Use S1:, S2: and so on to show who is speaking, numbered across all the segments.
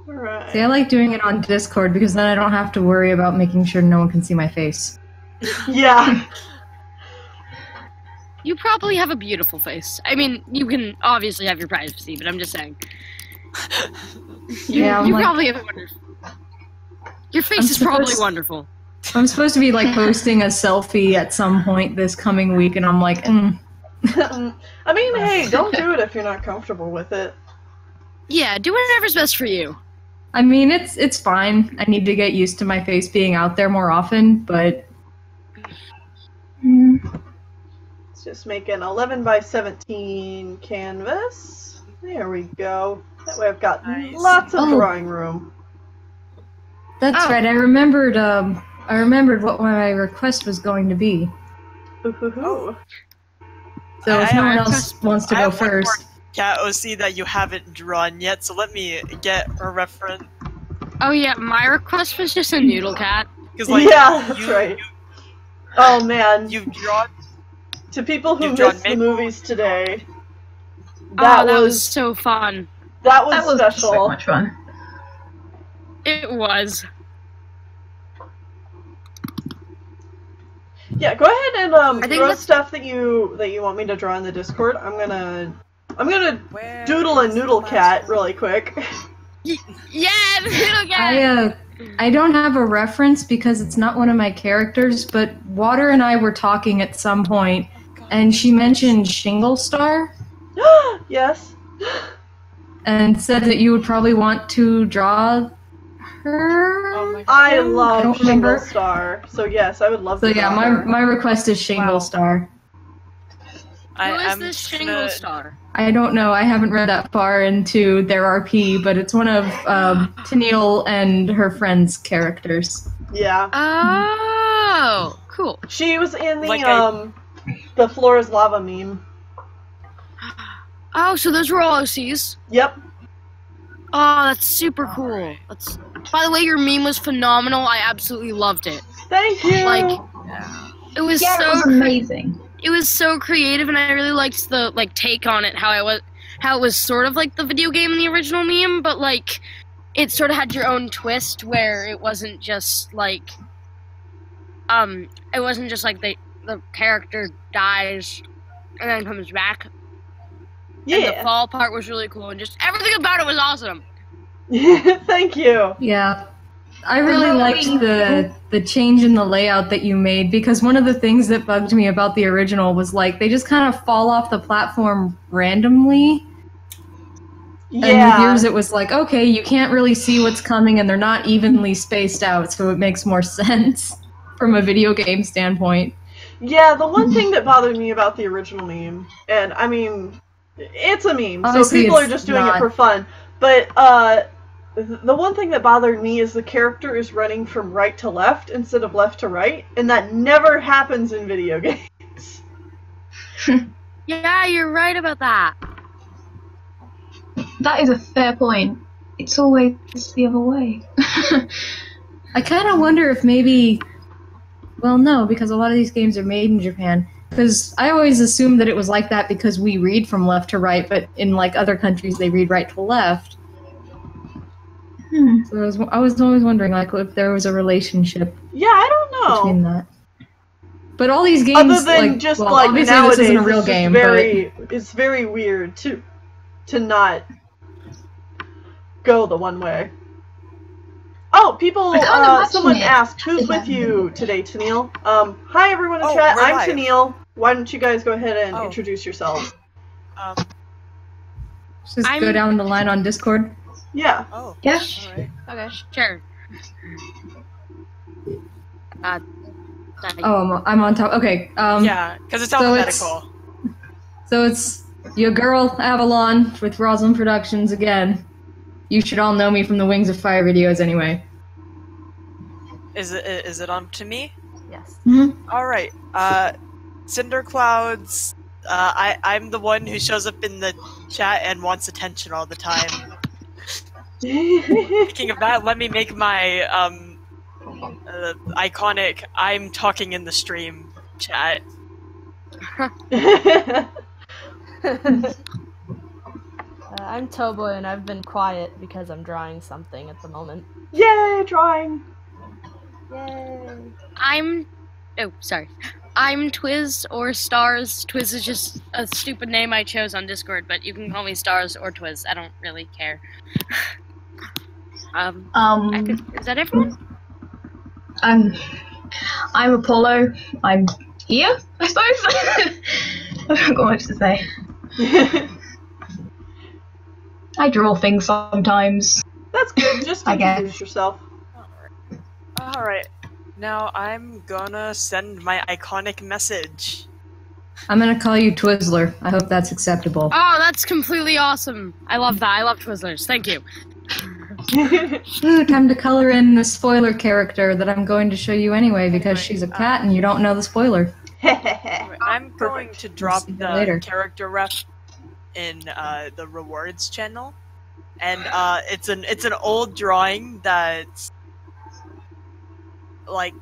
S1: Alright.
S2: See, I like doing it on Discord because then I don't have to worry about making sure no one can see my face.
S1: Yeah.
S3: You probably have a beautiful face. I mean, you can obviously have your privacy, but I'm just saying. You probably have a wonderful... Your face is probably wonderful.
S2: I'm supposed to be, like, posting a selfie at some point this coming week, and I'm like,
S1: I mean, hey, don't do it if you're not comfortable with it.
S3: Yeah, do whatever's best for you.
S2: I mean, it's fine. I need to get used to my face being out there more often, but...
S1: Let's just make an 11 by 17 canvas. There we go. That way I've got lots of drawing room.
S2: That's right. I remembered what my request was going to be.
S1: Ooh.
S2: So if no one else wants to go first.
S4: Cat OC that you haven't drawn yet, so let me get a reference.
S3: Oh yeah, my request was just a noodle cat.
S4: Like,
S1: yeah, that's right. Oh man.
S4: You've drawn...
S1: To people who missed the movies today, that
S3: was so fun.
S1: That was special.
S5: So much fun.
S3: It was.
S1: Yeah, go ahead and draw stuff that you want me to draw in the Discord. I'm gonna doodle a noodle cat really quick.
S3: Yeah, the noodle cat.
S2: I don't have a reference because it's not one of my characters, but Water and I were talking at some point, and she mentioned Shingle Star.
S1: Yes.
S2: And said that you would probably want to draw her.
S1: Oh I love Shingle Star, so yes, I would love to.
S2: So yeah, my request is Shingle Star.
S3: Who is this Shingle Star?
S2: I don't know. I haven't read that far into their RP, but it's one of Tennille and her friend's characters.
S1: Yeah.
S3: Oh, cool.
S1: She was in the Floor is Lava meme.
S3: Oh, so those were all OCs?
S1: Yep.
S3: Oh, that's super cool. By the way, your meme was phenomenal. I absolutely loved it.
S1: Thank you.
S3: Like, it was
S5: it was amazing.
S3: It was so creative, and I really liked the take on it. How it was sort of like the video game in the original meme, but like it sort of had your own twist where it wasn't just like the character dies and then comes back.
S1: Yeah.
S3: And the fall part was really cool, and just everything about it was awesome.
S1: Thank you.
S2: Yeah. I really liked the change in the layout that you made, because one of the things that bugged me about the original was like they just kind of fall off the platform randomly. Yeah. And with yours it was like, okay, you can't really see what's coming and they're not evenly spaced out, so it makes more sense from a video game standpoint.
S1: Yeah, the one thing that bothered me about the original meme, and I mean, it's a meme,
S2: Obviously,
S1: so people are just doing it for fun, but the one thing that bothered me is the character is running from right to left instead of left to right, and that never happens in video games.
S3: Yeah, you're right about that.
S5: That is a fair point. It's always the other way.
S2: I kind of wonder if maybe... Well, no, because a lot of these games are made in Japan. Because I always assumed that it was like that because we read from left to right, but in like other countries they read right to left. So I was always wondering like if there was a relationship.
S1: Yeah, I don't know
S2: between that. But all these games,
S1: other than
S2: obviously
S1: nowadays,
S2: this isn't a real game.
S1: It's very weird to not go the one way. Oh, people! Someone asked, "Who's with you today, Tennille?" Hi everyone in chat. I'm Tennille. Why don't you guys go ahead and introduce yourselves?
S2: Just go down the line on Discord.
S1: Yeah.
S5: Oh. Yeah.
S3: Right. Okay. Sure.
S2: I'm on top. Okay.
S4: Yeah, because it's alphabetical.
S2: So it's your girl Avalon with Roslyn Productions again. You should all know me from the Wings of Fire videos anyway.
S4: Is it on to me?
S3: Yes.
S2: Mm-hmm.
S4: All right. Cinder Clouds. I'm the one who shows up in the chat and wants attention all the time. Speaking of that, let me make my iconic "I'm talking in the stream" chat.
S6: I'm Tobo, and I've been quiet because I'm drawing something at the moment.
S1: Yay, drawing!
S6: Yay!
S3: I'm Twiz or Stars. Twiz is just a stupid name I chose on Discord, but you can call me Stars or Twiz. I don't really care. Is that everyone?
S5: I'm Apollo. I'm here, I suppose. I haven't got much to say. I draw things sometimes.
S1: That's good. Just
S5: I guess.
S1: introduce yourself.
S4: Alright. Now I'm gonna send my iconic message.
S2: I'm gonna call you Twizzler. I hope that's acceptable.
S3: Oh, that's completely awesome. I love that. I love Twizzlers. Thank you.
S2: Ooh, time to color in the spoiler character that I'm going to show you anyway because she's a cat and you don't know the spoiler.
S4: I'm going to drop
S2: See you
S4: the
S2: later.
S4: character ref in the rewards channel, and it's an old drawing that's like.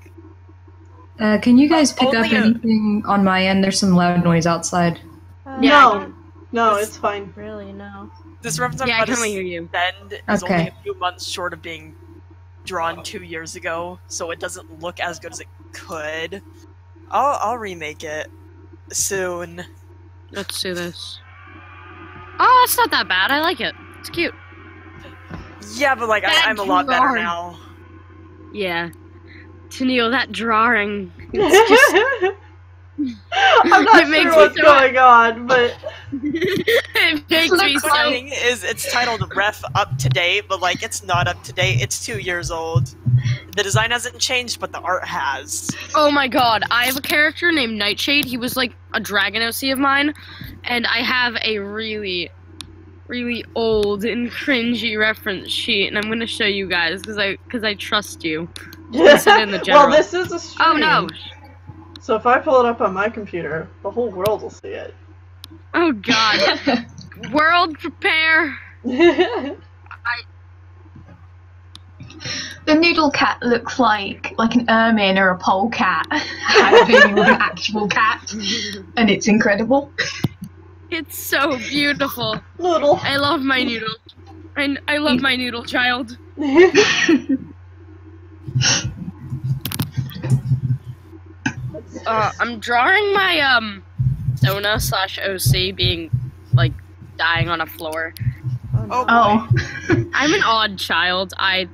S2: Can you guys pick up
S4: only a-
S2: anything on my end? There's some loud noise outside.
S1: No, it's fine.
S6: Really, no.
S4: This reference I'm
S3: Yeah, I
S4: about
S3: can
S4: to
S3: only hear you.
S4: send is
S2: Okay.
S4: only a few months short of being drawn 2 years ago, so it doesn't look as good as it could. I'll remake it soon.
S3: Let's do this. Oh, it's not that bad. I like it. It's cute.
S4: Yeah, but like
S3: That
S4: I'm a lot better
S3: drawing.
S4: now.
S3: Yeah. Tennille, that drawing. It's just...
S1: I'm not
S3: It makes
S1: sure
S3: me
S1: what's
S3: so-
S1: going on, but
S3: It makes me
S4: The
S3: so...
S4: thing is, it's titled Ref Up to Date, but like it's not up to date. It's 2 years old. The design hasn't changed, but the art has.
S3: Oh my god, I have a character named Nightshade. He was like a Dragon OC of mine, and I have a really, really old and cringy reference sheet, and I'm gonna show you guys because I trust you. Just put it in the
S1: well,
S3: general.
S1: this is a stream.
S3: Oh no!
S1: So if I pull it up on my computer, the whole world will see it.
S3: Oh god! World, prepare!
S5: The noodle cat looks like an ermine or a polecat having with an actual cat, and it's incredible.
S3: It's so beautiful.
S1: Noodle.
S3: I love my noodle. I love my noodle child. I'm drawing my Sona / OC being like dying on a floor.
S4: Oh,
S5: Oh,
S3: I'm an odd child. I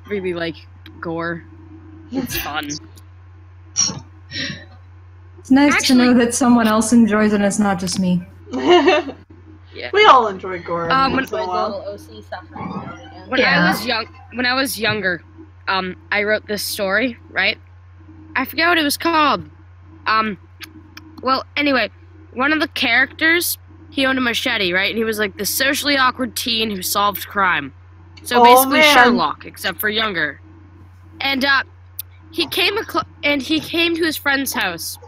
S3: really like gore. It's fun.
S2: It's nice
S3: Actually-
S2: to know that someone else enjoys it and it's not just me.
S3: Yeah.
S1: We all enjoy gore
S3: when-
S1: once in a while.
S6: OC suffering.
S3: When
S5: Yeah.
S3: I was younger, I wrote this story, right? I forget what it was called. Well, anyway, one of the characters, he owned a machete, right? And he was like the socially awkward teen who solved crime. So
S1: Oh,
S3: basically
S1: man.
S3: Sherlock, except for younger. And he came to his friend's house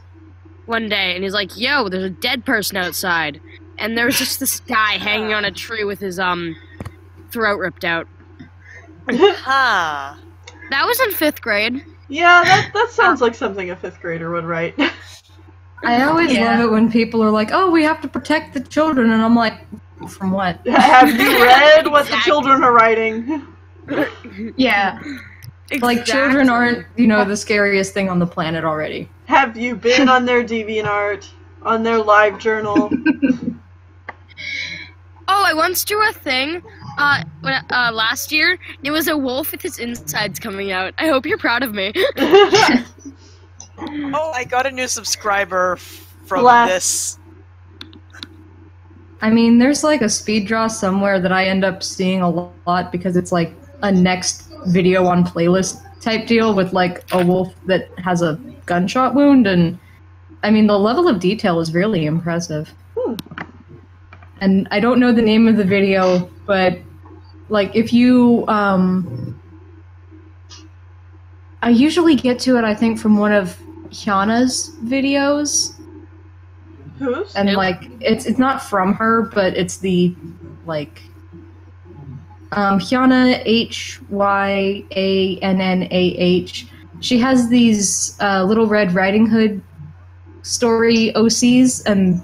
S3: one day, and he's like, "Yo, there's a dead person outside." And there was just this guy hanging on a tree with his throat ripped out.
S4: Huh.
S3: That was in 5th grade.
S1: Yeah, that sounds like something a 5th grader would write.
S2: I always
S5: Yeah.
S2: love it when people are like, "Oh, we have to protect the children," and I'm like, "From what?"
S1: Have you read what the
S3: Exactly.
S1: children are writing?
S5: yeah.
S2: Like, children aren't, the scariest thing on the planet already.
S1: Have you been on their DeviantArt? On their live journal?
S3: Oh, I once drew a thing last year. It was a wolf with his insides coming out. I hope you're proud of me.
S4: Oh, I got a new subscriber from
S1: Bless.
S4: this.
S2: I mean, there's like a speed draw somewhere that I end up seeing a lot because it's like a next video on playlist type deal with like a wolf that has a gunshot wound, and I mean, the level of detail is really impressive. And I don't know the name of the video, but like if you I usually get to it, I think, from one of Hyana's videos.
S1: Whose?
S2: And like it's not from her, but it's the like Hyana HYANNAH. She has these Little Red Riding Hood story OCs, and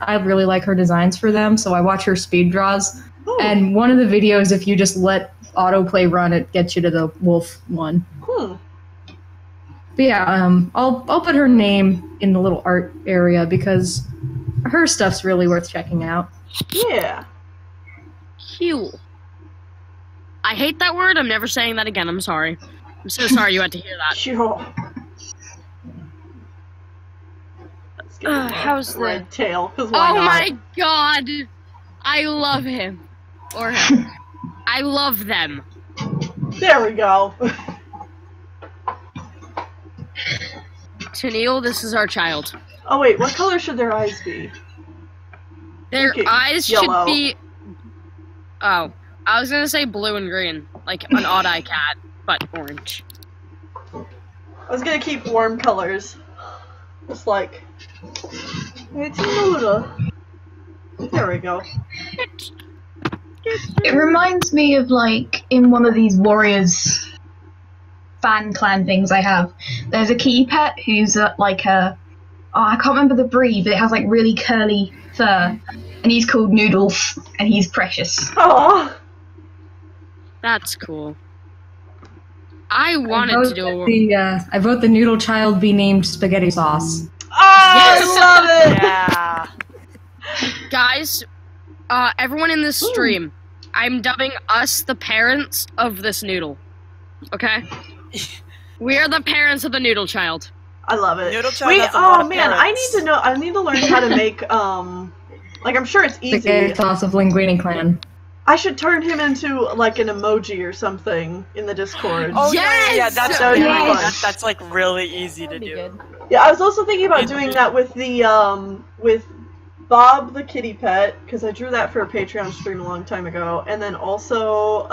S2: I really like her designs for them, so I watch her speed draws
S1: Ooh.
S2: And one of the videos, if you just let autoplay run, it gets you to the wolf one.
S1: Hmm.
S2: But yeah, I'll put her name in the little art area because her stuff's really worth checking out.
S1: Yeah.
S3: Cute. I hate that word. I'm never saying that again. I'm sorry. I'm so sorry you had to hear that.
S1: Sure.
S3: How's the
S1: red tail? 'Cause
S3: Oh
S1: why not?
S3: my god! I love him. Or her. I love them.
S1: There we go.
S3: Tennille, this is our child.
S1: Oh wait, what color should their eyes be?
S3: Their
S1: Okay,
S3: eyes
S1: yellow.
S3: should be... Oh. I was gonna say blue and green. Like an odd-eye cat, but orange.
S1: I was gonna keep warm colors. Just like... It's noodle. There we go.
S5: It reminds me of, like, in one of these Warriors fan clan things I have, there's a kitty pet who's like a... Oh, I can't remember the breed, but it has, like, really curly fur. And he's called Noodles, and he's precious.
S1: Aww.
S3: That's cool. I wanted to do a...
S2: I vote the noodle child be named spaghetti sauce.
S1: Oh,
S3: Yes!
S1: I love it!
S4: Yeah.
S3: Guys, everyone in this stream, I'm dubbing us the parents of this noodle. Okay? We are the parents of the noodle child.
S1: I love it.
S4: Noodle child
S1: Wait,
S4: has a lot
S1: oh
S4: of
S1: man, I need to know. I need to learn how to make like I'm sure it's
S2: Spaghetti
S1: easy.
S2: sauce of Linguini clan.
S1: I should turn him into like an emoji or something in the Discord.
S4: Oh
S3: Yes!
S4: yeah, that's
S1: That would be
S5: Yes!
S1: fun.
S4: that's like really easy to
S6: That'd be
S4: do.
S6: good.
S1: Yeah, I was also thinking about doing that with the with Bob the kitty pet because I drew that for a Patreon stream a long time ago, and then also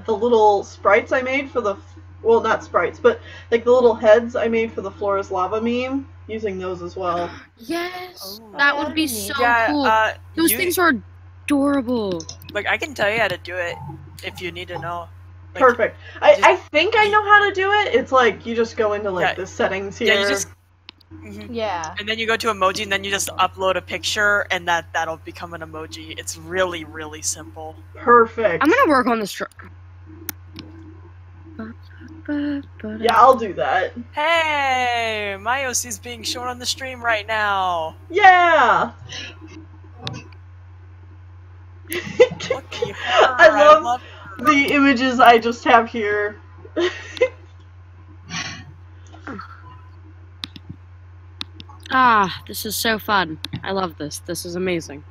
S1: the little sprites I made for the well, not sprites, but like the little heads I made for the Flora's Lava meme, using those as well.
S3: Yes!
S4: Oh.
S3: That would be so
S4: Yeah,
S3: cool. Those
S4: you-
S3: things are adorable.
S4: Like I can tell you how to do it if you need to know. Like,
S1: Perfect. I think I know how to do it. It's like you just go into like
S4: Yeah.
S1: the settings here.
S4: Yeah, you just. Mhm.
S6: Yeah.
S4: And then you go to emoji, and then you just upload a picture, and that'll become an emoji. It's really, really simple.
S1: Perfect.
S3: I'm gonna work on this.
S1: Yeah, I'll do that.
S4: Hey, my OC's being shown on the stream right now.
S1: Yeah.
S4: Looky her,
S1: I love
S4: her.
S1: the images I just have here.
S3: Ah, this is so fun. I love this. This is amazing.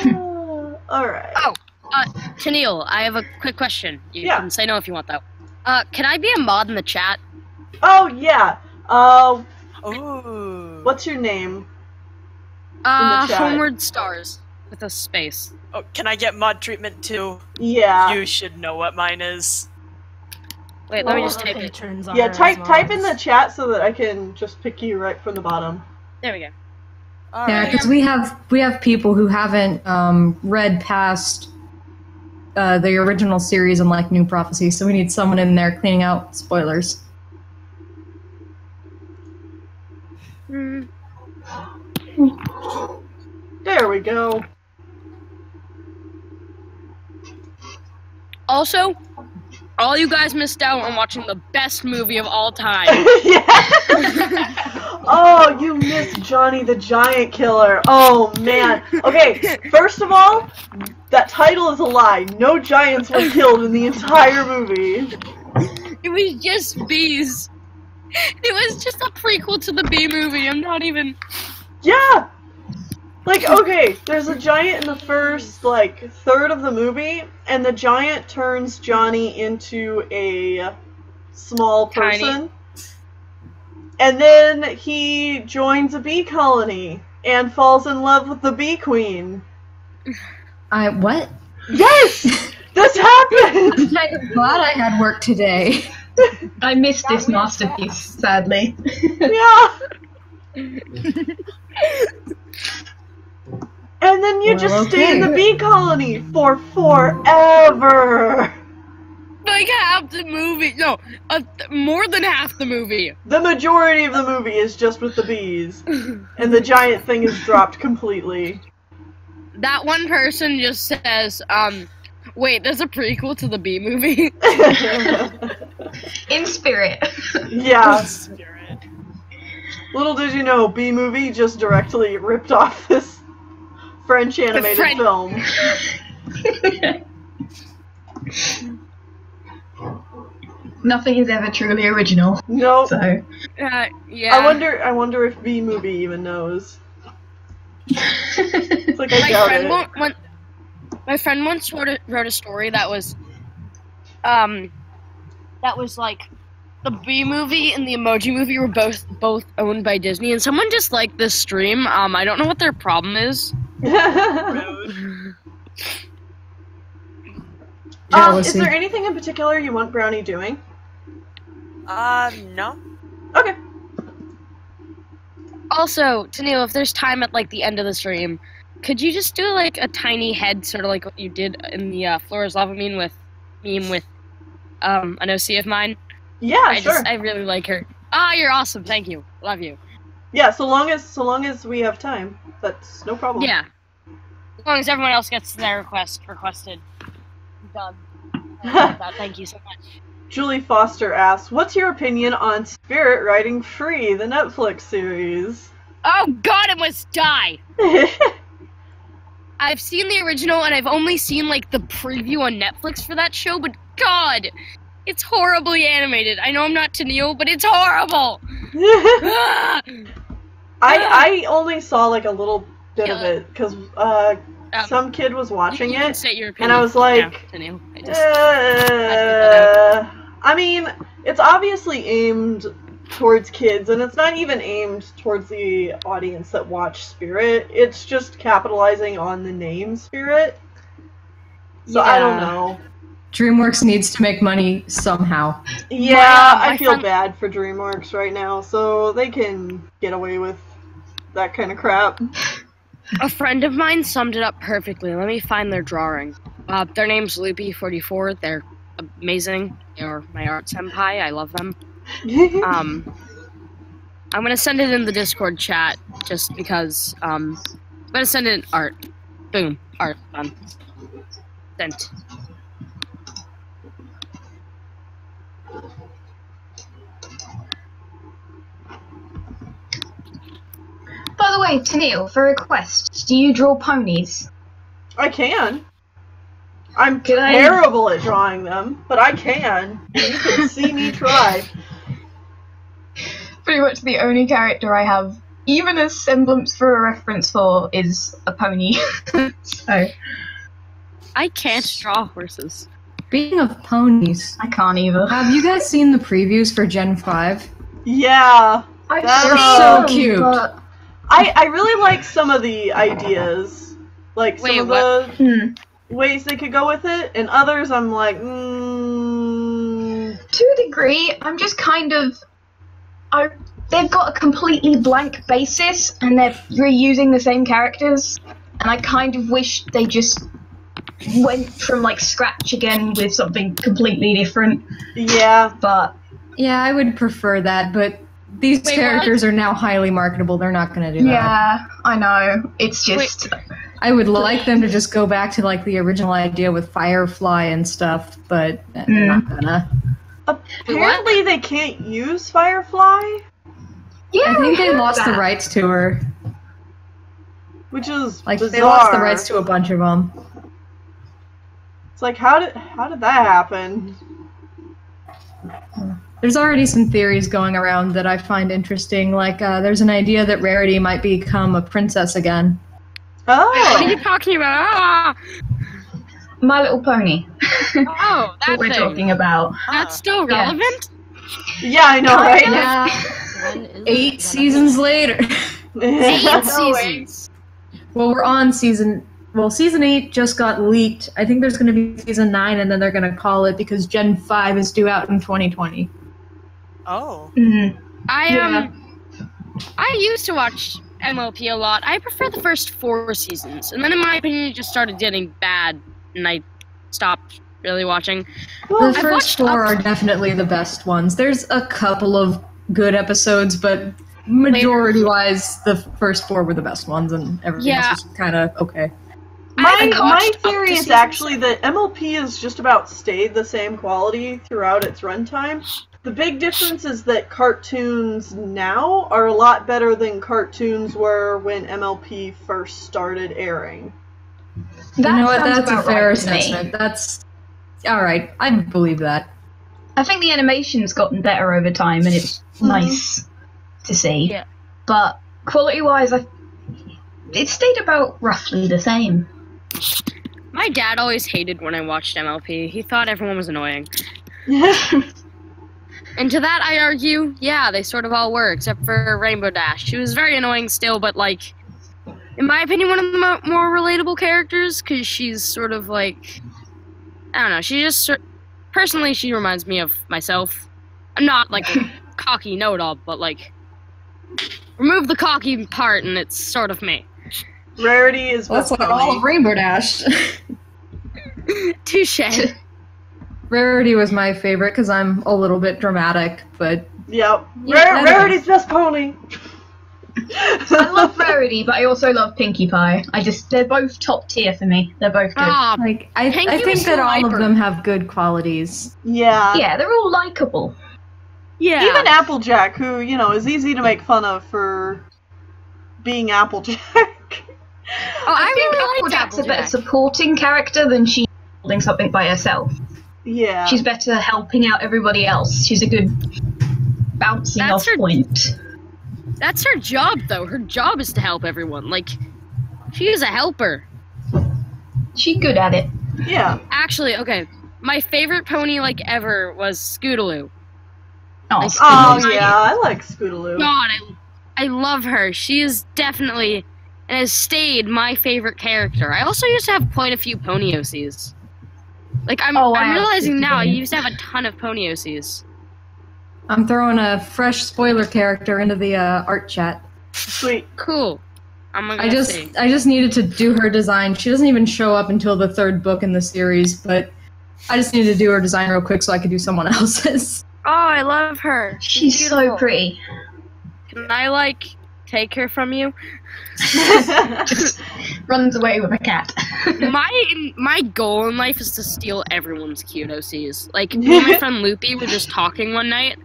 S1: Alright.
S3: Oh, Tennille, I have a quick question. You
S1: Yeah.
S3: can say no if you want that. Can I be a mod in the chat?
S1: Oh, yeah.
S4: Ooh.
S1: What's your name? the chat.
S3: Homeward Stars with a space.
S4: Oh, can I get mod treatment too?
S1: Yeah.
S4: You should know what mine is.
S3: Wait, let me
S1: Oh,
S3: just type it.
S6: Patrons are
S1: Yeah,
S6: as
S1: type in the
S6: mods.
S1: chat so that I can just pick you right from the bottom.
S3: There we go.
S2: Yeah,
S4: Alright.
S2: because we have people who haven't read past the original series and like New Prophecy, so we need someone in there cleaning out spoilers.
S3: Mm.
S1: There we go.
S3: Also, all you guys missed out on watching the best movie of all time.
S1: Yeah. Oh, you missed Johnny the Giant Killer. Oh, man. Okay, first of all, that title is a lie. No giants were killed in the entire movie.
S3: It was just bees. It was just a prequel to the bee movie. I'm not even...
S1: Yeah! Like, okay, there's a giant in the first, like, third of the movie, and the giant turns Johnny into a small person.
S3: Tiny.
S1: And then he joins a bee colony and falls in love with the bee queen.
S2: What?
S1: Yes! This happened!
S2: I'm kind of glad I had work today.
S5: I missed this masterpiece, sadly.
S1: Yeah! And then you
S2: Well,
S1: just stay in the
S2: okay.
S1: bee colony for forever!
S3: Like half the movie. No, more than half the movie.
S1: The majority of the movie is just with the bees, and the giant thing is dropped completely.
S3: That one person just says, Wait, there's a prequel to the B movie?
S5: In spirit.
S1: Yeah.
S4: Spirit.
S1: Little did you know, B movie just directly ripped off this French animated film.
S5: Nothing is ever truly original.
S1: Nope.
S5: So.
S3: Yeah.
S1: I wonder if B movie even knows. It's like I doubt it.
S3: My friend once wrote a story that was like the B movie and the Emoji movie were both owned by Disney, and someone just liked this stream. I don't know what their problem is.
S1: Is there anything in particular you want Brownie doing?
S4: No.
S1: Okay.
S3: Also, Tennille, if there's time at like the end of the stream, could you just do like a tiny head, sort of like what you did in the Flora's Lava meme with an OC of mine?
S1: Yeah, sure.
S3: I really like her. You're awesome. Thank you. Love you.
S1: Yeah, so long as we have time, that's no problem.
S3: Yeah. As long as everyone else gets their requested. Done. I love that. Thank you so much.
S1: Julie Foster asks, what's your opinion on Spirit Riding Free, the Netflix series?
S3: Oh god, it must die! I've seen the original and I've only seen like the preview on Netflix for that show, but god! It's horribly animated. I know I'm not Tennille, but it's horrible!
S1: I only saw like a little bit of it, because some kid was watching
S3: you can
S1: it,
S3: state your
S1: and I was like,
S3: yeah,
S1: I mean, it's obviously aimed towards kids, and it's not even aimed towards the audience that watch Spirit. It's just capitalizing on the name Spirit. So I don't know.
S2: DreamWorks needs to make money somehow.
S1: Yeah, I feel bad for DreamWorks right now, so they can get away with that kind of crap.
S3: A friend of mine summed it up perfectly. Let me find their drawing. Their name's Loopy44. They're amazing. They're my art senpai. I love them. I'm gonna send it in the Discord chat just because. I'm gonna send it in art. Boom. Art. Done. Sent.
S5: By the way, Tennille, for requests, do you draw ponies?
S1: I can. I'm terrible at drawing them, but I can. You can see me try.
S5: Pretty much the only character I have even a semblance for a reference for is a pony. So
S3: I can't draw horses.
S2: Speaking of ponies,
S5: I can't either.
S2: have you guys seen the previews for Gen 5?
S1: Yeah.
S2: They're so cute.
S1: I really like some of the ideas. Like some of the ways they could go with it, and others I'm like,
S5: To a degree, I'm just kind of... they've got a completely blank basis, and they're reusing the same characters, and I kind of wish they just went from, like, scratch again with something completely different.
S1: Yeah.
S5: But...
S2: Yeah, I would prefer that, but these characters are now highly marketable. They're not going to do that.
S5: Yeah, I know. It's just...
S2: I would like them to just go back to, like, the original idea with Firefly and stuff, but they're not gonna.
S1: Apparently they can't use Firefly?
S5: Yeah,
S2: I think they lost the rights to her.
S1: Which is
S2: like
S1: bizarre.
S2: They lost the rights to a bunch of them.
S1: It's like, how did that happen?
S2: There's already some theories going around that I find interesting. Like, there's an idea that Rarity might become a princess again.
S1: Oh!
S3: What are you talking about?
S5: My Little Pony.
S3: Oh, that's
S5: what we're talking about.
S3: That's still relevant?
S1: Yeah, I know, right?
S2: Yeah. 8 seasons later.
S3: 8 seasons.
S2: Well, we're on season 8 just got leaked. I think there's going to be season 9, and then they're going to call it because Gen 5 is due out in 2020.
S4: Oh.
S5: Mm-hmm.
S3: I used to watch MLP a lot. I prefer the first 4 seasons, and then in my opinion it just started getting bad, and I stopped really watching.
S2: Well, the first 4 are definitely the best ones. There's a couple of good episodes, but majority-wise, the first 4 were the best ones, and everything else was kind of okay.
S1: My theory is actually that MLP has just about stayed the same quality throughout its runtime. The big difference is that cartoons now are a lot better than cartoons were when MLP first started airing.
S2: You know what? That's a fair assessment. That's alright. I believe that.
S5: I think the animation's gotten better over time, and it's nice to see.
S3: Yeah.
S5: But quality-wise, it stayed about roughly the same.
S3: My dad always hated when I watched MLP. He thought everyone was annoying. And to that I argue, yeah, they sort of all were, except for Rainbow Dash. She was very annoying still, but, like, in my opinion, one of the more relatable characters, because she's sort of, like, I don't know, she just, personally, she reminds me of myself. I'm not, like, a cocky know-it-all, but, like, remove the cocky part and it's sort of me.
S1: Rarity is
S2: That's like all of Rainbow Dash.
S3: Touche.
S2: Rarity was my favorite because I'm a little bit dramatic, but...
S1: Yep.
S2: Yeah,
S1: Rarity's best pony!
S5: I love Rarity, but I also love Pinkie Pie. They're both top tier for me. They're both good.
S2: Like, I think that all of them have good qualities.
S1: Yeah.
S5: Yeah, they're all likable.
S3: Yeah.
S1: Even Applejack, who, you know, is easy to make fun of for being Applejack.
S5: I think Applejack's a better supporting character than she holding something by herself.
S1: Yeah.
S5: She's better helping out everybody else. She's a good bouncing off point.
S3: That's her job, though. Her job is to help everyone. Like, she is a helper.
S5: She's good at it.
S1: Yeah.
S3: Actually, okay. My favorite pony, like, ever was Scootaloo.
S1: Oh, yeah, I like Scootaloo.
S3: God, I love her. She is definitely, and has stayed, my favorite character. I also used to have quite a few pony OCs. Like, I'm realizing now, I used to have a ton of pony OCs.
S2: I'm throwing a fresh spoiler character into the art chat.
S1: Sweet.
S3: Cool.
S2: I just needed to do her design. She doesn't even show up until the 3rd book in the series, but I just needed to do her design real quick so I could do someone else's.
S3: Oh, I love her.
S5: She's so pretty.
S3: Can I, like, take her from you?
S5: Runs away with a cat.
S3: My goal in life is to steal everyone's cute OCs. Like, me and my friend Loopy were just talking one night,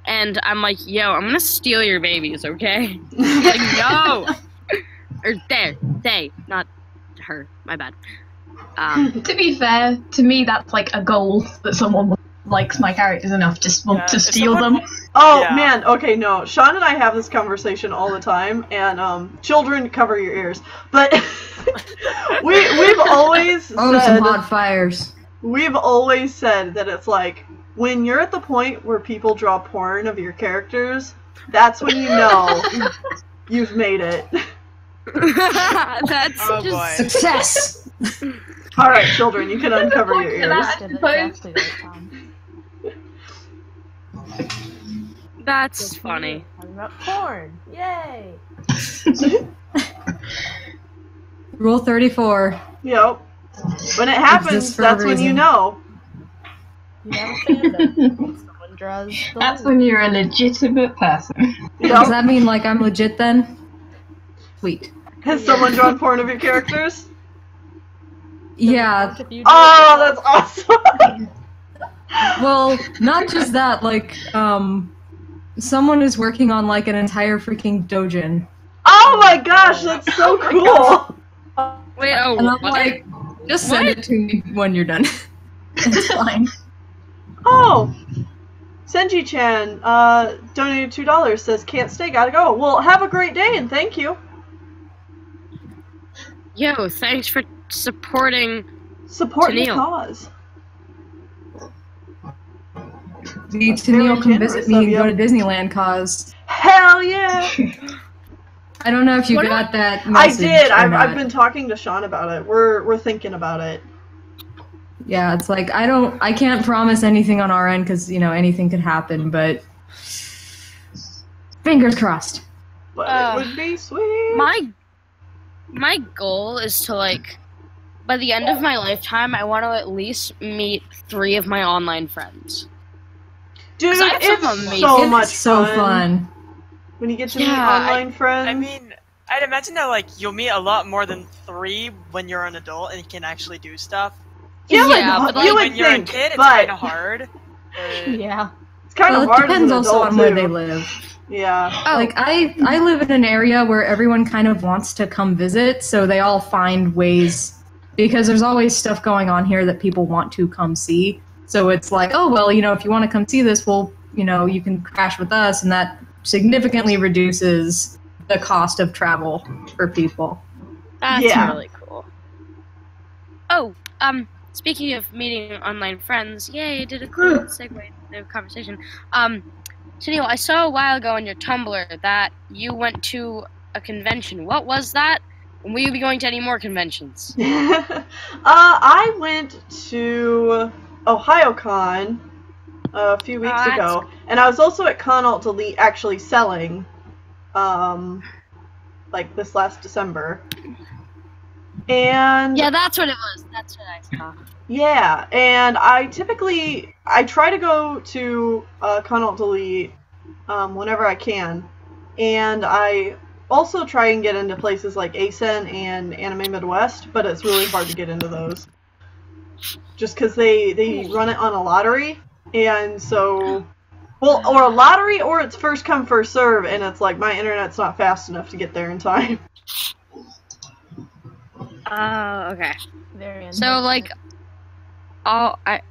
S3: and I'm like, yo, I'm gonna steal your babies, okay? Like, no! Or they, not her, my bad.
S5: To be fair, to me that's like a goal that someone likes my characters enough to want to steal them.
S1: Oh, man, okay, no. Sean and I have this conversation all the time, and, children, cover your ears. But we've always said...
S2: some hot fires.
S1: We've always said that it's like, when you're at the point where people draw porn of your characters, that's when you know you've made it.
S3: That's just
S2: success!
S1: Alright, children, you can uncover your ears.
S3: That's funny.
S6: Talking about porn. Yay!
S2: Rule 34.
S1: Yep. When it happens, that's when you know.
S6: You have a fandom. Someone draws the
S5: That's when you're a legitimate person.
S2: Does that mean, like, I'm legit then? Sweet.
S1: Has someone drawn porn of your characters?
S2: Yeah.
S1: Oh, that's awesome!
S2: Well, not just that, like, someone is working on, like, an entire freaking dojin.
S1: Oh my gosh, that's so cool!
S3: Wait, oh,
S2: and I'm like, just send it to me when you're done. It's fine.
S1: Oh! Senji-chan, donated $2, says, can't stay, gotta go. Well, have a great day, and thank you.
S3: Yo, thanks for supporting
S1: the cause.
S2: The Tennille come visit me and go to Disneyland cause.
S1: Hell yeah!
S2: I don't know if you got that message.
S1: I did. I've been talking to Sean about it. We're thinking about it.
S2: Yeah, it's like I can't promise anything on our end because, you know, anything could happen, but fingers crossed.
S1: But it would be sweet.
S3: My goal is to, like, by the end of my lifetime, I want to at least meet 3 of my online friends.
S1: Dude, it's so much
S2: fun.
S1: When you get to meet online friends.
S4: I mean, I'd imagine that like you'll meet a lot more than 3 when you're an adult and you can actually do stuff.
S3: Yeah, but
S1: you
S3: like,
S1: would
S4: when you're
S1: think,
S4: a kid, it's
S1: but
S4: kind of hard.
S6: Yeah.
S1: it's kind of
S2: Well, it
S1: hard as
S2: depends
S1: an
S2: also
S1: adult
S2: on where
S1: too.
S2: they live.
S1: Yeah.
S3: Oh.
S2: Like I live in an area where everyone kind of wants to come visit, so they all find ways because there's always stuff going on here that people want to come see. So it's like, oh well, if you want to come see this, well, you can crash with us, and that significantly reduces the cost of travel for people.
S3: That's
S1: Yeah.
S3: really cool. Oh, speaking of meeting online friends, yay, you did a cool segue to the conversation. Tennille, I saw a while ago on your Tumblr that you went to a convention. What was that? And will you be going to any more conventions?
S1: I went to OhioCon a few weeks
S3: that's
S1: ago, and I was also at Con Delete actually selling, like this last December. And
S3: Yeah, that's what it was. That's what I saw.
S1: yeah, and I try to go to Con Delete whenever I can, and I also try and get into places like ASEN and Anime Midwest, but it's really hard to get into those. Just because they run it on a lottery, and so, well, or a lottery, or it's first come, first serve, and it's like my internet's not fast enough to get there in time.
S3: Okay.
S6: Very
S3: So, like, I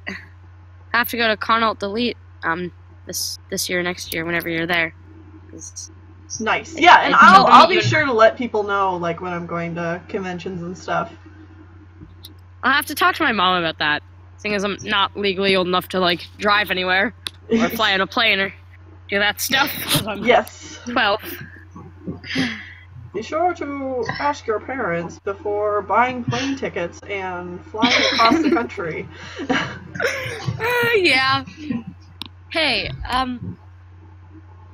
S3: have to go to Con Delete this year, next year, whenever you're there. 'Cause
S1: Nice. Yeah, and
S3: I
S1: I'll
S3: told
S1: be
S3: you-
S1: sure to let people know, like, when I'm going to conventions and stuff.
S3: I'll have to talk to my mom about that, seeing as I'm not legally old enough to, like, drive anywhere or fly on a plane or do that stuff. 'Cause I'm
S1: Yes.
S3: 12.
S1: Be sure to ask your parents before buying plane tickets and flying across the country.
S3: Yeah. Hey,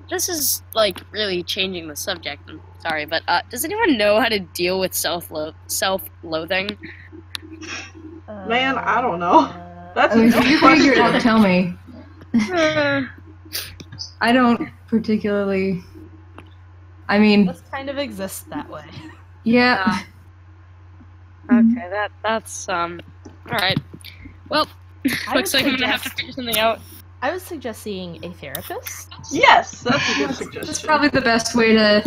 S3: this is, like, really changing the subject. I'm sorry, but does anyone know how to deal with self-loathing?
S1: Man, I don't know. That's
S2: I mean,
S1: a
S2: if
S1: good
S2: you figure it
S1: question.
S2: out, tell me. I don't particularly. I mean,
S6: This kind of exists that way.
S2: yeah.
S3: Okay, that's all right. Well,
S6: I
S3: looks
S6: would
S3: like I'm gonna have to
S6: suggest-
S3: figure something out.
S6: I would suggest seeing a therapist.
S1: Yes, that's a good suggestion.
S2: That's probably the best way to.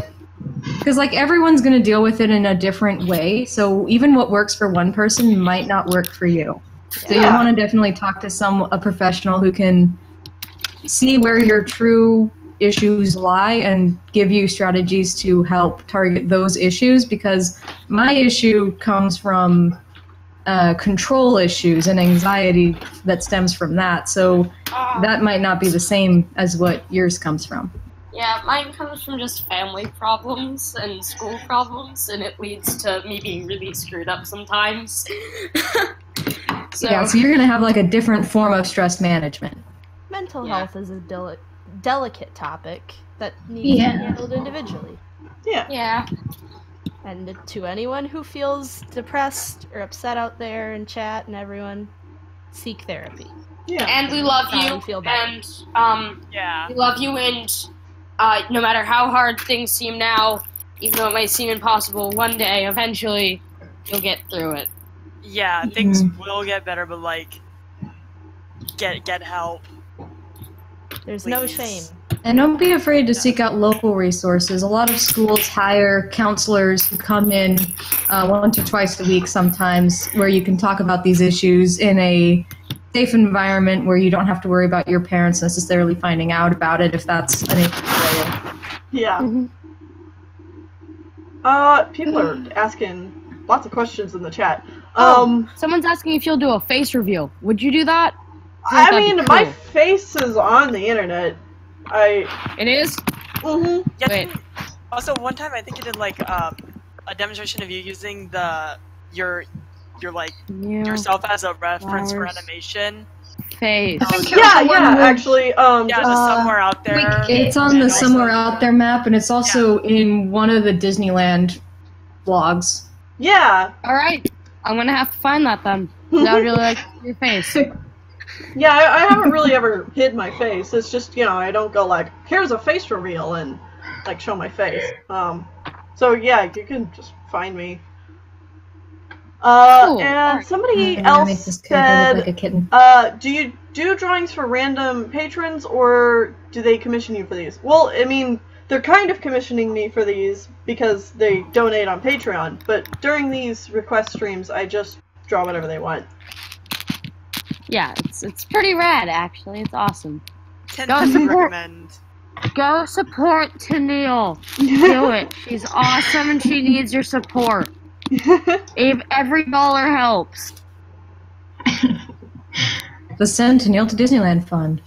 S2: Because, like, everyone's going to deal with it in a different way. So even what works for one person might not work for you. So you
S1: Yeah.
S2: want to definitely talk to a professional who can see where your true issues lie and give you strategies to help target those issues. Because my issue comes from control issues and anxiety that stems from that. So that might not be the same as what yours comes from.
S3: Yeah, mine comes from just family problems and school problems, and it leads to me being really screwed up sometimes. So
S2: You're going to have like a different form of stress management.
S6: Mental
S3: Yeah.
S6: health is a delicate topic that needs to be handled individually.
S1: Yeah.
S3: yeah.
S6: And to anyone who feels depressed or upset out there in chat and everyone, seek therapy.
S1: Yeah.
S3: And we love
S6: Sorry,
S3: you,
S6: feel bad.
S3: and
S4: Yeah.
S3: we love you, and no matter how hard things seem now, even though it might seem impossible, one day, eventually, you'll get through it.
S4: Yeah, things will get better, but like, get help.
S6: There's no
S4: Please.
S6: shame.
S2: And don't be afraid to seek out local resources. A lot of schools hire counselors who come in once or twice a week sometimes, where you can talk about these issues in a safe environment where you don't have to worry about your parents necessarily finding out about it if that's an issue for you.
S1: Yeah.
S3: Mhm.
S1: People are asking lots of questions in the chat.
S3: Someone's asking if you'll do a face reveal. Would you do that?
S1: I
S3: that'd be
S1: mean, my
S3: cool.
S1: face is on the internet.
S3: It is?
S1: Mm-hmm.
S4: Yeah,
S3: Wait.
S4: Also, one time I think you did like a demonstration of you using your yourself as a reference for
S3: Flowers.
S4: animation.
S3: Face.
S1: Yeah, actually,
S4: Yeah,
S1: just,
S4: just somewhere out there.
S2: It's on
S4: And
S2: the
S4: also-
S2: Somewhere Out There map, and it's also in one of the Disneyland vlogs.
S1: yeah.
S3: Alright. I'm gonna have to find that then. I would really like to see your face.
S1: Yeah, I haven't really ever hid my face. It's just, I don't go like, here's a face reveal and, like, show my face. So yeah, you can just find me.
S3: Cool.
S1: And somebody
S2: I'm gonna make
S1: else
S2: this character look
S1: said,
S2: like a kitten.
S1: do you do drawings for random patrons, or do they commission you for these? Well, I mean, they're kind of commissioning me for these because they donate on Patreon, but during these request streams, I just draw whatever they want.
S3: Yeah, it's pretty rad, actually. It's awesome.
S4: 10
S3: Go
S4: to
S3: support-
S4: recommend.
S3: Go support Tennille. Do it. She's awesome and she needs your support. Every dollar helps.
S2: The Send Tennille to Disneyland Fund.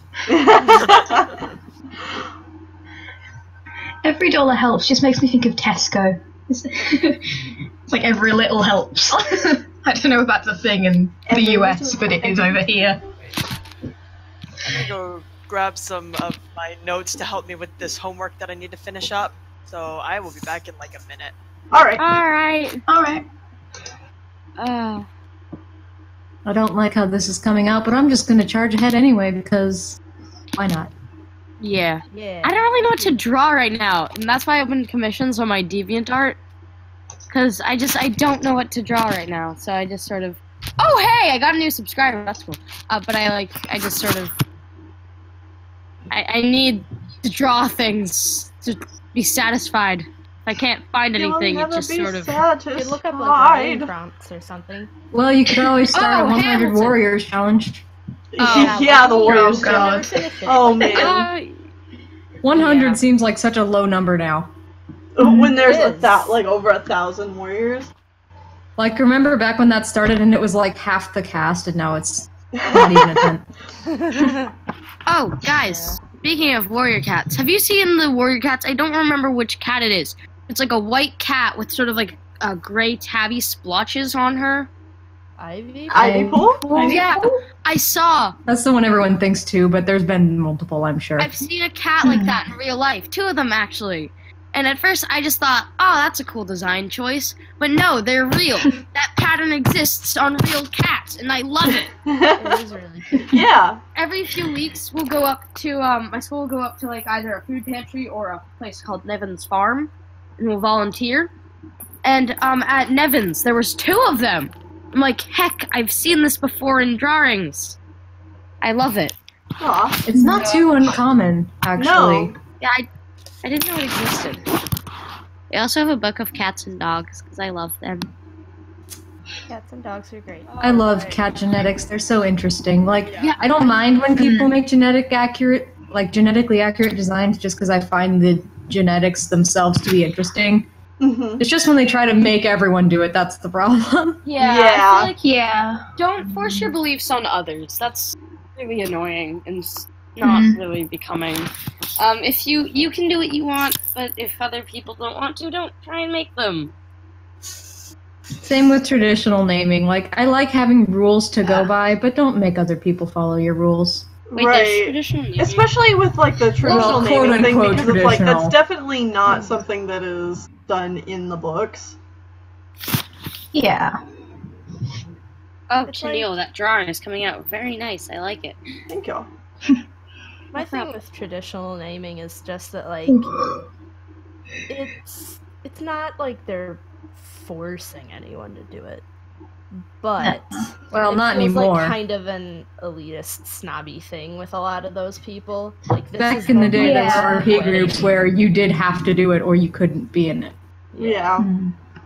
S5: Every dollar helps. Just makes me think of Tesco. It's like every little helps. I don't know if that's a thing in the US, but it is over here.
S4: I'm gonna go grab some of my notes to help me with this homework that I need to finish up. So I will be back in like a minute.
S1: Alright.
S5: Alright.
S3: Uh,
S2: I don't like how this is coming out, but I'm just gonna charge ahead anyway because why not?
S3: yeah.
S6: Yeah.
S3: I don't really know what to draw right now, and that's why I opened commissions on my DeviantArt. Because I don't know what to draw right now, so I just sort of... Oh, hey! I got a new subscriber, that's cool. But I just sort of... I need to draw things to be satisfied. If I can't find anything, it just sort of...
S6: You could look up like drawing prompts or something.
S2: Well, you could always start a 100
S3: Hamilton.
S2: Warriors challenge.
S3: Oh,
S1: yeah, the Warriors.
S5: Oh, God.
S1: Oh, man.
S2: 100
S6: Yeah.
S2: seems like such a low number now.
S1: When there's
S6: It is.
S1: like over 1,000 warriors.
S2: Like, remember back when that started and it was like half the cast, and now it's not even a tenth.
S3: Oh, guys, speaking of warrior cats, have you seen the warrior cats? I don't remember which cat it is. It's like a white cat with sort of like gray tabby splotches on her.
S6: Ivy?
S1: Ivy Pool?
S3: Yeah, I saw.
S2: That's the one everyone thinks too, but there's been multiple, I'm sure.
S3: I've seen a cat like that in real life. 2 of them, actually. And at first I just thought, oh, that's a cool design choice. But no, they're real. That pattern exists on real cats, and I love it.
S6: It is really cute.
S1: Yeah.
S3: Every few weeks we'll go up to, my school will go up to like either a food pantry or a place called Nevin's Farm, and we'll volunteer. And at Nevin's, there was 2 of them. I'm like, heck, I've seen this before in drawings. I love it.
S1: Aw.
S2: It's not too uncommon, actually.
S1: No.
S3: Yeah, I didn't know it existed. I also have a book of cats and dogs, because I love them.
S6: Cats and dogs are great.
S2: I love cat genetics. They're so interesting. Like,
S3: Yeah.
S2: I don't mind when people make genetically accurate designs just because I find the genetics themselves to be interesting.
S1: Mm-hmm.
S2: It's just when they try to make everyone do it, that's the problem.
S3: Yeah,
S1: Yeah.
S3: I feel like
S5: Yeah.
S3: don't force your beliefs on others. That's really annoying and not really becoming. If you can do what you want, but if other people don't want to, don't try and make them.
S2: Same with traditional naming. Like, I like having rules to go by, but don't make other people follow your rules.
S3: Wait, there's
S1: Right.
S3: traditional naming.
S1: Especially with like the traditional
S2: Well,
S1: naming thing,
S2: quote-unquote
S1: because it's like that's
S2: traditional.
S1: definitely not something that is done in the books.
S5: Yeah.
S3: Oh,
S6: It's like-
S3: Chanel, that drawing is coming out very nice. I like it.
S1: Thank you.
S6: My thing with traditional naming is just that, like, it's not like they're forcing anyone to do it, but
S2: Well,
S6: it
S2: not
S6: feels
S2: anymore.
S6: like kind of an elitist, snobby thing with a lot of those people. Like, this
S2: Back
S6: is
S2: in the day, there
S5: Yeah.
S2: were RP groups where you did have to do it or you couldn't be in it.
S1: Yeah.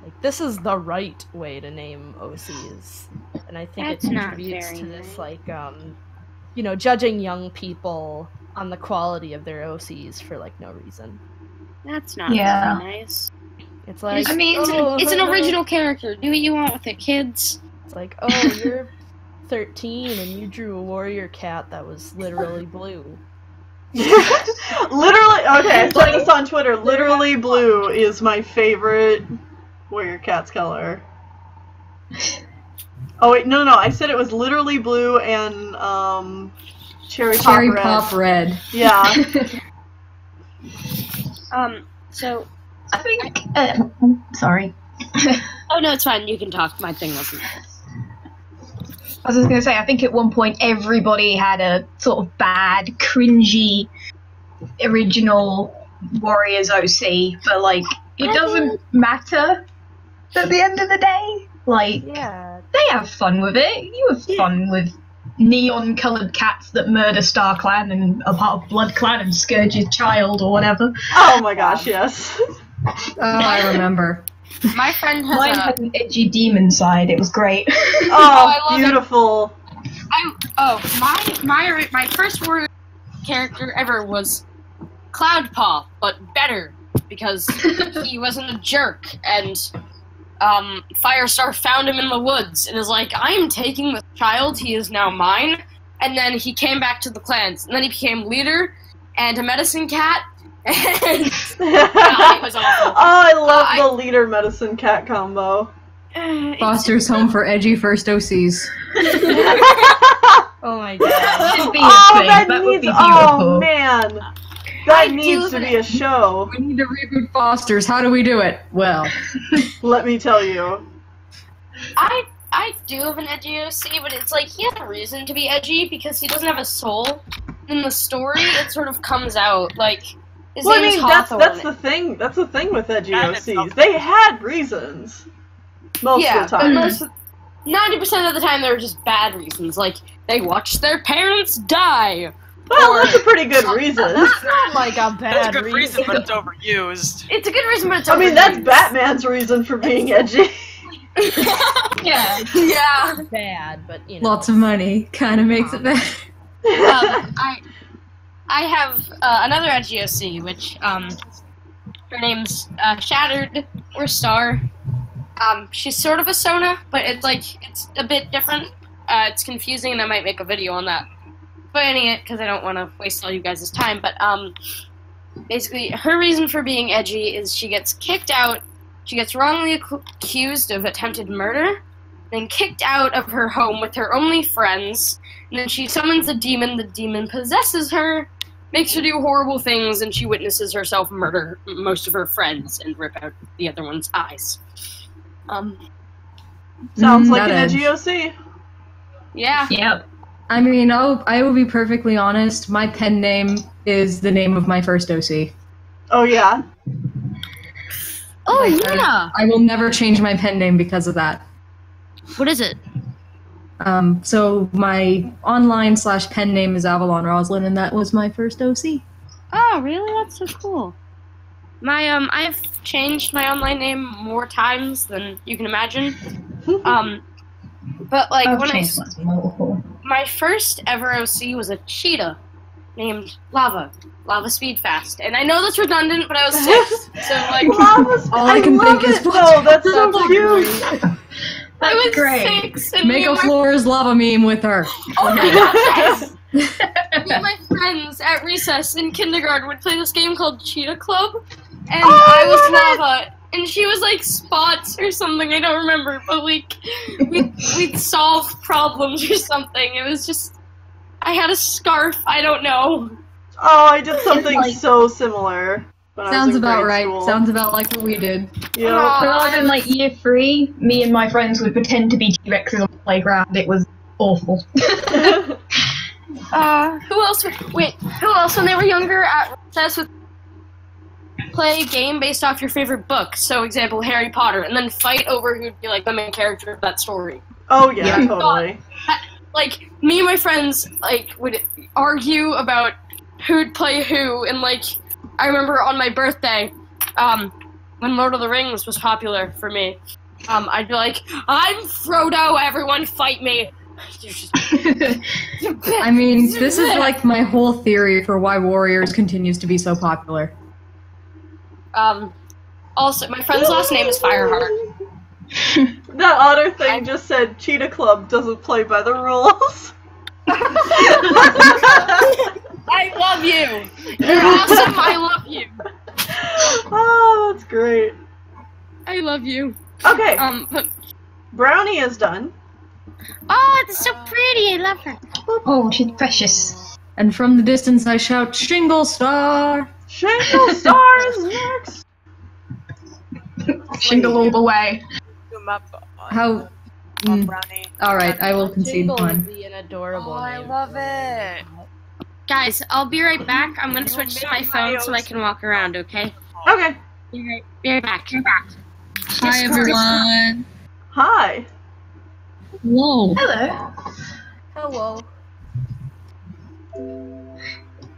S6: Like, this is the right way to name OCs, and I think
S3: That's
S6: it
S3: not
S6: contributes
S3: very
S6: to this,
S3: right.
S6: like, judging young people on the quality of their OCs for like no reason.
S3: That's not
S5: Yeah.
S3: very nice.
S6: It's like,
S5: I mean,
S3: It's an original character. Do what you want with it, kids.
S6: It's like, oh, you're 13 and you drew a warrior cat that was literally blue.
S1: Literally, okay, I saw this on Twitter. Literally blue is my favorite warrior cat's color. Oh wait, no, I said it was literally blue and cherry
S2: Pop red.
S1: Yeah.
S3: So,
S5: I think. Sorry.
S3: oh no, it's fine. You can talk. My thing wasn't.
S5: I was just going to say, I think at one point everybody had a sort of bad, cringy, original Warriors OC, but like it doesn't matter at the end of the day. Like,
S6: Yeah.
S5: they have fun with it. You have fun with neon-coloured cats that murder StarClan and are part of BloodClan and scourge your child or whatever.
S1: Oh my gosh, yes.
S2: Oh, I remember.
S3: My friend has
S5: Mine had an edgy demon side. It was great.
S1: Oh,
S3: I love it.
S1: beautiful.
S3: My first word character ever was Cloudpaw, but better because he wasn't a jerk, and Firestar found him in the woods and is like, I am taking this child, he is now mine, and then he came back to the clans, and then he became leader and a medicine cat, and it was awful.
S1: Oh, I love the leader medicine cat combo.
S2: Foster's home for edgy first OCs.
S6: Oh my god.
S5: That should be a
S1: Oh,
S5: thing.
S1: that
S5: That would
S1: needs.
S5: be
S1: Oh
S5: beautiful.
S1: man,
S3: I
S1: that
S3: do
S1: needs to
S3: live
S1: be a show.
S2: We need to reboot Foster's. How do we do it? Well,
S1: Let me tell you.
S3: I do have an edgy OC, but it's like he has a reason to be edgy because he doesn't have a soul. In the story, it sort of comes out like his
S1: Well, I
S3: name is
S1: mean, that's
S3: Hawthorne.
S1: the thing. That's the thing with edgy
S4: And it's
S1: OCs. They had reasons most
S3: yeah,
S1: of the time.
S3: but 90% of the time they were just bad reasons, like they watched their parents die.
S1: Well,
S3: or-
S1: that's a pretty good reason.
S6: It's not like a bad
S4: That's a good reason, but it's overused.
S3: It's a good reason, but it's
S1: I mean, that's
S3: overused.
S1: Batman's reason for being edgy.
S5: Yeah.
S3: Yeah.
S6: bad, but you know.
S2: lots of money kind of makes it bad.
S3: I have another edgy OC, which her name's Shattered or Star. She's sort of a Sona, but it's a bit different. It's confusing, and I might make a video on that. Explaining it because I don't want to waste all you guys' time. But basically, her reason for being edgy is she gets kicked out. She gets wrongly accused of attempted murder, then kicked out of her home with her only friends. And then she summons a demon. The demon possesses her, makes her do horrible things, and she witnesses herself murder most of her friends and rip out the other one's eyes.
S1: Sounds like
S2: that
S1: an
S2: edge.
S1: edgy OC.
S3: Yeah.
S5: Yep.
S2: I mean, I will be perfectly honest. My pen name is the name of my first OC.
S1: Oh yeah.
S3: Oh,
S2: Like,
S3: yeah.
S2: I will never change my pen name because of that.
S3: What is it?
S2: So my online / pen name is Avalon Roslyn, and that was my first OC.
S3: Oh, really? That's so cool. I've changed my online name more times than you can imagine. But like
S5: I've changed mine multiple.
S3: my first ever OC was a cheetah named Lava Speedfast, and I know that's redundant, but I was 6, so like
S2: All I can
S1: love
S2: think is,
S1: it, though. That's so
S2: That's
S1: cute.
S3: I was
S5: great.
S3: 6, and
S2: make
S3: me
S2: a
S3: and my
S2: Flora's lava meme with her.
S3: oh my god, yes! Me and my friends at recess in kindergarten would play this game called Cheetah Club, and I was Lava, and she was like Spots or something, I don't remember, but like, we'd solve problems or something. It was just, I had a scarf, I don't know.
S1: Oh, I did something
S5: Like-
S1: so similar. When I was
S2: Sounds
S1: in
S2: about
S1: grade
S2: right.
S1: school.
S2: Sounds about like what we did.
S1: Yeah.
S3: Aw.
S5: When I was in like year 3, me and my friends would pretend to be T-Rexes on the playground. It was awful.
S3: Who else when they were younger at recess would play a game based off your favorite book? So, example, Harry Potter, and then fight over who'd be like the main character of that story.
S1: Oh yeah,
S5: Yeah.
S1: totally.
S3: Like, me and my friends, like, would argue about who'd play who, and like, I remember on my birthday, when Lord of the Rings was popular for me, I'd be like, I'm Frodo, everyone fight me!
S2: I mean, this is like my whole theory for why Warriors continues to be so popular.
S3: Also, my friend's last name is Fireheart.
S1: That otter thing just said Cheetah Club doesn't play by the rules.
S3: I love you! You're awesome, I love you!
S1: Oh, that's great.
S3: I love you.
S1: Okay,
S3: But,
S1: Brownie is done.
S3: oh, it's so pretty, I love her.
S5: Oh, she's precious.
S2: And from the distance I shout, Shingle Star!
S1: Shingle Star is next.
S5: Shingle all the way.
S4: Zoom up on,
S2: How...
S4: on
S2: Mm,
S4: Brownie.
S2: Alright, I will concede
S6: Jingle would
S2: one.
S6: be an adorable
S4: Oh, I
S6: name.
S4: love it.
S3: Guys, I'll be right back. I'm gonna switch to my phone so I can walk around, okay?
S1: Okay.
S3: You're back. You're back.
S7: Hi, everyone.
S1: Hi.
S7: Hello.
S5: Hello.
S6: Hello.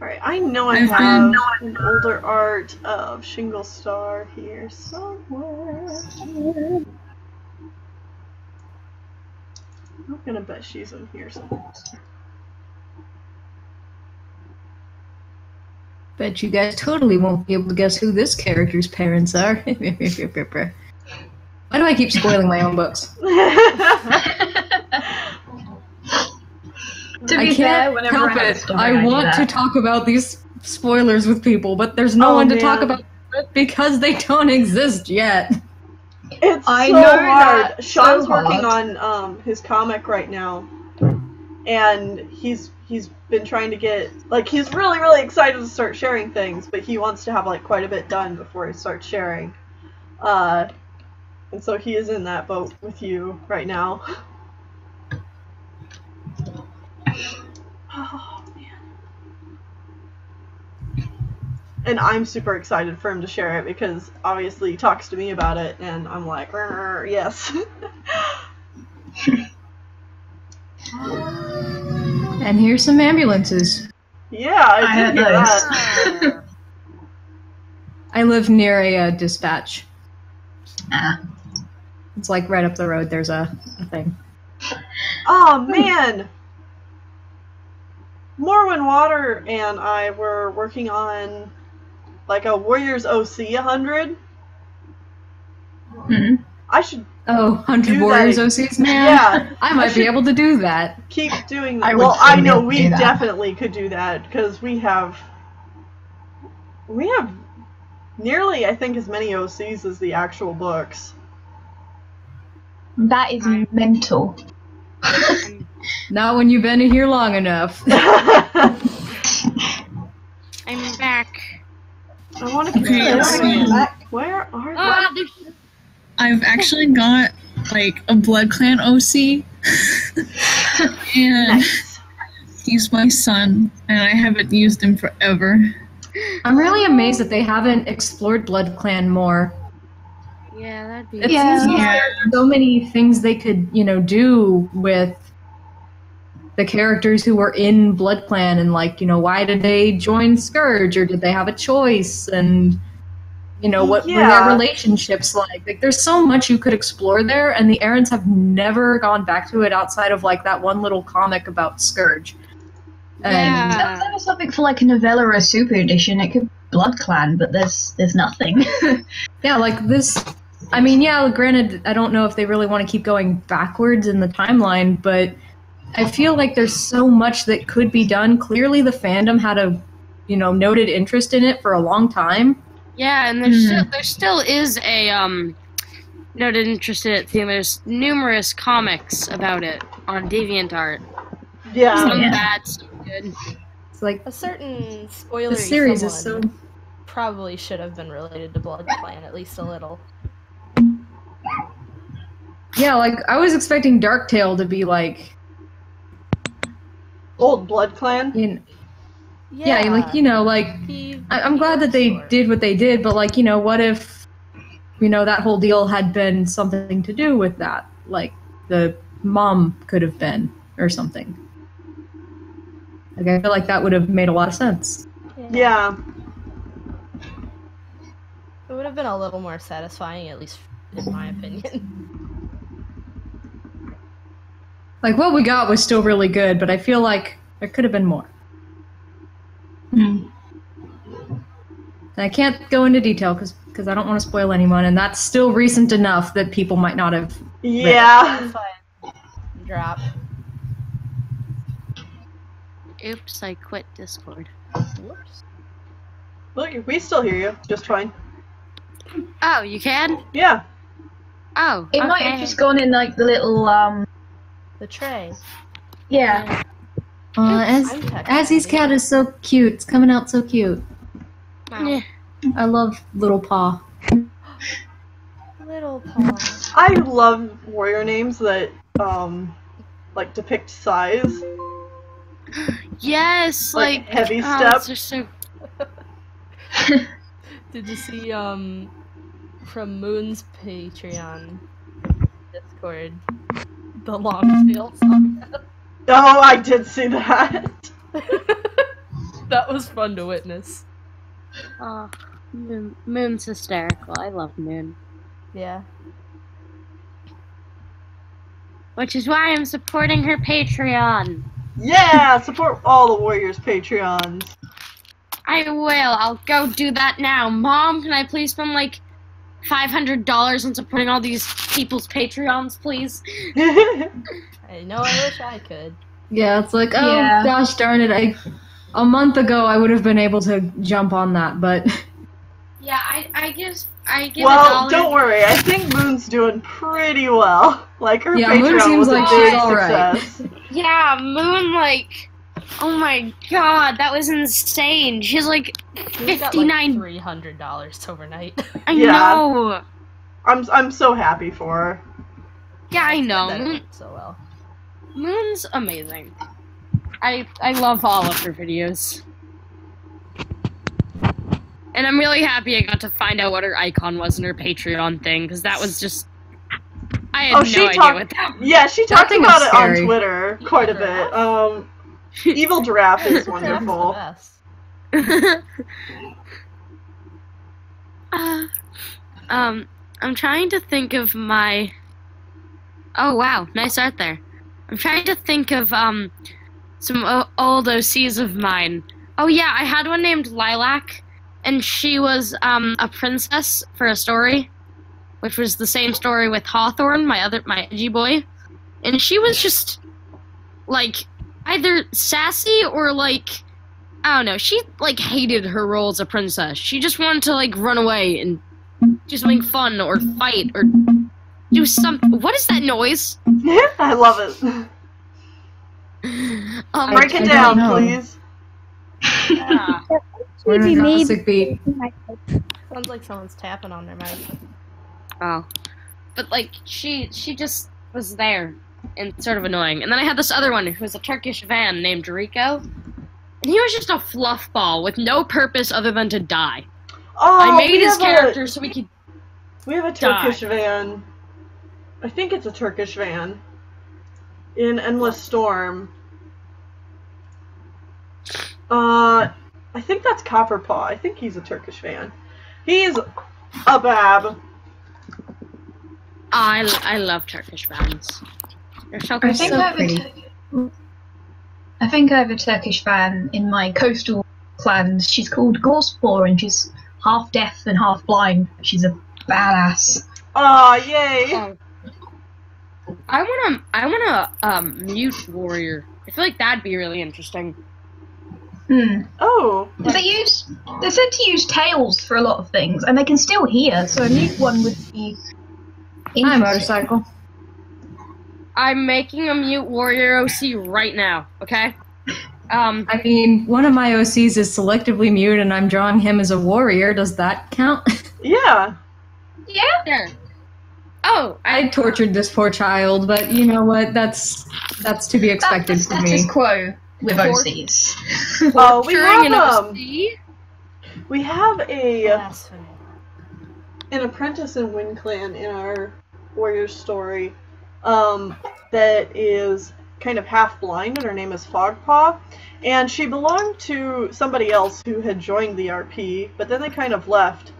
S1: Alright, I know I have an older art of Shingle Star here somewhere. I'm gonna bet she's in here somewhere.
S2: Bet you guys totally won't be able to guess who this character's parents are. Why do I keep spoiling my own books? I can't help it. I want to talk about these spoilers with people, but there's no one to talk about it because they don't exist yet.
S1: It's so hard. Sean's working on his comic right now, and he's been trying to get, like, he's really excited to start sharing things, but he wants to have, like, quite a bit done before he starts sharing. And so he is in that boat with you right now. Oh, man. And I'm super excited for him to share it because obviously he talks to me about it, and I'm like, yes.
S2: And here's some ambulances.
S1: Yeah, I did hear that.
S2: I live near a dispatch.
S5: Ah.
S2: It's like right up the road. There's a thing.
S1: Oh man! Morwen Water and I were working on like a Warriors OC 100.
S5: Mm-hmm.
S1: I should.
S2: Oh, 100 Warriors OCs, man.
S1: Yeah,
S2: I might be able to do that.
S1: Keep doing that. Well, I know we definitely could do that because we have nearly, I think, as many OCs as the actual books.
S5: That is mental.
S2: Not when you've been here long enough.
S3: I'm back.
S1: I want to Where are they?
S7: I've actually got, like, a Blood Clan OC. And
S1: Nice.
S7: he's my son, and I haven't used him forever.
S2: I'm really amazed that they haven't explored Blood Clan more.
S3: Yeah, that'd be.
S2: It seems like there are so many things they could, do with the characters who were in Blood Clan, and like, why did they join Scourge, or did they have a choice, and what were their relationships like? Like, there's so much you could explore there, and the Errands have never gone back to it outside of like that one little comic about Scourge.
S5: That was something for like a novella or a super edition. It could be Blood Clan, but there's nothing.
S2: Yeah, like this. I mean, yeah, granted, I don't know if they really want to keep going backwards in the timeline, but I feel like there's so much that could be done. Clearly, the fandom had a, noted interest in it for a long time.
S3: Yeah, and there still is a noted interest in it. There's numerous comics about it on DeviantArt.
S1: Yeah.
S3: Some bad, some good.
S2: It's like
S6: A certain spoilery
S2: the series is so.
S6: probably should have been related to Blood Clan, at least a little.
S2: Yeah, like I was expecting Darktail to be like
S1: Old Blood Clan.
S2: Yeah, like I'm glad that they did what they did, but like what if that whole deal had been something to do with that, like the mom could have been or something. Like I feel like that would have made a lot of sense.
S1: Yeah.
S6: It would have been a little more satisfying, at least in my opinion.
S2: Like what we got was still really good, but I feel like there could have been more. And I can't go into detail because I don't want to spoil anyone, and that's still recent enough that people might not have.
S1: Yeah.
S6: Drop.
S3: Oops, I quit Discord.
S6: Whoops.
S1: Look, we still hear you just fine.
S3: Oh, you can?
S1: Yeah.
S3: Oh,
S5: It might have just gone in like the little
S6: The tray.
S5: Yeah.
S2: Azzy's cat is so cute. It's coming out so cute.
S3: Yeah.
S2: I love Little Paw.
S6: Little paw.
S1: I love warrior names that like depict size.
S3: Yes,
S1: Like heavy
S3: oh,
S1: step.
S3: those are so.
S6: Did you see from Moon's Patreon Discord. The long tail song.
S1: Oh, I did see that.
S6: That was fun to witness.
S3: Oh, Moon's hysterical. I love Moon.
S6: Yeah.
S3: Which is why I'm supporting her Patreon.
S1: Yeah, support all the Warriors Patreons.
S3: I will. I'll go do that now. Mom, can I please spend like $500 on supporting all these people's Patreons, please?
S6: I know, I wish I could.
S2: Yeah, it's like, oh
S5: Yeah.
S2: gosh darn it, a month ago I would have been able to jump on that, but...
S3: Yeah, I give
S1: Well,
S3: $1.
S1: don't worry. I think Moon's doing pretty well. Like, her
S2: Yeah, Moon
S1: Patreon
S2: seems
S1: was a
S2: like
S1: big
S2: she's alright.
S1: success.
S3: Yeah, Moon, like, oh my god, that was insane. She's like
S6: We got like
S3: $59.
S6: $300 overnight.
S3: I
S1: Yeah.
S3: know.
S1: I'm so happy for her.
S3: Yeah, I know.
S6: That
S3: Moon,
S6: went so well.
S3: Moon's amazing. I love all of her videos. And I'm really happy I got to find out what her icon was in her Patreon thing, because that was just... I had no idea what that was.
S1: Yeah, she
S2: That
S1: talked
S2: thing
S1: about
S2: was
S1: it on
S2: scary.
S1: Twitter quite a bit. Evil Giraffe is wonderful.
S6: That's the best.
S3: I'm trying to think of my... Oh, wow, nice art there. I'm trying to think of, some old OCs of mine. Oh, yeah, I had one named Lilac, and she was, a princess for a story, which was the same story with Hawthorne, my edgy boy. And she was just, like, either sassy or, like, I don't know, she, like, hated her role as a princess. She just wanted to, like, run away and do something fun or fight or do something. What is that noise?
S1: I love it. Break it
S2: I
S1: down,
S2: don't know.
S1: please.
S3: Yeah.
S2: We're
S8: Maybe
S2: in a
S8: maybe.
S2: sick beat.
S6: Sounds like someone's tapping on their mic.
S3: Oh. But, like, she just was there and sort of annoying. And then I had this other one who was a Turkish van named Rico. And he was just a fluff ball with no purpose other than to die.
S1: Oh,
S3: I made
S1: we
S3: his
S1: have
S3: character so we could...
S1: We have a Turkish van. I think it's a Turkish van. In Endless Storm. I think that's Copperpaw. I think he's a Turkish fan. He's a bab.
S3: I love Turkish vans. They're so
S5: I think
S2: so
S5: I have
S2: pretty.
S5: I think I have a Turkish fan in my coastal clans. She's called Gorspaw, and she's half deaf and half blind. She's a badass.
S1: Aw, yay!
S3: Oh. I wanna mute warrior. I feel like that'd be really interesting.
S1: Oh.
S5: They said to use tails for a lot of things, and they can still hear. So a mute one would be.
S2: Hi,
S5: interesting.
S2: motorcycle.
S3: I'm making a mute warrior OC right now, okay?
S2: I mean, one of my OCs is selectively mute, and I'm drawing him as a warrior. Does that count?
S1: Yeah.
S3: There. Oh,
S2: I tortured this poor child, but you know what? That's to be expected
S5: That's the
S2: from me.
S5: status quo with
S3: Tor-
S5: OCs.
S1: Oh, we
S3: Turing and
S1: have
S3: OC?
S1: we have
S6: Blasphemy.
S1: an apprentice in Wind Clan in our warrior's story, that is kind of half blind, and her name is Fogpaw, and she belonged to somebody else who had joined the RP, but then they kind of left.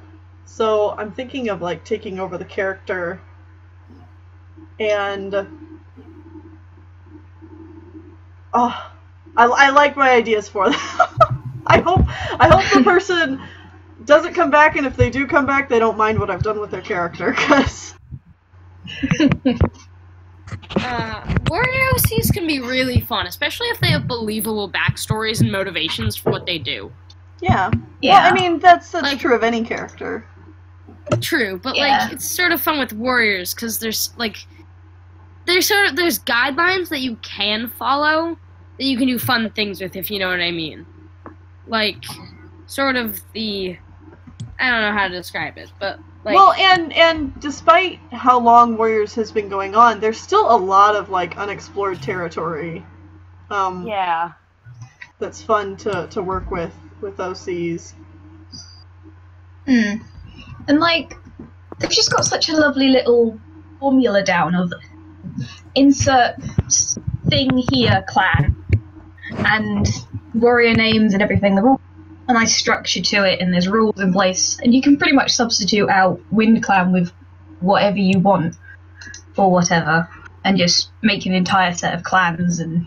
S1: So I'm thinking of like taking over the character, and I like my ideas for them. I hope the person doesn't come back, and if they do come back, they don't mind what I've done with their character, because
S3: warrior OCs can be really fun, especially if they have believable backstories and motivations for what they do.
S1: yeah.
S5: Yeah.
S1: Well, I mean that's
S3: Like-
S1: true of any character.
S3: True, but
S5: Yeah.
S3: like it's sort of fun with warriors because there's guidelines that you can follow that you can do fun things with, if you know what I mean. Like sort of I don't know how to describe it, but like
S1: Well, and despite how long Warriors has been going on, there's still a lot of like unexplored territory.
S3: yeah.
S1: That's fun to work with OCs.
S5: And like, they've just got such a lovely little formula down of insert thing here clan and warrior names and everything. They're all a nice structure to it, and there's rules in place, and you can pretty much substitute out Wind Clan with whatever you want for whatever, and just make an entire set of clans and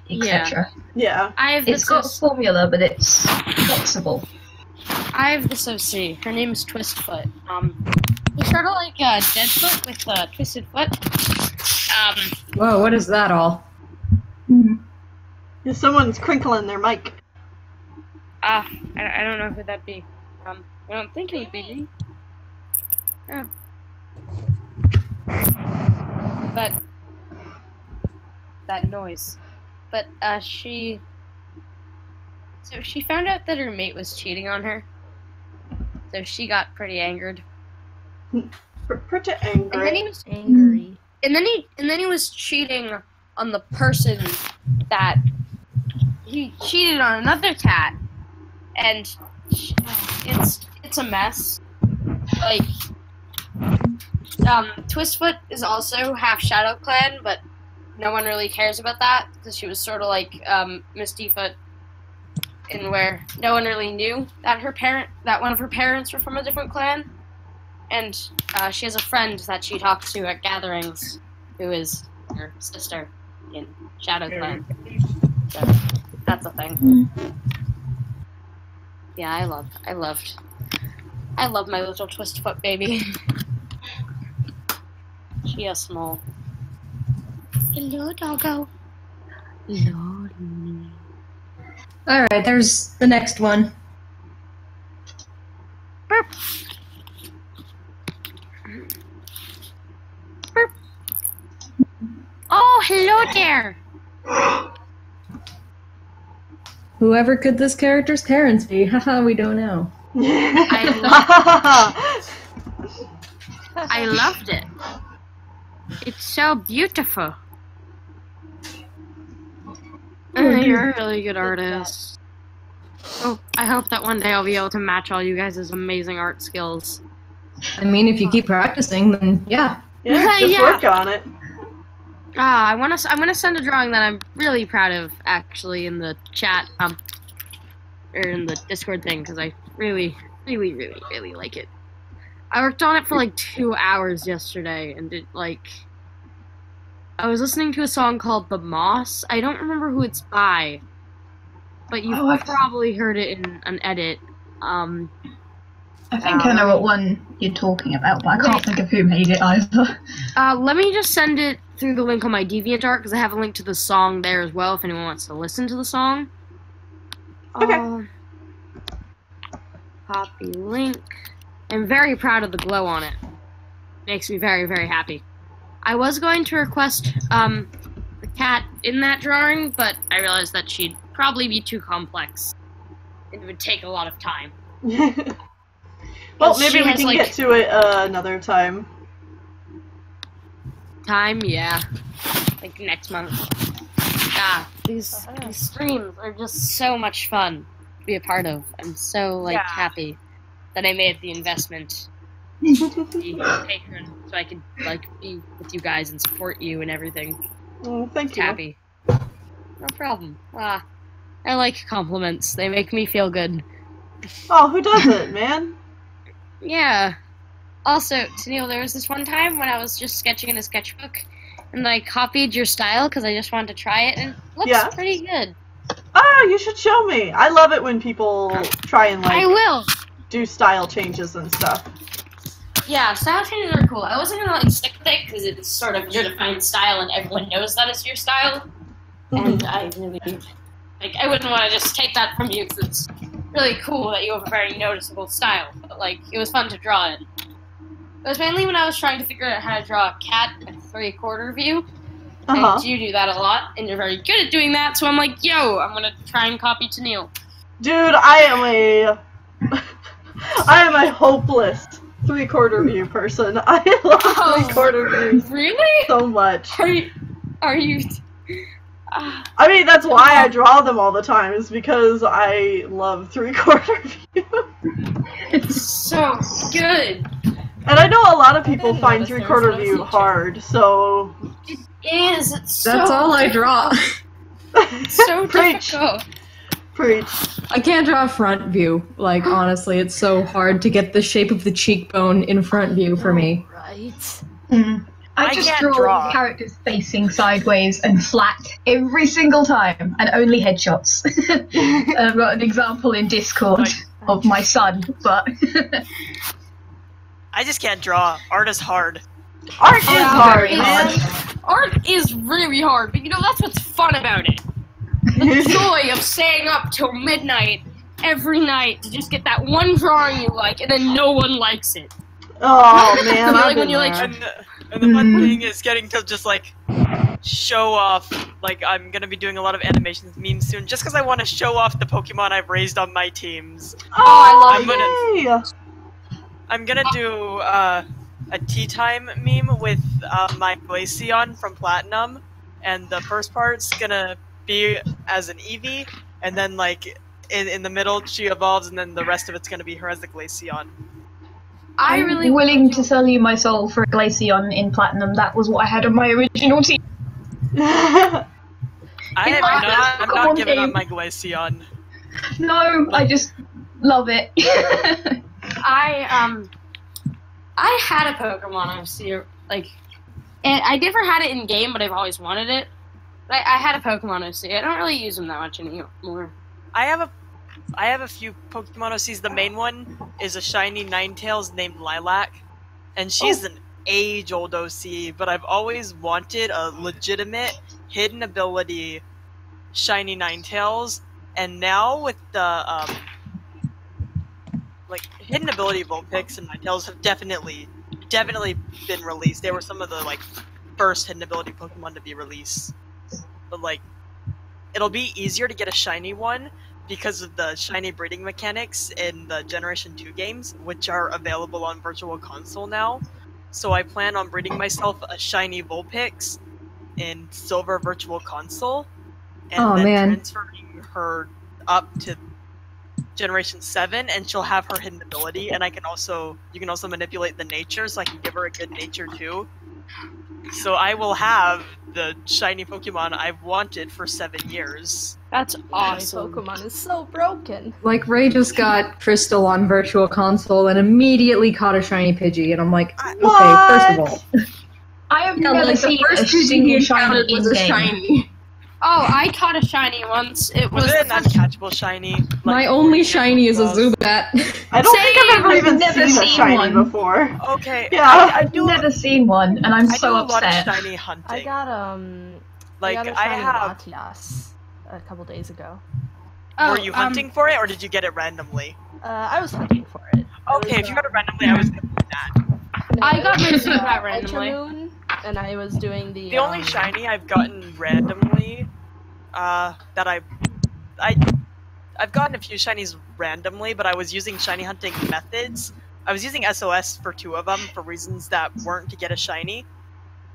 S5: etc.
S1: Yeah.
S5: It's got a formula, but it's flexible.
S3: I have this OC. Her name is Twistfoot. It's sort of like Deadfoot with a twisted foot.
S2: Whoa, what is that all?
S1: Yeah, someone's crinkling their mic.
S3: I don't know who that'd be. I don't think it'd be me. Oh. But that noise. But she found out that her mate was cheating on her. So she got pretty angered.
S1: Pretty angry.
S3: And then he was
S6: Angry.
S3: And then he was cheating on the person that he cheated on another cat, and it's a mess. Like, Twistfoot is also half Shadow Clan, but no one really cares about that because she was sort of like Mistyfoot, in where no one really knew that one of her parents were from a different clan. And she has a friend that she talks to at gatherings, who is her sister in Shadow Clan. So that's a thing. Yeah, I love my little Twistfoot baby. She is small. Hello, doggo. Hello.
S2: Alright, there's the next one.
S3: Burp. Burp. Oh, hello there.
S2: Whoever could this character's parents be? Haha, we don't know.
S3: I loved it. It's so beautiful. You're a really good artist. Oh, I hope that one day I'll be able to match all you guys' amazing art skills.
S2: I mean, if you keep practicing, then yeah.
S1: Yeah, just work on it.
S3: I'm gonna send a drawing that I'm really proud of, actually, in the chat, or in the Discord thing, because I really, really, really, really like it. I worked on it for like 2 hours yesterday, and I was listening to a song called The Moss. I don't remember who it's by, but you've probably heard it in an edit.
S5: I think I know what one you're talking about, but I can't think of who made it either.
S3: Let me just send it through the link on my DeviantArt, because I have a link to the song there as well if anyone wants to listen to the song.
S1: Okay.
S3: Copy link. I'm very proud of the glow on it. Makes me very, very happy. I was going to request the cat in that drawing, but I realized that she'd probably be too complex. It would take a lot of time.
S1: Well, maybe we can get to it another time.
S3: Yeah. Like next month. These streams are just so much fun to be a part of. I'm so, happy that I made the investment to be a patron so I could, be with you guys and support you and everything.
S1: Oh, thank you.
S3: Happy. No problem. I like compliments. They make me feel good.
S1: Oh, who doesn't, man?
S3: Yeah. Also, Tennille, there was this one time when I was just sketching in a sketchbook, and I copied your style because I just wanted to try it, and it looks pretty good.
S1: Oh, you should show me. I love it when people try and,
S3: I will!
S1: do style changes and stuff.
S3: Yeah, style changes are cool. I wasn't gonna, stick with it because it's sort of your defined style, and everyone knows that it's your style. And I really, I wouldn't want to just take that from you because it's really cool that you have a very noticeable style. But, it was fun to draw in. It was mainly when I was trying to figure out how to draw a cat in a 3/4 view. And you do that a lot, and you're very good at doing that, so I'm like, yo, I'm gonna try and copy Tennille.
S1: Dude, I am a hopeless 3/4 view person. I love 3/4 views
S3: really?
S1: so much.
S3: Are you?
S1: I mean, that's why I draw them all the time, is because I love 3/4 view.
S3: It's so good.
S1: And I know a lot of people
S6: didn't
S1: find
S6: notice there was
S1: three-quarter
S6: no
S1: view
S6: sea
S1: hard, so...
S3: It is. It's
S2: That's
S3: so
S2: all I draw.
S3: so
S1: Preach.
S3: difficult.
S1: Preach.
S2: I can't draw a front view. Like, honestly, it's so hard to get the shape of the cheekbone in front view for me.
S6: Right.
S5: I just
S4: can't draw.
S5: characters facing sideways and flat every single time, and only headshots. I've got an example in Discord of my son, but
S4: I just can't draw. Art is hard.
S1: Art is hard,
S5: very
S1: man.
S3: Art is really hard, but you know, that's what's fun about it. The joy of staying up till midnight every night to just get that one drawing you like, and then no one likes it.
S1: Oh, man,
S3: Like
S1: I've
S3: when
S1: been
S3: you, like,
S1: there.
S4: And the fun thing is getting to just like show off. Like I'm gonna be doing a lot of animations memes soon, just because I want to show off the Pokemon I've raised on my teams.
S1: Oh,
S4: I'm gonna do a tea time meme with my Glaceon from Platinum, and the first part's gonna be as an Eevee, and then like in the middle she evolves, and then the rest of it's gonna be her as the Glaceon.
S5: I'm willing to sell you my soul for a Glaceon in Platinum. That was what I had on my original team.
S4: I'm not
S5: Pokemon
S4: giving up
S5: game.
S4: my Glaceon.
S5: No, I just love it.
S3: I had a Pokemon OC, like, and I never had it in game, but I've always wanted it. I had a Pokemon OC. I don't really use them that much anymore.
S4: I have a few Pokemon OCs. The main one is a shiny Ninetales named Lilac, and she's an age-old OC, but I've always wanted a legitimate hidden ability shiny Ninetales, and now with the like hidden ability Vulpix and Ninetales have definitely been released. They were some of the like first hidden ability Pokemon to be released, but like it'll be easier to get a shiny one because of the shiny breeding mechanics in the Generation 2 games, which are available on Virtual Console now. So I plan on breeding myself a shiny Vulpix in Silver Virtual Console, and transferring her up to Generation 7, and she'll have her hidden ability, and you can also manipulate the nature, so I can give her a good nature too. So I will have the shiny Pokemon I've wanted for 7 years.
S3: That's awesome.
S6: My Pokemon is so broken.
S2: Like, Ray just got Crystal on Virtual Console and immediately caught a shiny Pidgey, and I'm like, okay, first of all.
S5: I have never seen a
S2: Pidgey
S5: single
S2: he
S5: shiny
S2: encountered was a
S5: in-game.
S2: shiny.
S3: Oh, I caught a shiny once. It was
S4: Was it an uncatchable shiny? Like,
S2: My only shiny is a Zubat.
S1: I don't think I've ever
S5: I've
S1: even
S5: never
S1: seen a
S5: seen
S1: shiny
S5: one.
S1: before.
S4: Okay.
S1: Yeah,
S5: I've never seen one, and I'm
S4: I
S5: so
S4: do a lot of
S5: upset.
S4: shiny hunting.
S6: I got
S4: like
S6: I got a
S4: I
S6: shiny
S4: have.
S6: Latias a couple days ago.
S4: Were you hunting for it, or did you get it randomly?
S6: I was hunting for it.
S4: Okay, if you got it randomly, I was gonna do that.
S6: No,
S3: I got
S6: it
S3: my
S6: was,
S3: Zubat randomly.
S6: Ultramoon, and I was doing the.
S4: The only shiny I've gotten randomly, that I've gotten a few shinies randomly, but I was using shiny hunting methods. I was using SOS for 2 of them for reasons that weren't to get a shiny.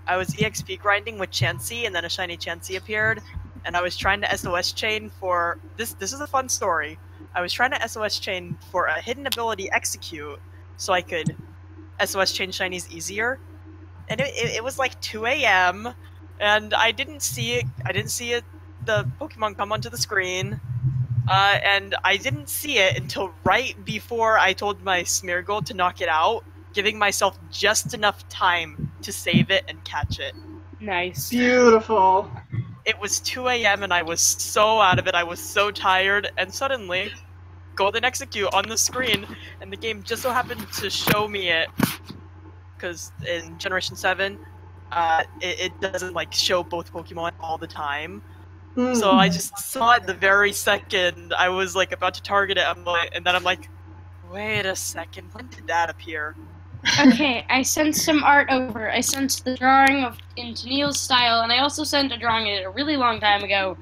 S4: I was EXP grinding with Chansey, and then a shiny Chansey appeared, and I was trying to SOS chain for this. This is a fun story. I was trying to SOS chain for a hidden ability Execute, so I could SOS chain shinies easier. And it was like 2 a.m. and I didn't see it. The Pokemon come onto the screen, and I didn't see it until right before I told my Smeargle to knock it out, giving myself just enough time to save it and catch it.
S3: Nice.
S1: Beautiful.
S4: It was 2 a.m. and I was so out of it, I was so tired, and suddenly, Golden Execute on the screen, and the game just so happened to show me it, because in Generation 7, it doesn't like show both Pokemon all the time. So I just saw it the very second I was like about to target it, and then I'm like, wait a second, when did that appear?
S3: Okay, I sent some art over. I sent the drawing in Tennille's style, and I also sent a drawing a really long time ago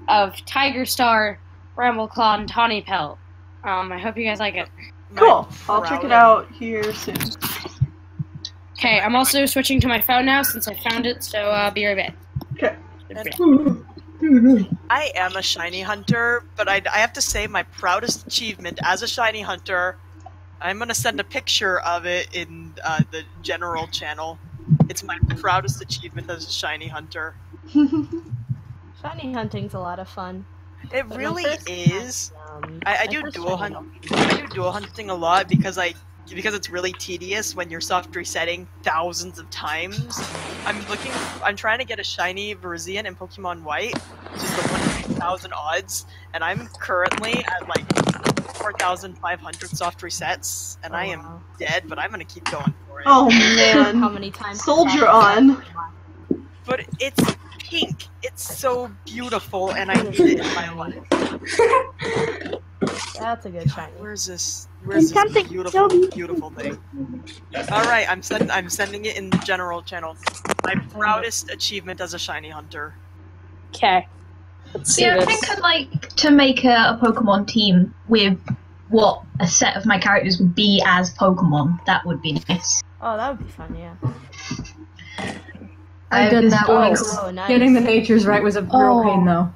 S3: of Tiger Star, Brambleclaw, and Tawny Pelt. I hope you guys like it.
S1: Cool. I'll check it out here soon.
S3: Okay, I'm also switching to my phone now since I found it, so I'll be right back.
S1: Okay.
S4: I am a shiny hunter, but I have to say my proudest achievement as a shiny hunter I'm gonna send a picture of it in the general channel. It's my proudest achievement as a shiny hunter.
S6: Shiny hunting's a lot of fun.
S4: It
S6: But
S4: really
S6: my first
S4: is. I do dual hunt. I do dual hunting a lot because it's really tedious when you're soft resetting thousands of times. I'm trying to get a shiny Virizion in Pokemon White, which is the 1,000 odds, and I'm currently at like 4,500 soft resets, and I am dead, but I'm gonna keep going for it.
S1: Oh man.
S6: How many times?
S1: Soldier on.
S4: But it's pink. It's so beautiful, and I need it in my life.
S6: That's a good shiny.
S4: Where's this beautiful, beautiful thing? Alright, I'm sending it in the general channel. My proudest achievement as a shiny hunter.
S8: Okay. Let's see
S5: Yeah, I
S8: this.
S5: think I'd like to make a Pokemon team with what a set of my characters would be as Pokemon. That would be nice.
S6: Oh, that would be fun, yeah.
S2: I've done that once.
S6: Oh, nice.
S2: Getting the natures right was a real pain, though.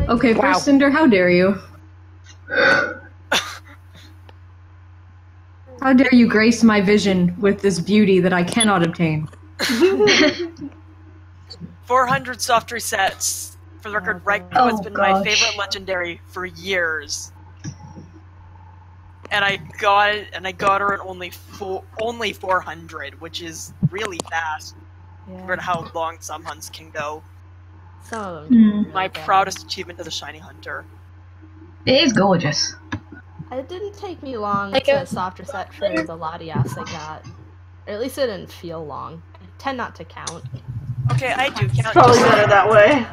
S2: Okay, first Cinder, how dare you? How dare you grace my vision with this beauty that I cannot obtain?
S4: 400 soft resets. For the record, right now it's been my favorite legendary for years. And I got her at only 400, which is really fast for how long some hunts can go.
S6: Some of them. Really
S4: My
S6: bad.
S4: proudest achievement as a shiny hunter.
S5: It is gorgeous.
S6: It didn't take me long
S8: Like
S6: to
S8: a-
S6: soft reset for the Latias I got. Or at least it didn't feel long. I tend not to count.
S4: Okay, I do count.
S1: Probably better that way.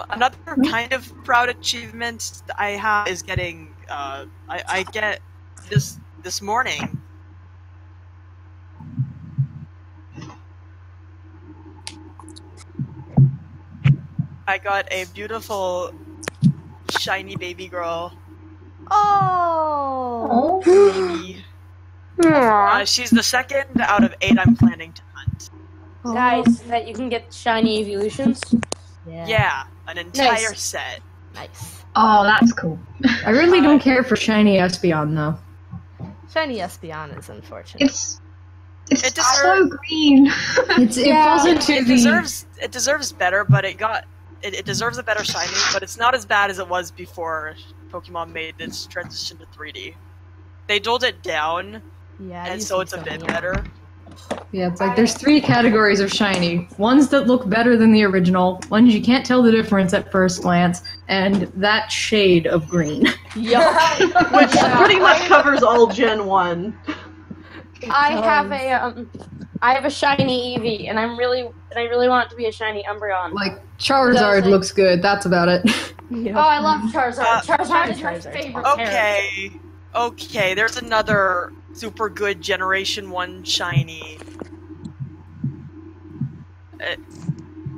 S4: Another kind of proud achievement I have is getting. I get this morning. I got a beautiful shiny baby girl.
S6: Oh!
S4: Baby.
S8: Aw.
S4: She's the second out of 8 I'm planning to hunt.
S8: Guys, that you can get shiny evolutions.
S4: Yeah, an entire
S8: Nice.
S4: set.
S6: Nice.
S5: Oh, that's cool.
S2: I really don't care for shiny Espeon, though.
S6: Shiny Espeon is unfortunate.
S5: It's
S4: It
S5: so green.
S2: It falls into
S4: It deserves better, but it deserves a better shiny, but it's not as bad as it was before Pokemon made its transition to 3D. They dulled it down,
S6: Yeah,
S4: and so it's a bit better.
S2: Yeah, it's like there's 3 categories of shiny. Ones that look better than the original, ones you can't tell the difference at first glance, and that shade of green.
S1: Which pretty much covers all Gen 1.
S8: I have a shiny Eevee, and I really want it to be a shiny Umbreon.
S2: Like, Charizard looks good, that's about it.
S8: Oh, I love Charizard. Charizard is my
S6: Charizard.
S8: favorite character.
S4: Okay, there's another super good Generation 1 shiny.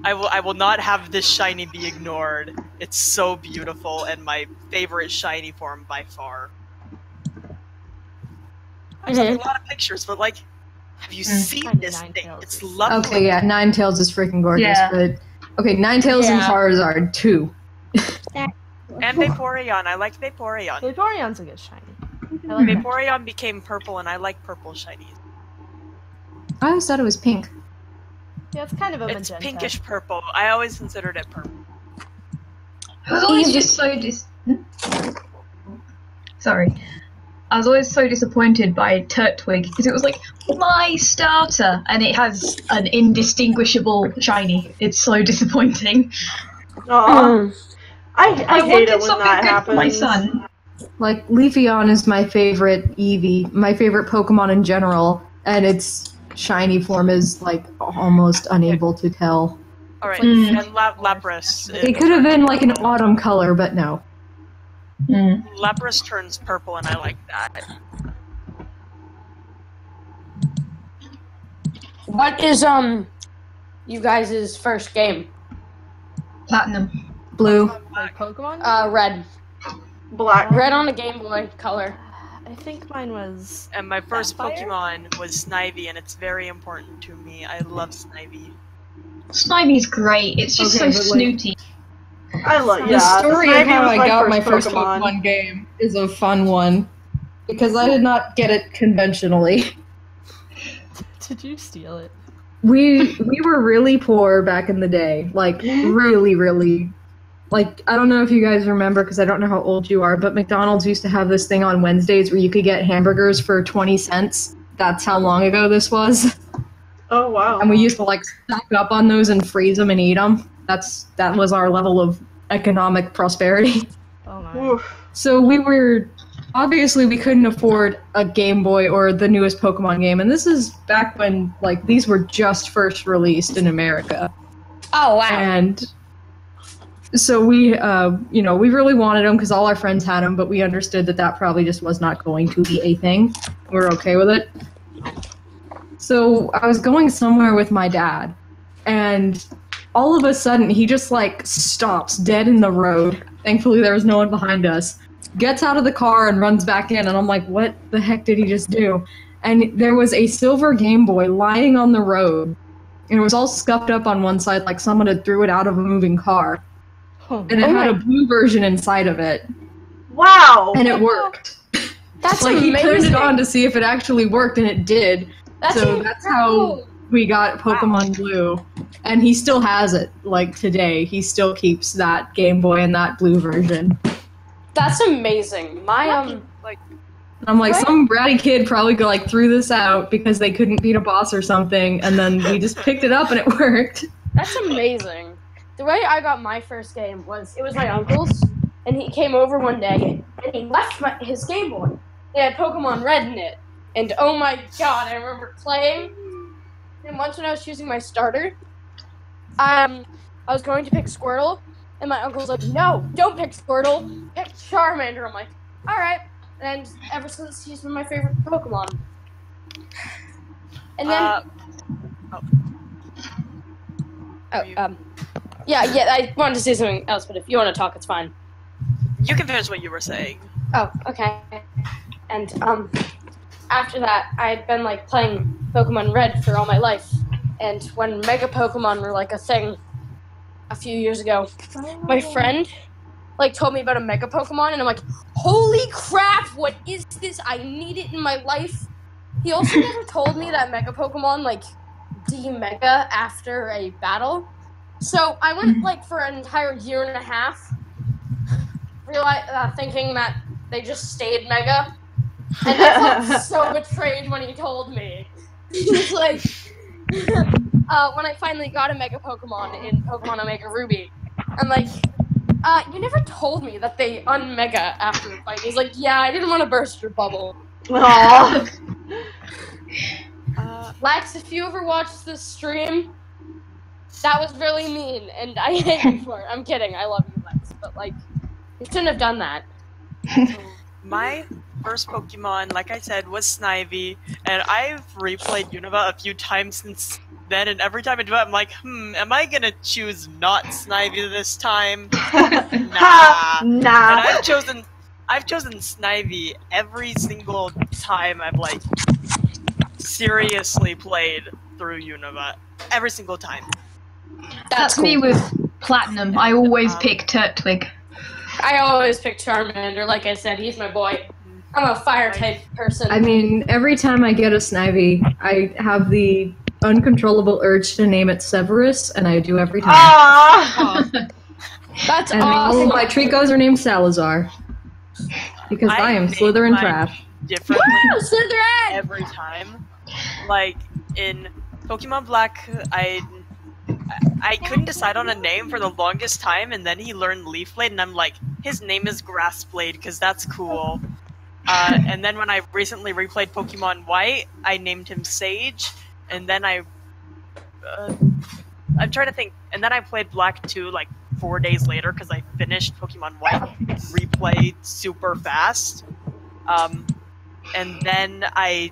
S4: I will not have this shiny be ignored. It's so beautiful and my favorite shiny form by far. I've seen a lot of pictures, but like, have you seen
S6: Shiny
S4: this thing?
S6: Ninetales.
S4: It's lovely.
S2: Okay, yeah, Ninetales is freaking gorgeous,
S5: Yeah.
S2: but... Okay, Ninetales and
S8: Yeah.
S2: Charizard, 2.
S4: And Vaporeon. I liked Vaporeon.
S6: Vaporeon's a good shiny. I like that.
S4: Vaporeon became purple, and I like purple shinies.
S2: I always thought it was pink.
S6: Yeah, it's kind of a
S4: It's
S6: magenta.
S4: pinkish purple. I always considered it purple.
S5: I was always just so Sorry. I was always so disappointed by Turtwig because it was like my starter and it has an indistinguishable shiny. It's so disappointing.
S1: Aw. I hate
S5: wanted
S1: it when
S5: something
S1: that
S5: good
S1: happens.
S5: for my son.
S2: Like, Leafeon is my favorite Eevee, my favorite Pokemon in general, and its shiny form is, like, almost unable to tell.
S4: Alright,
S5: Mm.
S4: and Lapras.
S2: It could have been, like, an autumn color, but no.
S4: Lapras turns purple, and I like that.
S8: What is you guys' first game?
S5: Platinum.
S2: Blue.
S6: Like Pokemon?
S8: Red.
S1: Black.
S8: Red on a Game Boy Color.
S6: I think mine was...
S4: And my first
S6: Vampire?
S4: Pokemon was Snivy, and it's very important to me. I love Snivy.
S5: Snivy's great. It's just
S2: Okay,
S5: so
S2: but, like-
S5: snooty.
S2: The story of how I got my first Pokemon game is a fun one, because I did not get it conventionally.
S6: Did you steal it?
S2: We were really poor back in the day, like really, really. Like, I don't know if you guys remember, because I don't know how old you are, but McDonald's used to have this thing on Wednesdays where you could get hamburgers for 20 cents. That's how long ago this was.
S1: Oh, wow.
S2: And we used to, like, stock up on those and freeze them and eat them. That was our level of economic prosperity.
S6: Oh, my.
S2: So obviously we couldn't afford a Game Boy or the newest Pokemon game, and this is back when, like, these were just first released in America.
S8: Oh, wow.
S2: And so we really wanted them because all our friends had them, but we understood that probably just was not going to be a thing. We're okay with it. So I was going somewhere with my dad, and all of a sudden he just, like, stops dead in the road. Thankfully there was no one behind us. Gets out of the car and runs back in, and I'm like, what the heck did he just do? And there was a silver Game Boy lying on the road, and it was all scuffed up on one side like someone had threw it out of a moving car. And it had a blue version inside of it.
S1: Wow!
S2: And it worked.
S8: That's
S2: like,
S8: amazing.
S2: he turned it on to see if it actually worked, and it did. That's how we got Pokemon Blue. And he still has it, like, today. He still keeps that Game Boy and that blue version.
S8: That's amazing.
S2: I'm like, some bratty kid probably threw this out because they couldn't beat a boss or something, and then we just picked it up and it worked.
S8: That's amazing. The way I got my first game it was my uncle's, and he came over one day, and he left his Game Boy. It had Pokemon Red in it, and oh my god, I remember playing. And once when I was choosing my starter, I was going to pick Squirtle, and my uncle was like, no, don't pick Squirtle, pick Charmander. I'm like, alright. And ever since, he's been my favorite Pokemon. And then... Yeah, I wanted to say something else, but if you want to talk, it's fine.
S4: You can finish what you were saying.
S8: Oh, okay. And, after that, I'd been, like, playing Pokemon Red for all my life. And when Mega Pokemon were, like, a thing a few years ago, my friend, like, told me about a Mega Pokemon, and I'm like, holy crap, what is this? I need it in my life. He also never told me that Mega Pokemon, like, de-Mega after a battle. So I went, like, for an entire year and a half, thinking that they just stayed Mega. And I felt so betrayed when he told me. He was like, when I finally got a Mega Pokemon in Pokemon Omega Ruby, I'm like, you never told me that they un-Mega after the fight. He's like, yeah, I didn't want to burst your bubble.
S1: Aww.
S8: Lax, if you ever watched this stream, that was really mean, and I hate you for it. I'm kidding, I love you, Lex, but, like, you shouldn't have done that.
S4: My first Pokemon, like I said, was Snivy, and I've replayed Unova a few times since then, and every time I do it, I'm like, am I gonna choose not Snivy this time? Nah. And I've chosen Snivy every single time I've, like, seriously played through Unova. Every single time.
S5: That's cool. Me with Platinum. I always pick Turtwig.
S8: I always pick Charmander, like I said, he's my boy. I'm a fire type person.
S2: I mean, every time I get a Snivy, I have the uncontrollable urge to name it Severus, and I do every time.
S8: That's
S2: and
S8: awesome.
S2: all of my Tricos are named Salazar. Because I am Slytherin trash.
S4: Differently
S8: Slytherin!
S4: Every time. Like, in Pokemon Black, I couldn't decide on a name for the longest time, and then he learned Leaf Blade, and I'm like, his name is Grass Blade, because that's cool. And then when I recently replayed Pokemon White, I named him Sage, and then I'm trying to think, and then I played Black 2, like, 4 days later, because I finished Pokemon White replay super fast. And then I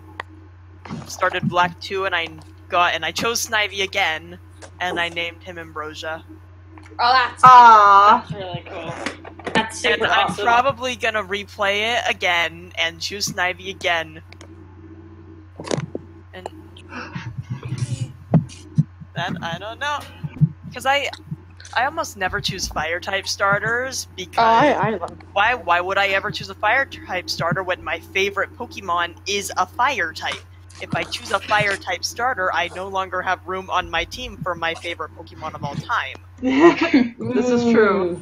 S4: started Black 2, and I chose Snivy again, and I named him Ambrosia.
S8: Oh, that's really cool. That's super awesome.
S4: I'm probably gonna replay it again and choose Snivy again. And that I don't know, because I almost never choose fire type starters because
S8: I love
S4: why would I ever choose a fire type starter when my favorite Pokemon is a fire type? If I choose a fire type starter, I no longer have room on my team for my favorite Pokemon of all time.
S1: This is true.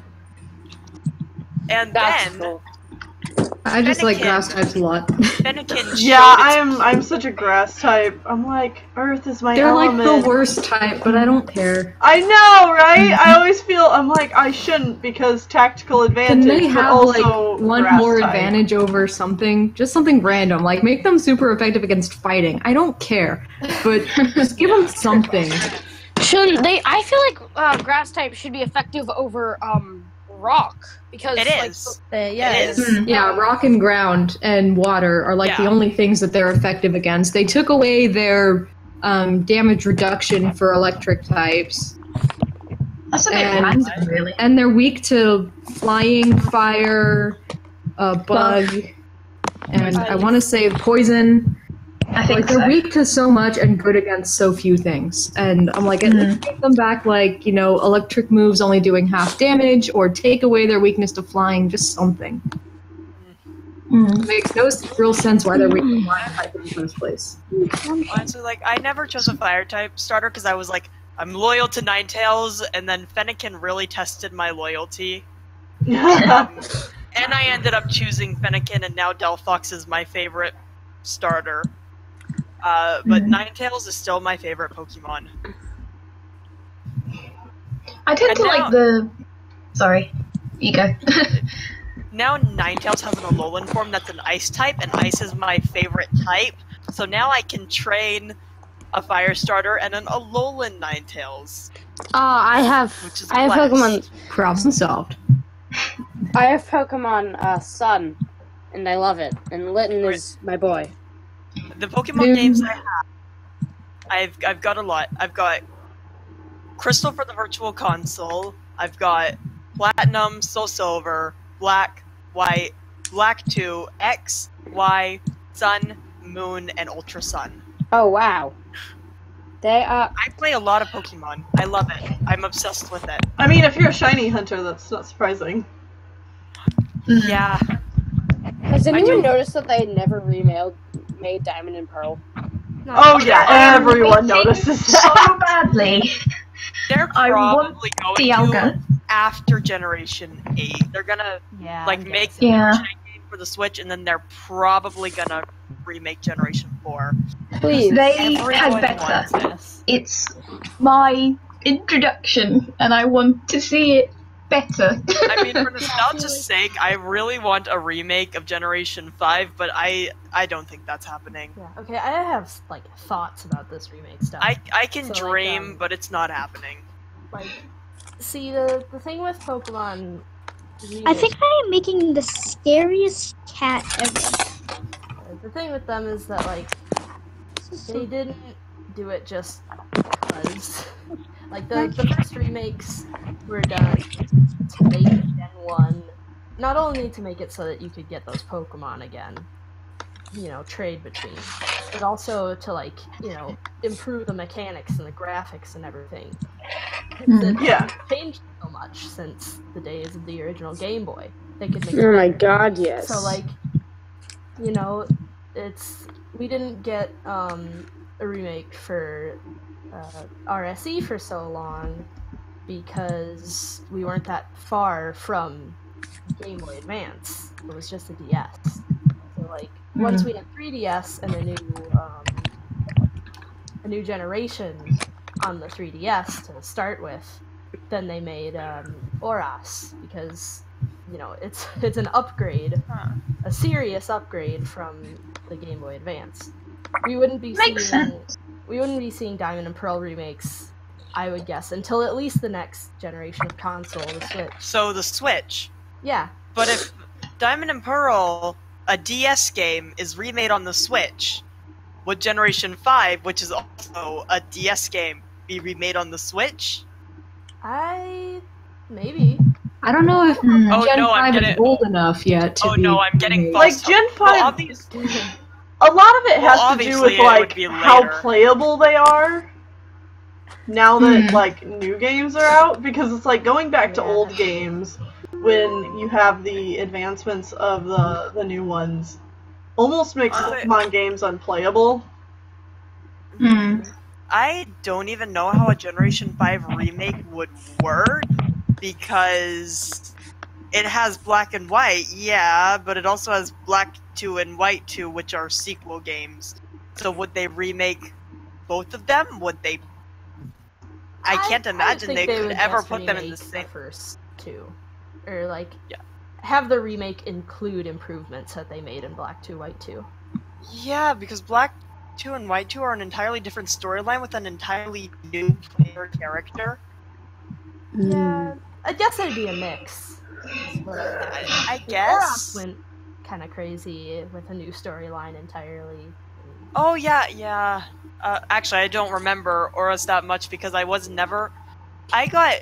S4: And
S8: That's
S4: then
S8: cool.
S2: I just like
S4: Fennekin.
S2: grass types a lot.
S4: Fennekin
S1: Yeah,
S4: showed its
S1: I'm such a grass type. I'm like, Earth is my
S2: They're
S1: element.
S2: like the worst type, but I don't care.
S1: I know, right? I always feel I'm like I shouldn't because tactical advantage,
S2: Can they
S1: but
S2: have
S1: also
S2: like one
S1: grass
S2: more
S1: type.
S2: advantage over something? Just something random. Like make them super effective against fighting. I don't care, but just give them something.
S8: Shouldn't they? I feel like grass type should be effective over rock because
S4: It
S8: like,
S4: is.
S6: Yeah.
S4: It is.
S2: Yeah, rock and ground and water are like the
S4: Yeah.
S2: only things that they're effective against. They took away their damage reduction for electric types.
S5: That's a bit
S2: And-
S5: random, really.
S2: And they're weak to flying, fire, bug, and I want to say poison.
S5: I think
S2: Like they're
S5: so.
S2: weak to so much and good against so few things. And I'm like, at least take them back, like electric moves only doing half damage, or take away their weakness to flying, just something. It makes no real sense why they're weak to flying type in the first place.
S4: Honestly, like, I never chose a fire type starter because I was like, I'm loyal to Ninetales, and then Fennekin really tested my loyalty. And I ended up choosing Fennekin, and now Delphox is my favorite starter. But Ninetales is still my favorite Pokemon.
S5: I tend
S4: And
S5: to
S4: now-
S5: like the... Sorry. You go.
S4: Now Ninetales has an Alolan form that's an Ice type, and Ice is my favorite type. So now I can train a fire starter and an Alolan Ninetales.
S8: I have
S4: Which is
S8: I have
S4: blessed.
S8: Pokemon
S2: Problem solved.
S8: I have Pokemon Sun, and I love it. And Litten is my boy.
S4: The Pokemon names I have, I've got a lot. I've got Crystal for the Virtual Console. I've got Platinum, Soul Silver, Black, White, Black 2, X, Y, Sun, Moon, and Ultra Sun.
S8: Oh wow. They are
S4: I play a lot of Pokemon. I love it. I'm obsessed with it.
S1: I mean, if you're a shiny hunter, that's not surprising.
S4: Yeah.
S8: Has
S4: I
S8: anyone
S4: do-
S8: noticed that they never made Diamond and Pearl?
S1: Oh yeah, everyone notices
S5: So
S1: that.
S5: badly.
S4: They're
S5: I want
S4: probably going
S5: Dialga.
S4: to after Generation 8. They're gonna
S6: Yeah.
S4: like
S6: I'm
S4: make
S6: guessing.
S4: the
S5: Yeah.
S4: Gen game for the Switch, and then they're probably gonna remake Generation 4.
S8: Please.
S5: They
S4: Everyone
S5: had better.
S4: wants it.
S6: Yes.
S5: It's my introduction, and I want to see it better.
S4: I mean, for nostalgia's sake, I really want a remake of Generation 5, but I don't think that's happening.
S6: Yeah. Okay, I have like thoughts about this remake stuff.
S4: I can
S6: So, like,
S4: dream, but it's not happening.
S6: like see the thing with Pokemon.
S9: I think I am making the scariest cat ever.
S6: The thing with them is that like they didn't do it just because. Like the first remakes were done to make Gen 1, not only to make it so that you could get those Pokemon again, trade between, but also to like, improve the mechanics and the graphics and everything. It's
S1: Yeah.
S6: changed so much since the days of the original Game Boy. They could make
S8: Oh my god, yes.
S6: so like, we didn't get a remake for RSE for so long because we weren't that far from Game Boy Advance. It was just a DS. So like once we had 3DS and a new generation on the 3DS to start with, then they made Oras because it's an upgrade, a serious upgrade from the Game Boy Advance. We wouldn't be
S5: Makes sense.
S6: We wouldn't be seeing Diamond and Pearl remakes, I would guess, until at least the next generation of console, the Switch.
S4: So the Switch.
S6: Yeah.
S4: But if Diamond and Pearl, a DS game, is remade on the Switch, would Generation 5, which is also a DS game, be remade on the Switch?
S6: Maybe.
S2: I don't know if
S4: Oh,
S2: Gen
S4: no, I'm
S2: 5 is
S4: getting-
S2: old enough yet to
S4: Oh
S2: be
S4: no, I'm getting
S2: remade.
S1: Like
S4: false
S1: Gen
S4: hope. Well,
S1: 5
S4: obviously,
S1: A lot of it
S4: Well,
S1: has to do
S4: obviously
S1: with
S4: it would
S1: like
S4: be
S1: how
S4: later.
S1: playable they are. now that like new games are out, because it's like going back to old games when you have the advancements of the new ones almost makes Pokemon games unplayable.
S4: I don't even know how a Generation 5 remake would work, because it has Black and White, yeah, but it also has Black 2 and White 2, which are sequel games. So would they remake both of them? Would they? I can't imagine they could ever put them in the same.
S6: First two, or like have the remake include improvements that they made in Black 2, White 2.
S4: Yeah, because Black 2 and White 2 are an entirely different storyline with an entirely new player character.
S6: Yeah, I guess it'd be a mix.
S4: I guess.
S6: Went kind of crazy with a new storyline entirely.
S4: Oh yeah. Actually, I don't remember Auras that much because I was never. I got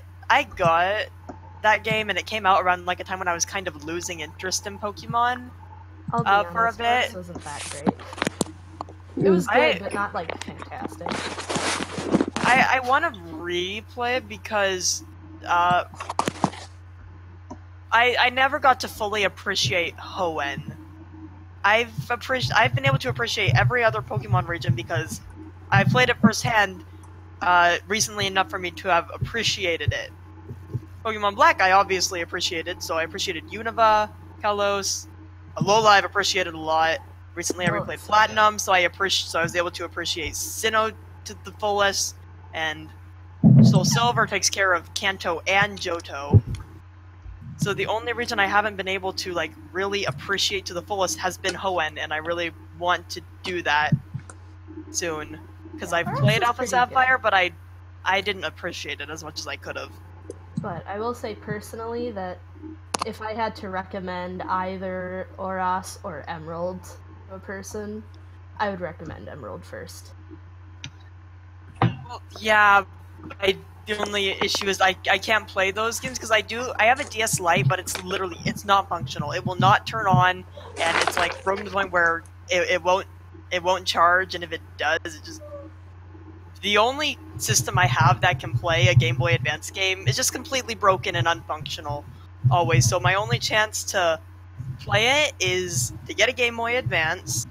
S4: that game, and it came out around like a time when I was kind of losing interest in Pokemon.
S6: I'll be honest,
S4: for a bit.
S6: This wasn't that great. It was good, but not like fantastic.
S4: I want to replay it because I never got to fully appreciate Hoenn. I've been able to appreciate every other Pokemon region because I played it firsthand recently enough for me to have appreciated it. Pokemon Black I obviously appreciated, so I appreciated Unova, Kalos, Alola I've appreciated a lot. Recently I replayed Platinum, so I was able to appreciate Sinnoh to the fullest, and Soul Silver takes care of Kanto and Johto. So the only reason I haven't been able to like really appreciate to the fullest has been Hoenn, and I really want to do that soon. Because I played Alpha Sapphire, but I didn't appreciate it as much as I could have.
S6: But I will say personally that if I had to recommend either Oras or Emerald to a person, I would recommend Emerald first.
S4: Well, yeah, the only issue is I can't play those games because I have a DS Lite, but it's not functional. It will not turn on, and it's like broken to the point where it won't charge, and if it does, it just. The only system I have that can play a Game Boy Advance game is just completely broken and unfunctional, always. So my only chance to play it is to get a Game Boy Advance,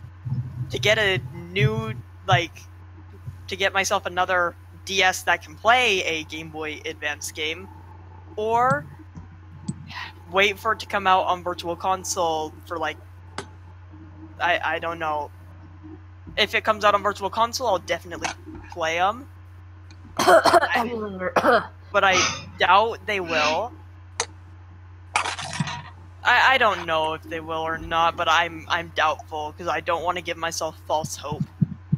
S4: to get a new, to get myself another DS that can play a Game Boy Advance game, or wait for it to come out on Virtual Console for I don't know. If it comes out on Virtual Console, I'll definitely play them. But I doubt they will. I don't know if they will or not, but I'm doubtful because I don't want to give myself false hope.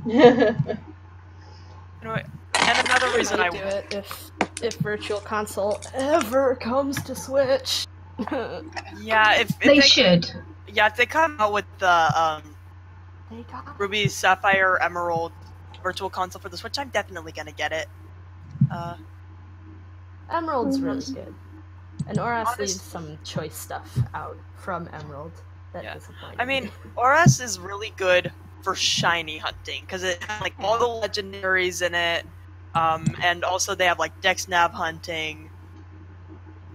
S4: Anyway, and another reason I
S6: do it if Virtual Console ever comes to Switch.
S4: Yeah, if
S5: they should.
S4: Yeah, if they come out with the Ruby, Sapphire, Emerald Virtual Console for the Switch, I'm definitely gonna get it.
S6: Emerald's really good. And Oras leaves some choice stuff out from Emerald that disappointed
S4: I mean, Oras is really good for shiny hunting because it has all the legendaries in it, and also they have Dex Nav hunting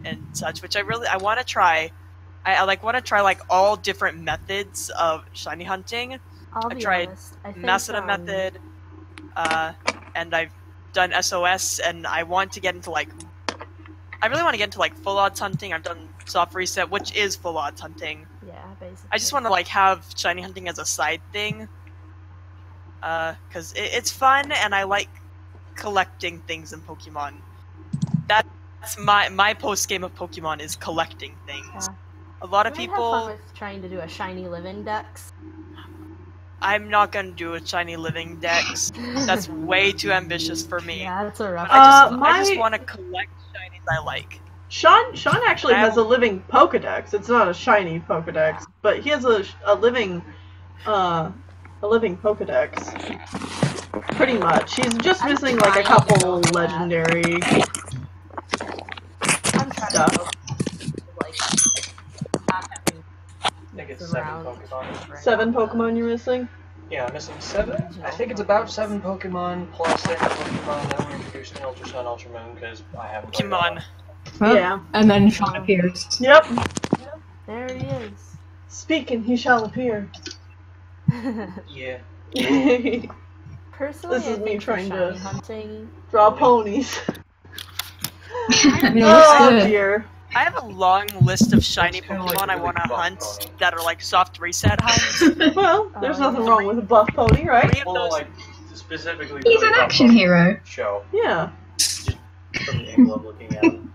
S4: and such, which I want to try. I want to try all different methods of shiny hunting.
S6: I've
S4: tried Masada method, and I've done SOS, and I want to get into I really want to get into full odds hunting. I've done soft reset, which is full odds hunting.
S6: Yeah, basically.
S4: I just want to have shiny hunting as a side thing, because it's fun, and I like collecting things in Pokemon. That's my post game of Pokemon is collecting things.
S6: Yeah.
S4: A lot of people
S6: have fun with trying to do a shiny living dex.
S4: I'm not gonna do a shiny living dex. That's way too ambitious for me.
S6: Yeah, that's a rough.
S4: I just want to collect shinies I like.
S1: Sean actually has a living Pokedex. It's not a shiny Pokedex, but he has a living Pokedex. Pretty much. He's just missing a couple legendary stuff.
S6: Not having
S10: I think it's 7 Pokemon.
S1: 7 Pokemon you're missing?
S10: Yeah, missing 7. I think it's about 7 Pokemon plus the Pokemon that were introduced in Ultra Sun, Ultra Moon, because I haven't played
S4: Pokemon.
S1: Yeah.
S2: And then Sean appears.
S1: Yep.
S6: There he is.
S1: Speaking, he shall appear.
S10: Yeah.
S6: Personally,
S1: This is
S6: I
S1: me
S6: think
S1: trying
S6: for shiny
S1: to
S6: hunting.
S1: draw ponies.
S2: You know,
S1: Oh
S2: what's the-
S1: dear.
S4: I have a long list of shiny Pokemon I want to hunt that are like soft reset hunts.
S1: Well, there's
S6: Oh,
S1: nothing
S6: yeah.
S1: wrong with a buff pony, right?
S4: 3 of
S10: Well,
S4: those.
S10: like, specifically
S5: He's
S10: for
S5: an
S10: the
S5: action
S10: Pokemon
S5: hero.
S10: show.
S1: Yeah.
S10: Just from the angle of looking at him.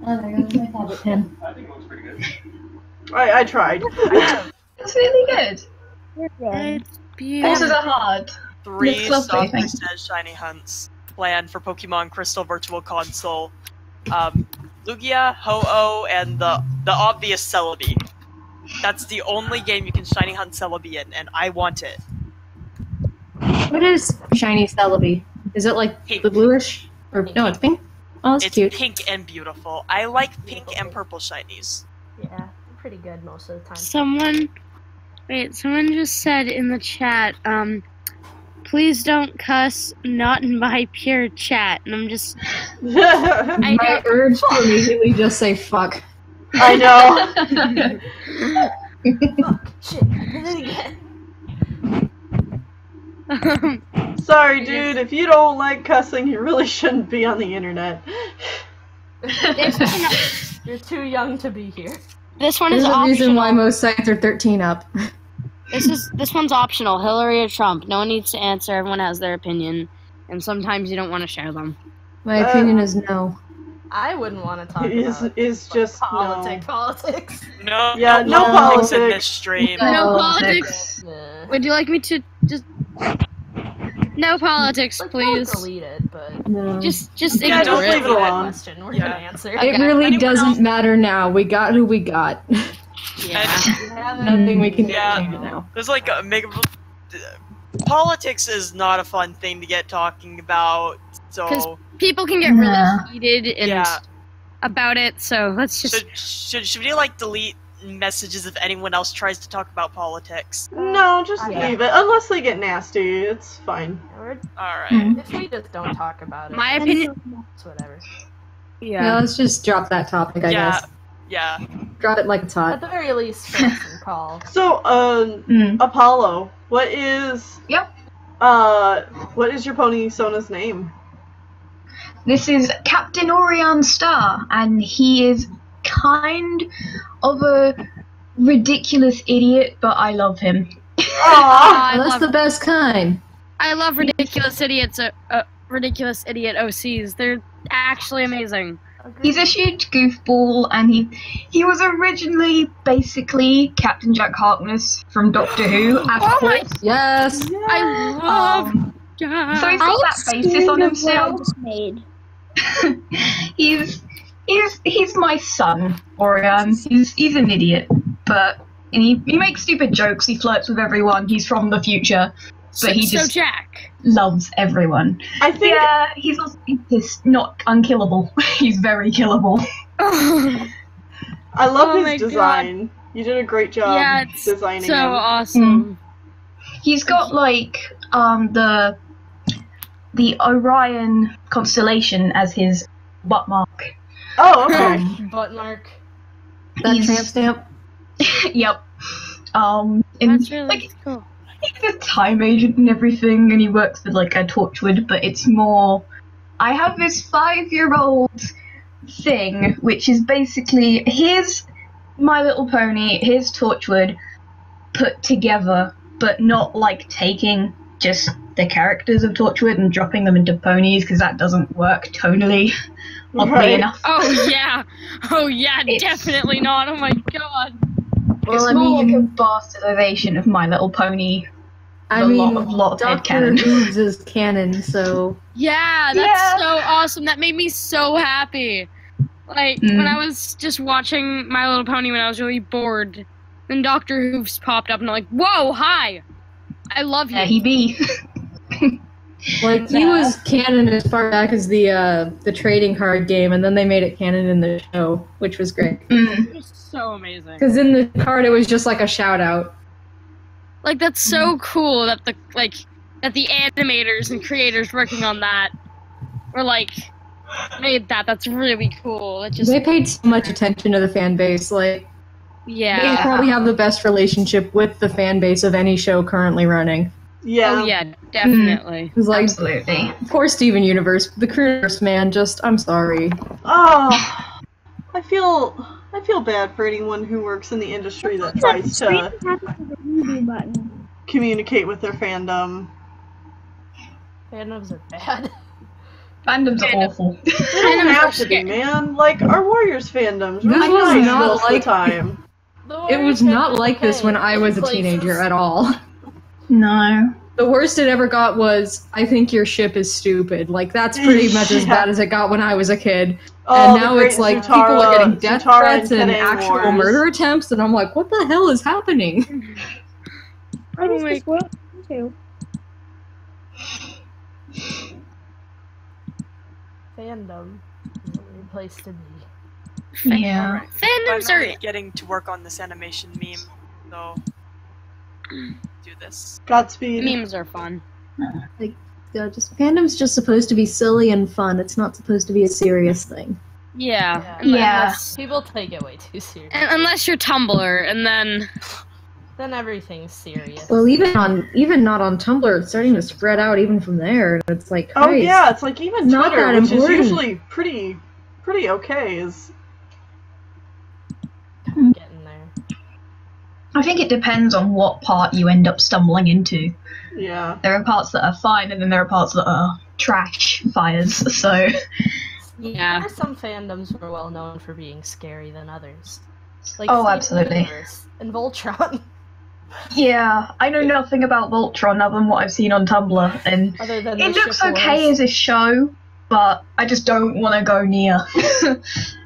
S2: Oh, there goes my tablet pen.
S10: I think it looks pretty good.
S1: I tried.
S5: It's really good.
S3: It's
S5: Bosses
S3: beautiful.
S5: are hard.
S4: 3
S5: It's lovely,
S4: soft
S5: thanks.
S4: reset shiny hunts planned for Pokemon Crystal Virtual Console. Lugia, Ho-Oh, and the obvious Celebi. That's the only game you can shiny hunt Celebi in, and I want it.
S2: What is shiny Celebi? Is it like
S4: Pink.
S2: the bluish? Or no, it's pink. Oh, that's
S4: It's
S2: cute.
S4: pink and beautiful. I like pink and purple shinies.
S6: Yeah, pretty good most of the time.
S3: Someone just said in the chat, please don't cuss, not in my pure chat. And I'm just, I
S2: My urge to immediately just say fuck.
S1: I know.
S6: Fuck, shit, I did it again.
S1: Sorry, dude. If you don't like cussing, you really shouldn't be on the internet.
S6: You're too young to be here.
S3: this one
S2: There's
S3: is
S2: a reason why
S3: optional.
S2: most sites are 13 up.
S3: This one's optional. Hillary or Trump. No one needs to answer. Everyone has their opinion, and sometimes you don't want to share them.
S2: My opinion is no.
S6: I wouldn't want to talk
S1: Is
S6: about
S1: just
S6: politics.
S4: No,
S1: Yeah,
S4: no
S1: no
S4: politics in
S1: politics.
S4: this stream.
S3: No politics.
S6: Nah.
S3: Would you like me to just no politics,
S6: Like,
S3: please?
S6: don't delete it, but
S2: No.
S3: Just
S1: Yeah,
S3: ignore
S1: just leave
S3: it.
S1: it alone.
S6: question we're
S4: Yeah.
S6: gonna answer.
S2: It really
S4: Anyone
S2: doesn't
S4: else?
S2: matter now. We got who we got.
S3: Yeah.
S2: Nothing we can do
S4: Yeah.
S2: to change it now.
S4: There's like a politics is not a fun thing to get talking about. So
S3: People can get really
S5: Yeah.
S3: heated and
S4: yeah,
S3: about it. So let's just.
S4: should we like delete messages if anyone else tries to talk about politics?
S1: No, just
S6: Yeah.
S1: leave it. Unless they get nasty, it's fine.
S6: We're-
S4: All right.
S5: Mm.
S6: If we just don't talk about it,
S3: My opinion.
S6: it's whatever.
S2: Yeah, let's just drop that topic, I
S4: Yeah,
S2: guess.
S4: yeah.
S2: Drop it like it's
S6: At
S2: hot.
S6: the very least, fix and call.
S1: So,
S5: Mm.
S1: Apollo, what is
S5: Yep.
S1: what is your pony Sona's name?
S5: This is Captain Orion Star, and he is kind of a ridiculous idiot, but I love him.
S1: Aww.
S2: That's the best kind.
S3: I love ridiculous idiots. Ridiculous idiot OCs. They're actually amazing.
S5: He's a huge goofball, and he was originally basically Captain Jack Harkness from Doctor Who, of course.
S2: Yes.
S3: I love.
S5: So he's got that basis on himself.
S9: Just made.
S5: He's my son, Orion. He's an idiot, but he makes stupid jokes. He flirts with everyone. He's from the future, but he
S3: so
S5: just
S3: Jack.
S5: loves everyone.
S1: I think
S5: Yeah, he's also just not unkillable. He's very killable.
S1: I love
S3: Oh my
S1: his design. You did a great job
S3: Yeah, it's
S1: designing
S3: so
S1: him.
S3: awesome.
S5: He's got like the Orion constellation as his butt mark.
S1: Oh, okay.
S6: Butt mark.
S2: That
S5: He's-
S2: tramp stamp.
S5: Yep. And
S3: That's really
S5: like
S3: cool.
S5: he's a time agent and everything, and he works with like a Torchwood, but it's more. I have this 5-year-old thing, which is basically here's My Little Pony, here's Torchwood, put together, but not like taking just the characters of Torchwood and dropping them into ponies, because that doesn't work tonally, oddly
S1: Right.
S5: enough.
S3: Oh yeah. Oh yeah.
S5: It's-
S3: Definitely not. Oh my god.
S5: It's more like a bastardization of My Little Pony.
S2: I
S5: A
S2: mean,
S5: lot of
S2: Dr.
S5: headcanon.
S2: Ooze is canon, so
S3: Yeah, that's
S5: Yeah.
S3: so awesome. That made me so happy. Like, when I was just watching My Little Pony when I was really bored, then Dr. Hoofs popped up and I'm like, whoa, hi! I love you.
S5: Yeah, he be.
S2: like he was canon as far back as the trading card game, and then they made it canon in the show, which was great.
S5: Mm.
S3: It was so amazing.
S2: Because in the card, it was just like a shout out.
S3: Like, that's so cool that the animators and creators working on that were like made that. That's really cool.
S2: They paid so much attention to the fan base. Like,
S3: yeah,
S2: they probably have the best relationship with the fan base of any show currently running.
S1: Yeah.
S3: Oh yeah, definitely.
S2: It's like,
S5: Absolutely.
S2: poor Steven Universe, the creators, man. I'm sorry.
S1: Oh, I feel bad for anyone who works in the industry that tries to communicate with their fandom.
S6: Fandoms are bad.
S5: Fandoms are awful.
S1: They don't have to be, man. Like, our Warriors fandoms
S2: This
S1: really
S2: was
S1: nice
S2: not
S1: most
S2: like-
S1: of the time.
S2: It was not like this when I was a teenager at all.
S5: No.
S2: The worst it ever got was, I think your ship is stupid. Like, that's pretty much as bad as it got when I was a kid.
S1: Oh,
S2: And
S1: the
S2: now
S1: great
S2: it's like
S1: Zutara-
S2: people are getting death
S1: Zutara
S2: threats and
S1: Penang
S2: actual
S1: Wars.
S2: murder attempts, and I'm like, what the hell is happening?
S9: What is this world into?
S6: Fandom is a weird place to be.
S5: Yeah.
S3: Fandoms
S4: I'm
S3: are
S4: getting to work on this animation meme, so do this.
S1: Godspeed.
S3: memes are fun.
S2: Just fandom's just supposed to be silly and fun. It's not supposed to be a serious thing.
S3: Yeah.
S5: Yeah.
S3: Unless,
S6: People take it way too serious.
S3: unless you're Tumblr, and then
S6: Then everything's serious.
S2: Well, even not on Tumblr, it's starting to spread out even from there. And it's like,
S1: Oh
S2: Christ.
S1: yeah, it's like even
S2: Not
S1: Twitter,
S2: that
S1: which
S2: important.
S1: is usually pretty okay, is
S6: Getting there.
S5: I think it depends on what part you end up stumbling into.
S1: yeah.
S5: There are parts that are fine, and then there are parts that are trash fires, so...
S3: yeah.
S6: There are some fandoms who are well known for being scary than others. Like
S5: Oh,
S6: Steven
S5: absolutely.
S6: Universe and Voltron.
S5: Yeah, I know nothing about Voltron other than what I've seen on Tumblr, and
S6: Other than
S5: it
S6: the
S5: looks
S6: ship
S5: okay
S6: wars.
S5: as a show, but I just don't want to go near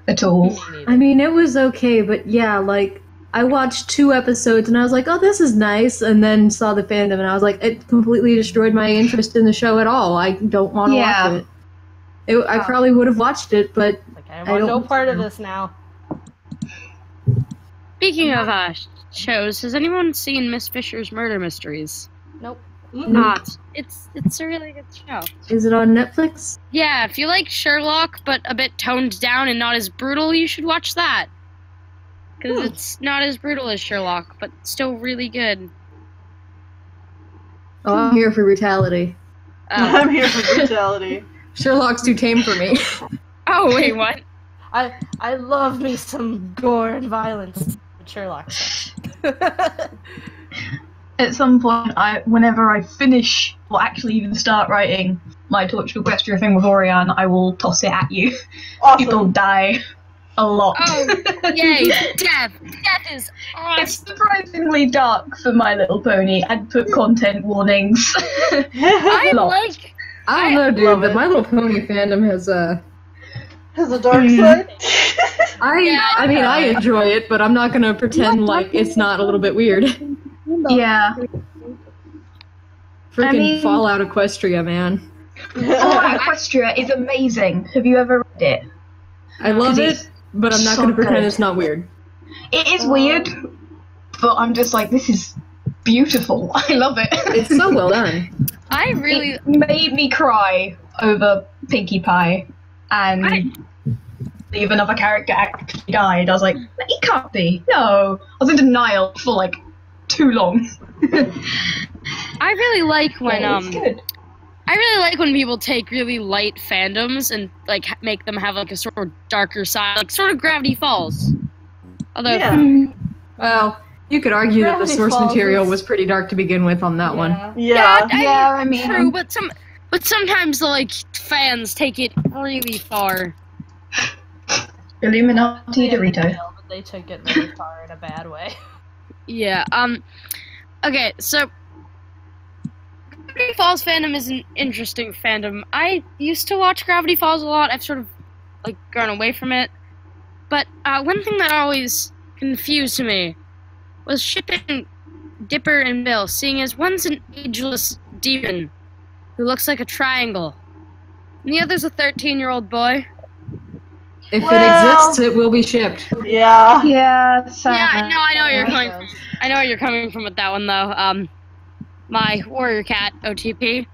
S5: at all.
S6: Me neither.
S2: I mean, it was okay, but yeah, like, I watched 2 episodes and I was like, oh, this is nice, and then saw the fandom and I was like, it completely destroyed my interest in the show at all. I don't want to
S5: Yeah.
S2: watch it. I probably would have watched it, but
S6: Like, I
S2: I
S6: want no
S2: don't
S6: part of
S2: know.
S6: this now.
S3: Speaking of shows, has anyone seen Miss Fisher's Murder Mysteries?
S6: Nope.
S3: Not. It's a really good show.
S2: is it on Netflix?
S3: Yeah, if you like Sherlock, but a bit toned down and not as brutal, you should watch that. Because it's not as brutal as Sherlock, but still really good.
S2: Oh, I'm here for brutality.
S1: I'm here for brutality.
S2: Sherlock's too tame for me.
S3: Oh, wait, what?
S6: I love me some gore and violence. Sherlock.
S5: At some point, whenever I finish, or actually even start writing my Torture Equestria thing with Orion, I will toss it at you. People
S1: Awesome.
S5: die a lot.
S3: Oh, yay, death! Death is
S5: It's
S3: awesome!
S5: surprisingly dark for My Little Pony. I'd put content warnings.
S3: I
S5: Lot.
S3: like...
S2: I don't know, dude,
S1: love
S2: but
S1: it.
S2: My Little Pony fandom has
S1: Has a dark side.
S2: I mean, I enjoy it, but I'm not gonna pretend like it's not a little bit weird.
S5: Yeah.
S2: Freaking
S5: I mean-
S2: Fallout Equestria, man.
S5: Oh, Equestria is amazing. Have you ever read it?
S2: I love
S5: 'Cause
S2: it,
S5: it's
S2: but I'm not
S5: so
S2: gonna pretend
S5: good.
S2: it's not weird.
S5: It is weird, but I'm just like, this is beautiful. I love it.
S2: It's so well done.
S3: I really...
S5: It made me cry over Pinkie Pie, and if another character actually died, I was like, it can't be. No. I was in denial for like too long.
S3: I really like when,
S5: It's good.
S3: I really like when people take really light fandoms and, like, make them have, like, a sort of darker side, like, sort of Gravity Falls. Although...
S1: Yeah.
S2: Well, you could argue that the
S6: Gravity
S2: source
S6: Falls
S2: material
S6: is-
S2: was pretty dark to begin with on that one.
S1: Yeah.
S5: Yeah, I mean-
S3: True, but sometimes, like, fans take it really far.
S5: Illuminati Dorito.
S6: But they took it very far in a bad way.
S3: Yeah, okay, so... Gravity Falls fandom is an interesting fandom. I used to watch Gravity Falls a lot. I've sort of, like, gone away from it. But, one thing that always confused me was shipping Dipper and Bill, seeing as one's an ageless demon who looks like a triangle, and the other's a 13-year-old boy.
S2: If it exists, it will be shipped.
S1: Yeah.
S5: Yeah.
S3: Yeah, I know where you're coming from. I know where you're coming from with that one though. My warrior cat OTP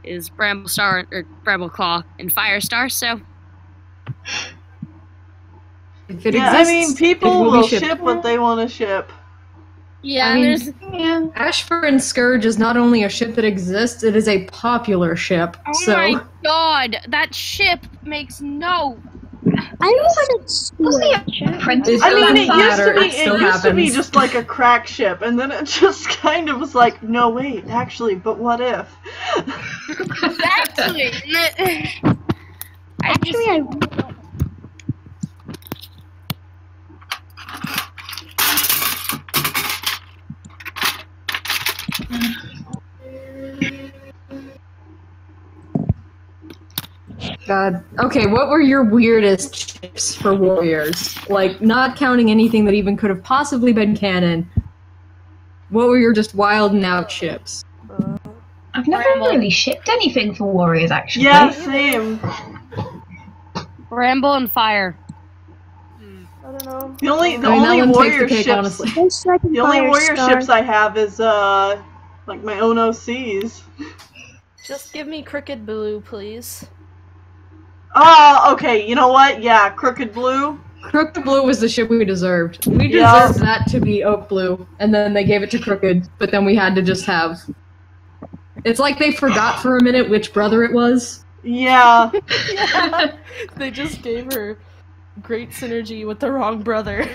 S3: is Bramble Star or Bramble Claw and Firestar, so.
S2: If it
S1: Yeah,
S2: exists,
S1: I mean, people
S2: it
S1: will
S2: be shipped.
S1: ship what they want to ship.
S3: Yeah,
S2: I mean, Ashford and Scourge is not only a ship that exists, it is a popular ship.
S3: Oh
S2: so.
S3: my god, that ship makes no.
S9: I don't want to.
S1: I mean, it used to be just like a crack ship, and then it just kind of was like, no, wait, actually, but what if?
S3: Exactly.
S9: Actually,
S2: God. Okay, what were your weirdest ships for warriors? Like, not counting anything that even could have possibly been canon. What were your just wild and out ships?
S5: I've never really shipped anything for warriors, actually.
S1: Yeah, same.
S3: Ramble and Fire.
S6: I don't know.
S1: The only warrior ships.
S2: Honestly.
S1: The only warrior ships I have is like my own OCs.
S6: Just give me Crooked Blue, please.
S1: Oh, okay. You know what? Yeah, Crooked Blue.
S2: Crooked Blue was the ship we deserved. We deserved that to be Oak Blue, and then they gave it to Crooked, but then we had to just have. It's like they forgot for a minute which brother it was.
S1: Yeah.
S6: Yeah. They just gave her great synergy with the wrong brother.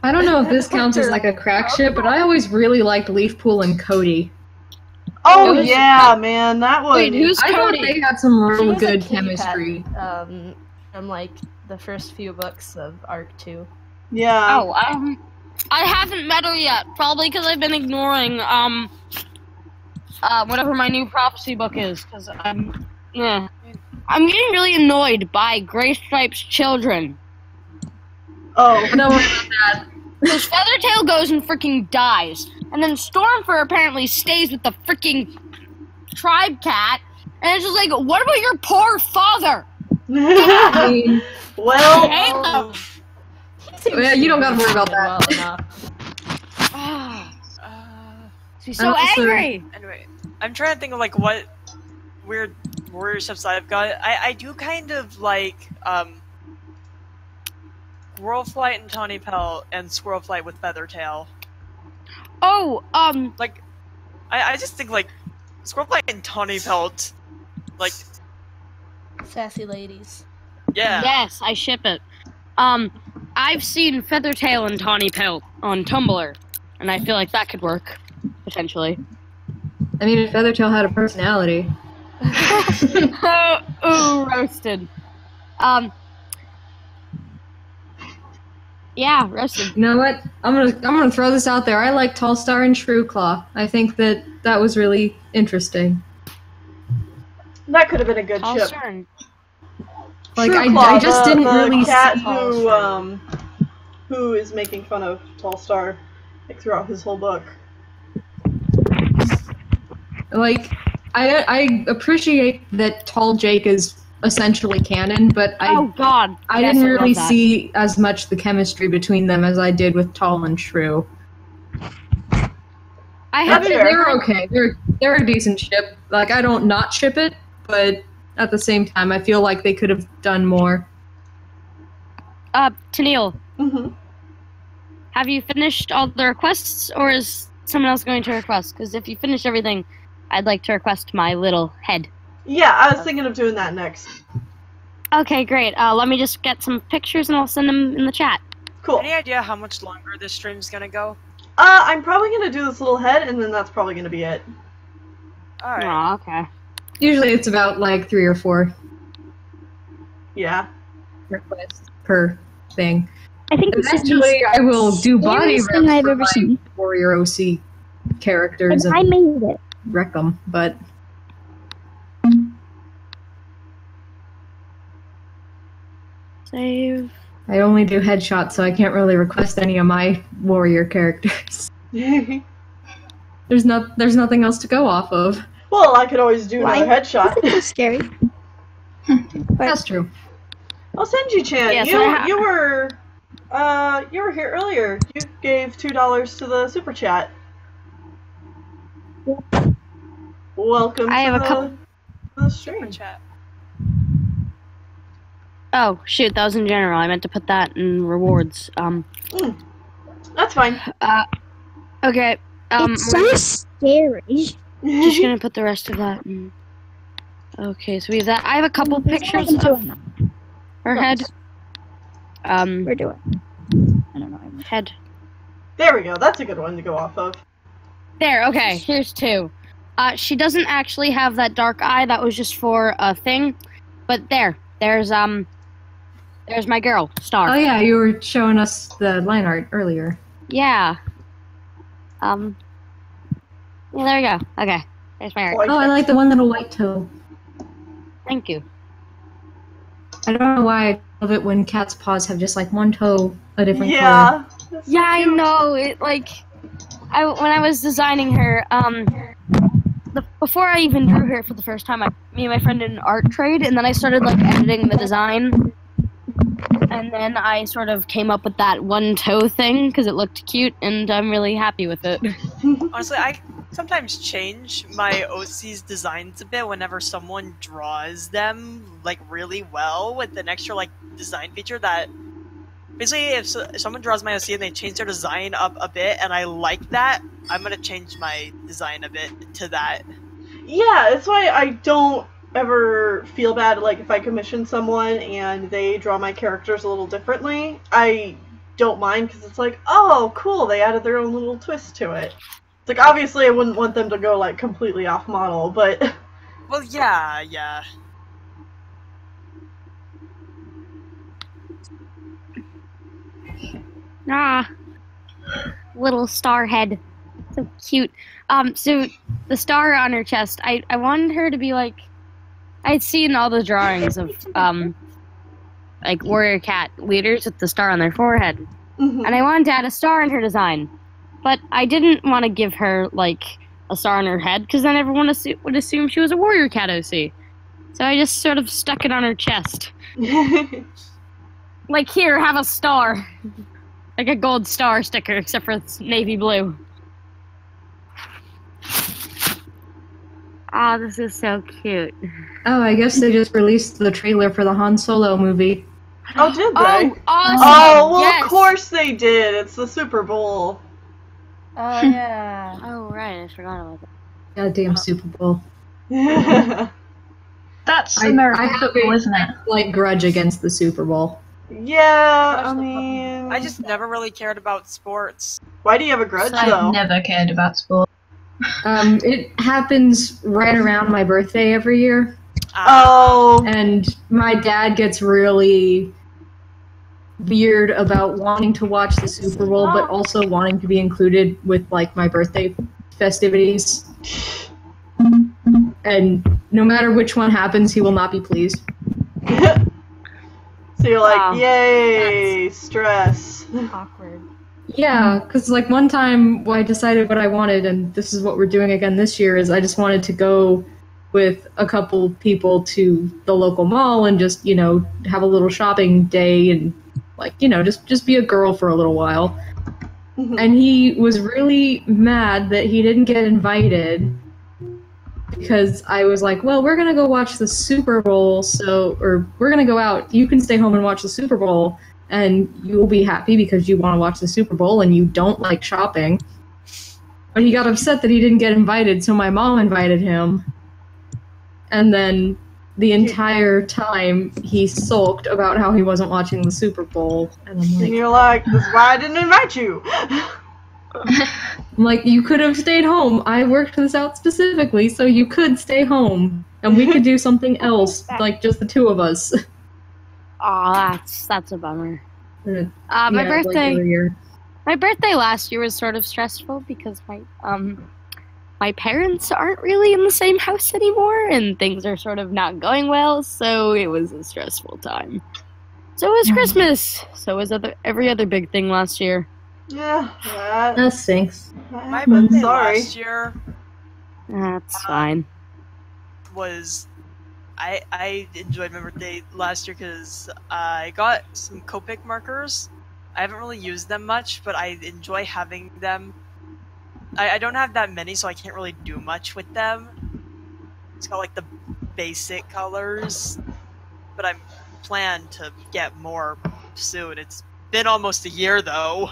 S2: I don't know if this counts as like a crack ship, but I always really liked Leafpool and Cody.
S1: Oh yeah, man, that was.
S3: Wait, who's
S2: I thought
S3: Cody?
S2: they had some
S6: She
S2: real
S6: was a
S2: good
S6: kitty
S2: chemistry.
S6: pet, from like the first few books of Arc 2.
S1: Yeah.
S3: Oh, I haven't met her yet. Probably because I've been ignoring whatever my new prophecy book is. Because I'm getting really annoyed by Gray Stripe's children.
S1: Oh.
S2: No, that.
S3: Because Feathertail goes and freaking dies, and then Stormfur apparently stays with the freaking tribe cat, and it's just like, what about your poor father?
S2: I mean,
S1: well,
S2: you don't gotta worry about that.
S3: She's so angry.
S4: Anyway, I'm trying to think of like what weird warrior ships I've got. I do kind of like Squirrelflight and Tawny Pelt and Squirrelflight with Feathertail.
S3: Oh,
S4: like I just think like Squirrelflight and Tawny Pelt, like
S6: Sassy ladies.
S4: yeah.
S3: Yes, I ship it. I've seen Feathertail and Tawny Pelt on Tumblr, and I feel like that could work potentially.
S2: I mean, if Feathertail had a personality.
S3: Ooh, roasted. Yeah, roasted.
S2: You know what? I'm gonna throw this out there. I like Tallstar and Shrew-Claw. I think that was really interesting.
S1: that could have been a good ship.
S2: Like
S1: Shrew-Claw,
S2: I just didn't
S1: the
S2: really
S1: cat
S2: see
S1: who is making fun of Tallstar like throughout his whole book.
S2: Like I appreciate that Tall Jake is essentially canon, but I didn't really see as much the chemistry between them as I did with Tall and Shrew. They're okay. They're a decent ship. Like I don't not ship it, but at the same time, I feel like they could have done more.
S3: Tennille.
S1: Mm-hmm.
S3: Have you finished all the requests, or is someone else going to request? Because if you finish everything, I'd like to request my little head.
S1: Yeah, I was thinking of doing that next.
S3: Okay, great. Let me just get some pictures and I'll send them in the chat.
S1: Cool.
S4: Any idea how much longer this stream's gonna go?
S1: I'm probably gonna do this little head, and then that's probably gonna be it.
S4: Alright.
S3: Oh, okay.
S2: Usually it's about like 3 or 4
S1: Yeah.
S2: requests per thing.
S9: I think this is
S2: Eventually, I will do body
S9: scariest thing
S2: reps
S9: I've
S2: for
S9: ever
S2: my
S9: seen.
S2: warrior OC characters
S9: And I
S2: and
S9: made it.
S2: wreck them, but
S3: Save.
S2: I only do headshots, so I can't really request any of my warrior characters. There's nothing else to go off of.
S1: Well, I could always do another headshot.
S9: It's scary.
S2: That's true.
S1: Oh, Senji-chan,
S3: Yes,
S1: you were here earlier. You gave $2 to the super chat. Welcome to the stream.
S4: Super chat.
S3: Oh, shoot, that was in general. I meant to put that in rewards.
S1: That's fine.
S3: Okay.
S9: It's so scary.
S3: Just gonna put the rest of that in. Okay, so we have that. I have a couple pictures of her head.
S9: We're doing. I don't know.
S3: Head.
S1: There we go. That's a good one to go off of.
S3: There, okay, here's two. She doesn't actually have that dark eye. That was just for a thing. But there's my girl, Star.
S2: Oh yeah, you were showing us the line art earlier.
S3: Yeah. Yeah, there we go. Okay, there's my art.
S2: Oh, I like the one little white toe.
S3: Thank you.
S2: I don't know why I love it when cat's paws have just like one toe a different color.
S1: Yeah.
S3: Yeah, I know. It like, when I was designing her, before I even drew her for the first time, me and my friend did an art trade, and then I started like editing the design, and then I sort of came up with that one toe thing because it looked cute, and I'm really happy with it.
S4: Honestly, I sometimes change my OC's designs a bit whenever someone draws them like really well with an extra like design feature that basically if someone draws my OC and they change their design up a bit and I like that, I'm gonna change my design a bit to that.
S1: Yeah, that's why I don't ever feel bad like if I commission someone and they draw my characters a little differently. I don't mind because it's like, oh, cool, they added their own little twist to it. It's like, obviously I wouldn't want them to go like completely off model, but
S4: Well, yeah.
S3: Little star head. So cute. So the star on her chest, I wanted her to be like, I'd seen all the drawings of, like warrior cat leaders with the star on their forehead.
S1: Mhm.
S3: And I wanted to add a star in her design. But I didn't want to give her, like, a star on her head, because then everyone would assume she was a warrior cat OC. So I just sort of stuck it on her chest. Like, here, have a star. Like a gold star sticker, except for it's navy blue. Oh, this is so cute.
S2: Oh, I guess they just released the trailer for the Han Solo movie.
S1: Oh, did they?
S3: Oh, awesome!
S1: Oh, well,
S3: Yes.
S1: Of course they did. It's the Super Bowl.
S6: Oh yeah.
S3: Oh, right, I forgot about that.
S2: Goddamn Super Bowl.
S5: That's
S2: I
S5: American
S2: have
S5: football,
S2: a
S5: isn't it?
S2: like grudge against the Super Bowl.
S1: Yeah, I mean...
S4: I just never really cared about sports.
S1: Why do you have a grudge,
S5: I've
S1: though?
S5: never cared about sport.
S2: It happens right around my birthday every year,
S1: Oh,
S2: and my dad gets really weird about wanting to watch the Super Bowl, but also wanting to be included with, like, my birthday festivities. And no matter which one happens, he will not be pleased.
S1: so you're like,
S3: Wow.
S1: yay, stress.
S6: Awkward.
S2: Yeah, because like one time I decided what I wanted, and this is what we're doing again this year, is I just wanted to go with a couple people to the local mall and just, you know, have a little shopping day and, like, you know, just be a girl for a little while. And he was really mad that he didn't get invited because I was like, well, we're going to go watch the Super Bowl, or we're going to go out. You can stay home and watch the Super Bowl. And you'll be happy because you want to watch the Super Bowl and you don't like shopping. But he got upset that he didn't get invited, so my mom invited him. And then the entire time he sulked about how he wasn't watching the Super Bowl. And I'm
S1: And
S2: like,
S1: you're like, this is why I didn't invite you.
S2: you could have stayed home. I worked this out specifically, so you could stay home. And we could do something else, like just the two of us.
S3: Aw, that's a bummer. My
S2: Yeah, like
S3: birthday.
S2: every year.
S3: My birthday last year was sort of stressful because my parents aren't really in the same house anymore, and things are sort of not going well. So it was a stressful time. So was Christmas. So was every other big thing last year.
S1: Yeah, that
S2: That stinks.
S4: My
S1: happened.
S4: birthday
S1: Sorry.
S4: last year
S3: That's fine.
S4: was... I enjoyed my birthday last year because I got some Copic markers. I haven't really used them much, but I enjoy having them. I don't have that many, so I can't really do much with them. It's got like the basic colors, but I'm plan to get more soon. It's been almost a year though.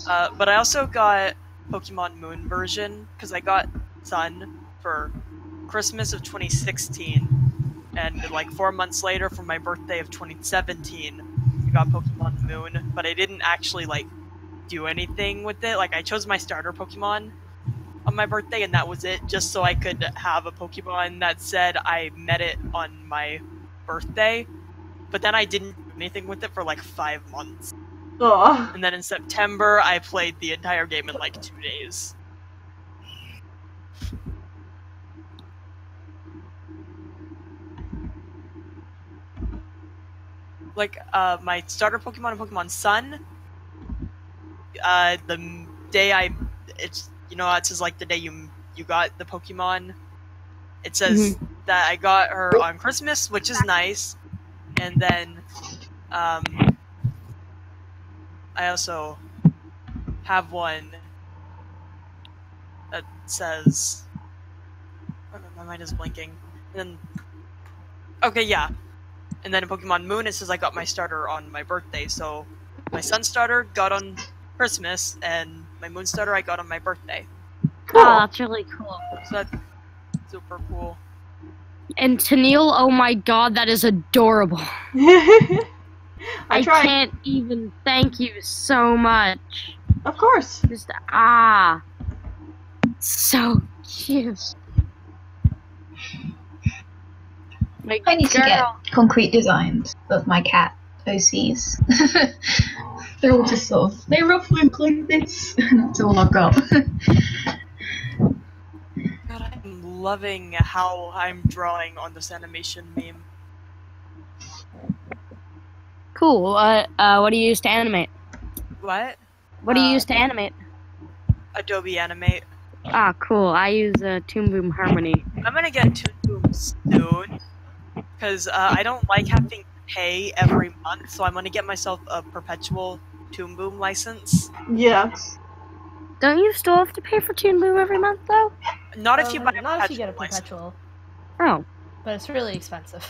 S4: But I also got Pokemon Moon version because I got Sun for Christmas of 2016, and like 4 months later for my birthday of 2017, I got Pokemon Moon, but I didn't actually like do anything with it. Like I chose my starter Pokemon on my birthday and that was it, just so I could have a Pokemon that said I met it on my birthday. But then I didn't do anything with it for like 5 months.
S1: Aw.
S4: And then in September I played the entire game in like 2 days. Like my starter Pokemon in Pokemon Sun, the day it's, you know, it says like the day you got the Pokemon. It says that I got her on Christmas, which is nice. And then I also have one that says, oh no, my mind is blinking. And then, okay, yeah. And then in Pokemon Moon, it says I got my starter on my birthday. So my Sun starter got on Christmas, and my Moon starter I got on my birthday.
S3: Cool. Oh, that's really cool.
S4: So that's super cool.
S3: And Tennille, oh my god, that is adorable. I can't even thank you so much.
S1: Of course.
S3: Just, so cute.
S5: I need to get concrete designs of my cat OCs. They're all just sort of, they roughly look like this. That's all I've got.
S4: God, I'm loving how I'm drawing on this animation meme.
S3: Cool. What do you use to animate?
S4: What?
S3: What do you use to animate?
S4: Adobe Animate.
S3: Ah, cool. I use Toon Boom Harmony.
S4: I'm gonna get Toon Boom soon, because I don't like having to pay every month, so I'm gonna get myself a perpetual Toon Boom license.
S1: Yeah.
S3: Don't you still have to pay for Toon Boom every month, though?
S4: Not if you buy
S6: not if you get a perpetual.
S3: Oh.
S6: But it's really expensive.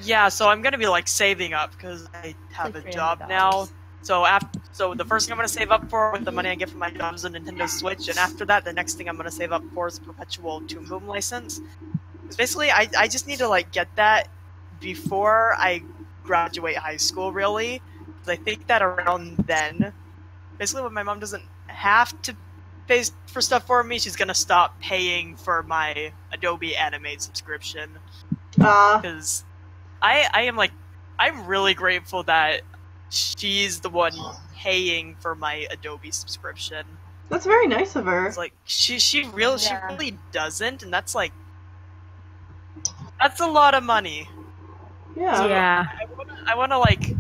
S4: Yeah, so I'm gonna be like saving up because I have a job now. So the first thing I'm gonna save up for with the money I get from my job is a Nintendo Switch, and after that, the next thing I'm gonna save up for is a perpetual Toon Boom license. Because basically, I just need to like get that before I graduate high school, really. Because I think that around then, basically, when my mom doesn't have to pay for stuff for me, she's gonna stop paying for my Adobe Animate subscription. Because I'm really grateful that she's the one paying for my Adobe subscription.
S1: That's very nice of her.
S4: It's like she really doesn't, and that's like that's a lot of money.
S1: Yeah.
S4: So I wanna like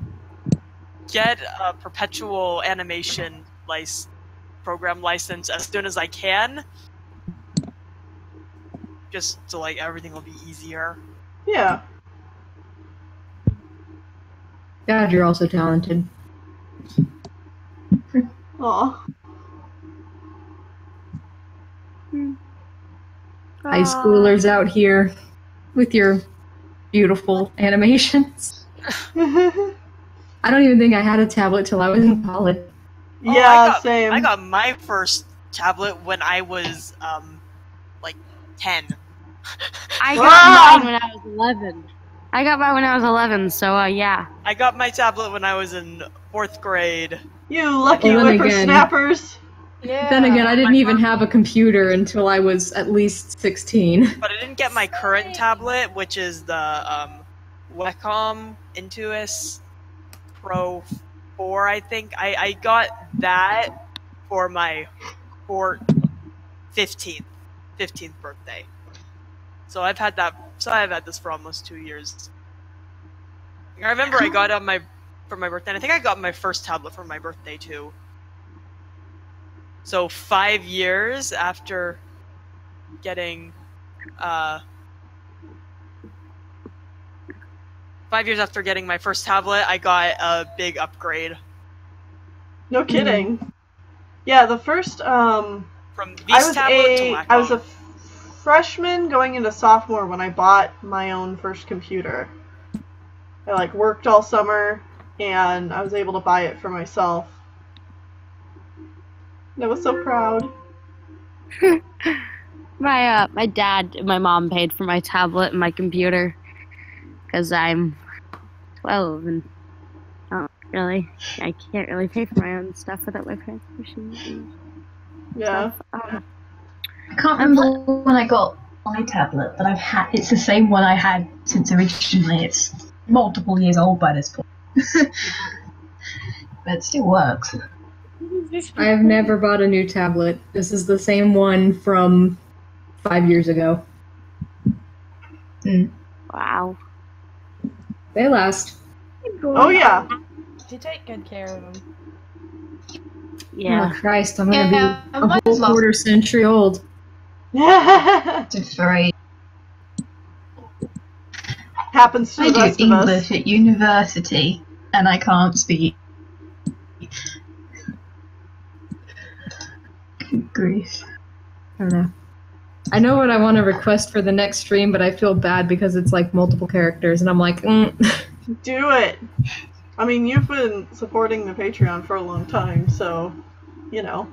S4: get a perpetual animation program license as soon as I can, just so like everything will be easier.
S1: Yeah.
S2: God, you're also talented.
S1: Aw.
S2: High schoolers out here with your beautiful animations. I don't even think I had a tablet till I was in college.
S1: Yeah, same.
S4: I got my first tablet when I was like 10.
S3: I got mine when I was 11. I got mine when I was 11, so yeah.
S4: I got my tablet when I was in 4th grade.
S1: You lucky whippersnappers.
S2: Yeah. Then again, I didn't even have a computer until I was at least 16.
S4: But I didn't get my current tablet, which is the Wacom Intuos Pro 4, I think. I got that for my 15th birthday. So I've had this for almost 2 years. I remember I got it for my birthday, and I think I got my first tablet for my birthday too. So 5 years after getting 5 years after getting my first tablet, I got a big upgrade.
S1: No kidding. Yeah, the first
S4: From V's tablet to Wacom.
S1: I was a freshman going into sophomore when I bought my own first computer. I like worked all summer and I was able to buy it for myself. And I was so proud.
S3: My dad and my mom paid for my tablet and my computer because I'm 12 and I can't really pay for my own stuff without my parents pushing.
S1: Yeah.
S5: I can't remember when I got my tablet, but it's the same one I had since originally. It's multiple years old by this point. But it still works.
S2: I have never bought a new tablet. This is the same one from 5 years ago.
S3: Wow.
S2: They last.
S1: Oh yeah.
S6: You take good care of them.
S3: Yeah.
S2: Oh Christ, I'm gonna be a
S5: mine's
S2: whole
S5: lost.
S2: quarter century old.
S5: Different.
S1: Happens to
S5: I
S1: the
S5: do
S1: rest of us.
S5: English at university, and I can't speak. Good grief.
S2: I don't know. I know what I want to request for the next stream, but I feel bad because it's like multiple characters, and I'm like,
S1: Do it. I mean, you've been supporting the Patreon for a long time, so, you know.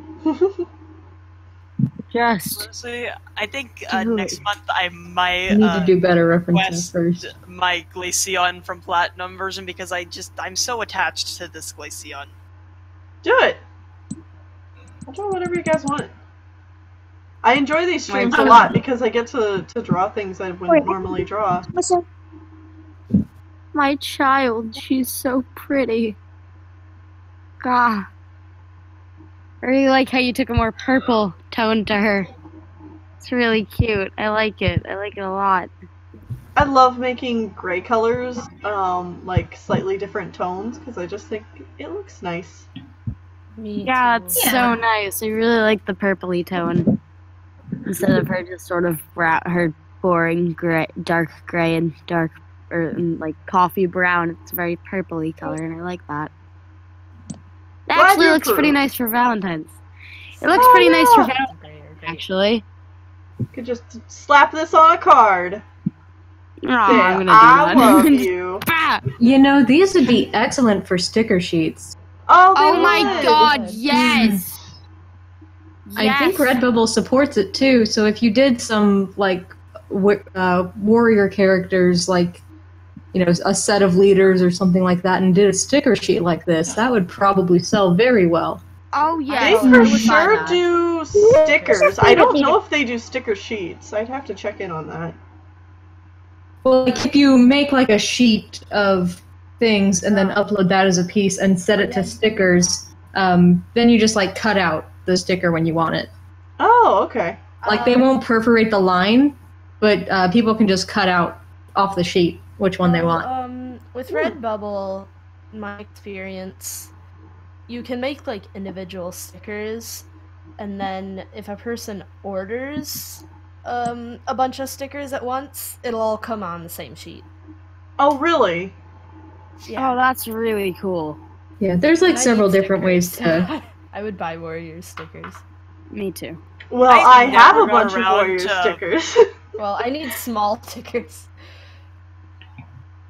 S3: Just
S4: Honestly, I think next month I might
S2: I need to do better references
S4: request
S2: first.
S4: my Glaceon from Platinum version because I'm so attached to this Glaceon.
S1: Do it. I'll draw whatever you guys want. I enjoy these streams a lot because I get to draw things I wouldn't normally draw.
S9: What's up?
S3: my child, she's so pretty. God. I really like how you took a more purple tone to her. It's really cute. I like it. I like it a lot.
S1: I love making gray colors, like slightly different tones, because I just think it looks nice.
S3: Yeah, it's so nice. I really like the purpley tone. Instead of her just sort of her boring gray, dark gray and like coffee brown. It's a very purpley color, and I like that. It actually looks pretty nice for Valentine's. It looks pretty nice for Valentine's, actually.
S1: You could just slap this on a card.
S3: Oh, I'm gonna do
S1: I
S3: that.
S1: love you.
S2: You know, these would be excellent for sticker sheets.
S1: Oh
S3: my god, yes!
S2: I think Redbubble supports it too, so if you did some, like, warrior characters, like, you know, a set of leaders or something like that, and did a sticker sheet like this, that would probably sell very well.
S3: Oh, yeah.
S1: They for sure do stickers. I don't know if they do sticker sheets. I'd have to check in on that.
S2: Well, like, if you make, like, a sheet of things and then upload that as a piece and set it to stickers, then you just, like, cut out the sticker when you want it.
S1: Oh, okay.
S2: Like, they won't perforate the line, but people can just cut out off the sheet which one they want.
S6: With Redbubble, in my experience, you can make, like, individual stickers, and then if a person orders a bunch of stickers at once, it'll all come on the same sheet.
S1: Oh, really?
S6: Yeah.
S3: Oh, that's really cool.
S2: Yeah, there's, like, several different ways to...
S6: I would buy Warrior stickers.
S3: Me too.
S1: Well, I have a bunch of Warrior stickers.
S6: Well, I need small stickers.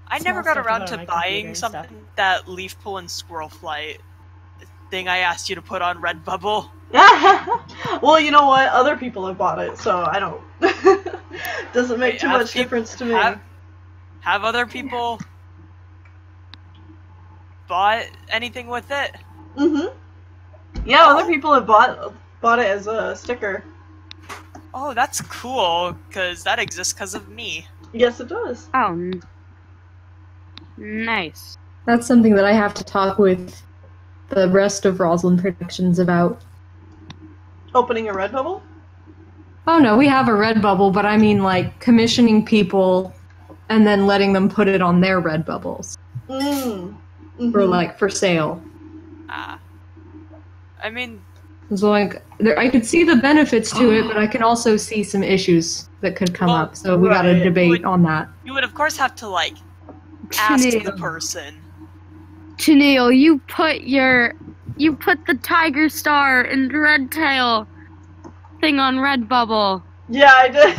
S4: I never got around to buying something that Leaf Pull and Squirrel Flight thing I asked you to put on Redbubble.
S1: Well, you know what? Other people have bought it, so I don't... Doesn't make too much difference to me.
S4: Have other people bought anything with it?
S1: Mm-hmm. Yeah, other people have bought it as a sticker.
S4: Oh, that's cool, because that exists because of me.
S1: Yes, it does.
S3: Oh, nice.
S2: That's something that I have to talk with the rest of Roslyn Productions about.
S1: Opening a Redbubble?
S2: Oh no, we have a Redbubble, but I mean, like, commissioning people and then letting them put it on their Redbubbles. For, like, for sale.
S4: I mean...
S2: So, like, I could see the benefits to it, but I can also see some issues that could come up, so we gotta debate on that.
S4: You would, of course, have to, like, ask the person.
S3: Tennille, you put the tiger star and red tail thing on Redbubble.
S1: Yeah, I did.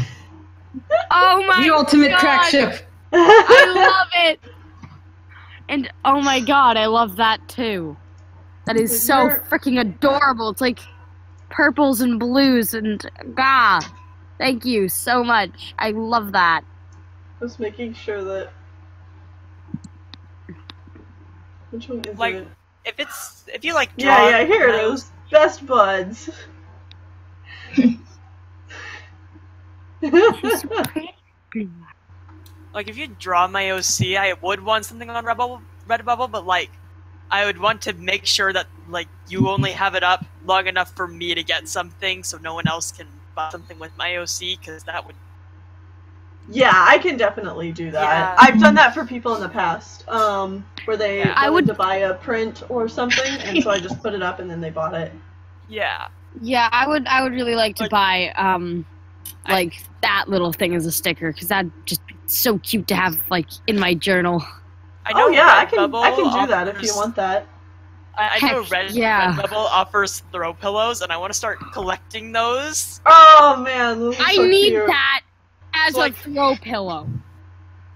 S3: Oh my god!
S2: The ultimate crack ship.
S3: I love it! And oh my god, I love that too. That is so freaking adorable. It's like purples and blues and thank you so much. I love that.
S1: Just making sure that. Which one is
S4: Like,
S1: it?
S4: if you like draw.
S1: Yeah, here it is. Best buds.
S4: Like, if you draw my OC, I would want something on Redbubble, but like, I would want to make sure that like you only have it up long enough for me to get something, so no one else can buy something with my OC, because that would.
S1: Yeah, I can definitely do that.
S4: Yeah.
S1: I've done that for people in the past, where they wanted to buy a print or something, and so I just put it up and then they bought it.
S4: Yeah.
S3: Yeah, I would really like to buy like that little thing as a sticker, because that'd just be so cute to have like in my journal.
S4: I know
S1: I can
S4: Redbubble
S1: do that if you want that.
S4: I know Redbubble offers throw pillows, and I want to start collecting those.
S1: Oh man, those are
S3: I
S1: so
S3: need
S1: cute.
S3: that as a throw pillow.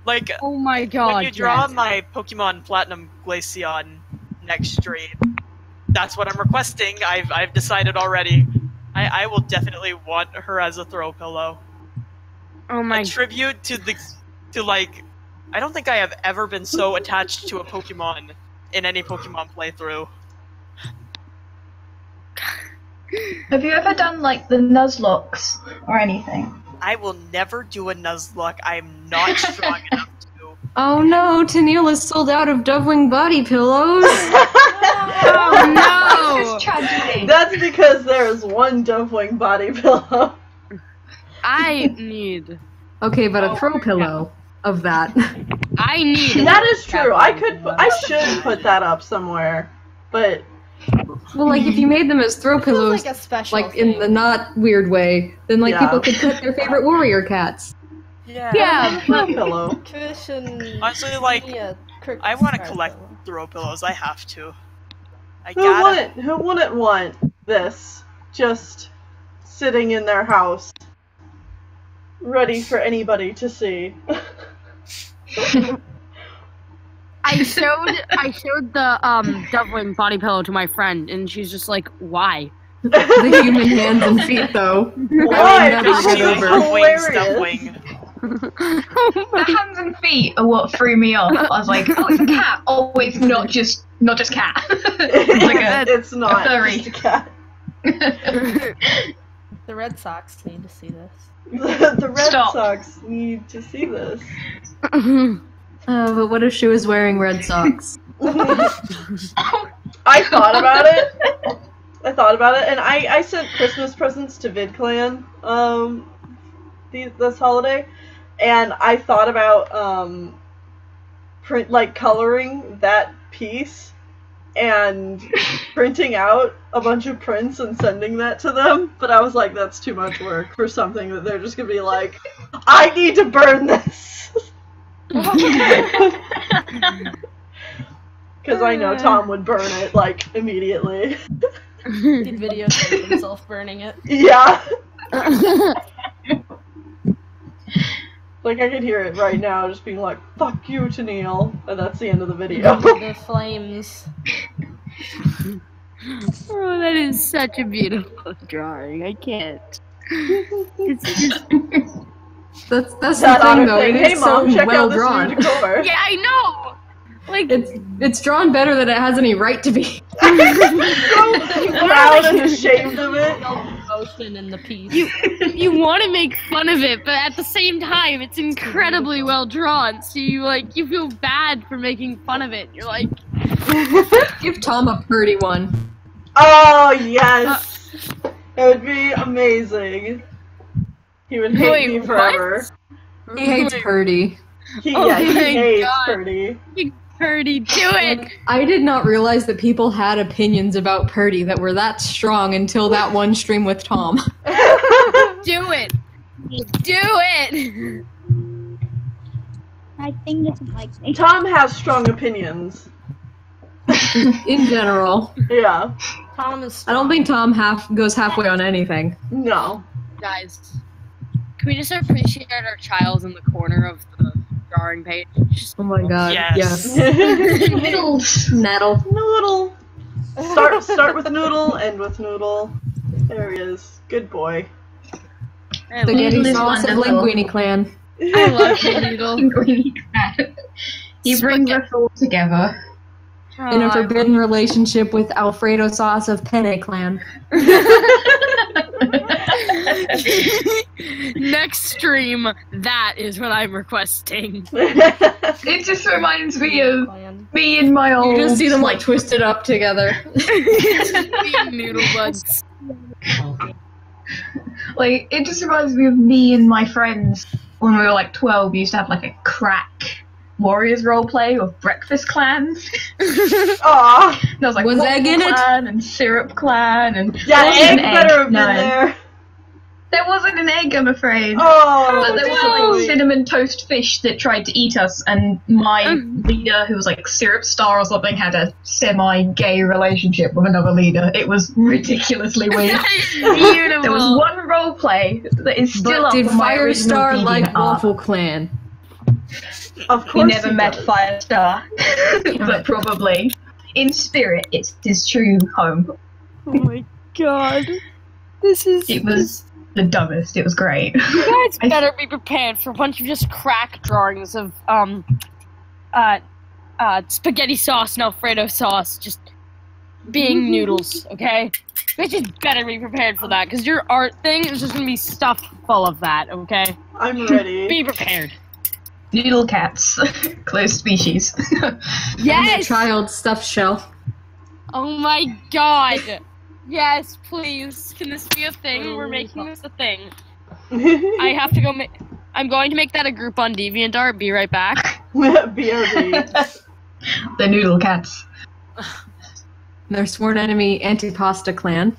S4: Like,
S3: oh my god!
S4: When you draw my Pokemon Platinum Glaceon next stream, that's what I'm requesting. I've decided already. I will definitely want her as a throw pillow.
S3: Oh my!
S4: A tribute to like, I don't think I have ever been so attached to a Pokemon in any Pokemon playthrough.
S5: Have you ever done like the Nuzlocks or anything?
S4: I will never do a Nuzlocke. I'm not strong enough to.
S2: Oh no, Tennille is sold out of Dovewing body pillows.
S3: Oh no!
S5: That's tragedy.
S1: That's because there's one Dovewing body pillow.
S3: I need.
S2: Okay, but a throw pillow of that.
S3: I need.
S1: That is true. I should put that up somewhere, but.
S2: Well, like if you made them as throw pillows,
S6: like a special
S2: like in the not weird way, then like people could put their favorite warrior cats.
S3: Yeah,
S1: throw pillow.
S4: Honestly, like, I want to collect throw pillows. I have to.
S1: Who wouldn't want this just sitting in their house, ready for anybody to see?
S3: I showed the Dovewing body pillow to my friend, and she's just like, "Why?"
S2: The human hands and feet, though.
S1: Why?
S2: I never get over.
S1: Hilarious.
S5: The hands and feet are what threw me off. I was like, oh, it's a cat. Oh, it's not just cat.
S1: It's not
S5: furry.
S1: just a cat.
S6: The Red Sox need to see this.
S1: The Red Sox need to see this.
S2: But what if she was wearing red socks?
S1: I thought about it, and I sent Christmas presents to VidClan this holiday, and I thought about coloring that piece and printing out a bunch of prints and sending that to them, but I was like, that's too much work for something that they're just gonna be like, I need to burn this. Because I know Tom would burn it, like, immediately.
S6: He'd videotape himself burning it.
S1: Yeah. Like, I could hear it right now, just being like, fuck you, Tennille. And that's the end of the video.
S6: The flames.
S3: Oh, that is such a beautiful drawing. I can't. It's just...
S2: That's the
S1: that
S2: thing, though.
S1: Thing.
S2: It
S1: Hey,
S2: is
S1: Mom,
S2: so
S1: check
S2: well
S1: out this
S2: drawn.
S1: new decor.
S3: Yeah, I know. Like
S2: it's drawn better than it has any right to be.
S1: I'm so proud and ashamed of it.
S6: Emotion in the piece.
S3: You want to make fun of it, but at the same time, it's incredibly well drawn. So you feel bad for making fun of it. You're like,
S2: give Tom a pretty one.
S1: Oh yes, it would be amazing. He would hate me forever.
S2: He hates Purdy.
S1: He hates Purdy.
S3: Purdy, do it!
S2: I did not realize that people had opinions about Purdy that were that strong until that one stream with Tom.
S3: Do it! Do it!
S9: I my thing doesn't like me.
S1: Tom has strong opinions.
S2: In general.
S1: Yeah.
S6: Tom is.
S2: I don't think Tom goes halfway on anything.
S1: No.
S3: Guys, can we just appreciate our child in the corner of the drawing page?
S2: Oh my god.
S4: Yes.
S5: Noodles.
S2: Nettle.
S1: Noodle. Start with Noodle, end with Noodle. There he is. Good boy.
S3: I
S2: Spaghetti
S5: Noodle is
S2: sauce of
S5: wonderful.
S2: Linguini clan.
S3: love you, Noodle.
S5: He brings us all together.
S2: In a forbidden relationship with Alfredo sauce of Penne clan.
S3: Next stream, that is what I'm requesting.
S5: It just reminds me of me and my old.
S2: You just see them like twisted up together.
S3: Noodle buds.
S5: Like, it just reminds me of me and my friends when we were like 12. We used to have like a crack Warriors roleplay of breakfast clans.
S1: Aww.
S5: There was like
S2: Was egg in it?
S5: clan and syrup clan and
S1: Yeah,
S5: there wasn't
S1: egg
S5: an
S1: better have been
S5: no.
S1: there.
S5: There wasn't an egg, I'm afraid.
S1: Oh,
S5: But there was like cinnamon toast fish that tried to eat us, and my leader, who was like Syrup Star or something, had a semi-gay relationship with another leader. It was ridiculously weird.
S3: Beautiful.
S5: There was one roleplay that is still
S2: But
S5: up
S2: did
S5: on my original
S2: Firestar like
S5: Deviant art.
S2: Waffle Clan?
S1: Of
S5: He
S1: course
S5: never met
S1: does.
S5: Firestar, but probably in spirit, it's his true home.
S3: Oh my god. This is.
S5: It was the dumbest. It was great.
S3: You guys better be prepared for a bunch of just crack drawings of spaghetti sauce and Alfredo sauce just being noodles, okay? You guys just better be prepared for that, because your art thing is just gonna be stuffed full of that, okay?
S1: I'm ready.
S3: Be prepared.
S5: Noodle cats, close species.
S2: And their
S3: Yes!
S2: child stuffed shell.
S3: Oh my god! Yes, please. Can this be a thing? We're making this a thing. I have to go I'm going to make that a group on DeviantArt. Be right back.
S1: BRB.
S5: The noodle cats.
S2: Their sworn enemy, Antipasta clan.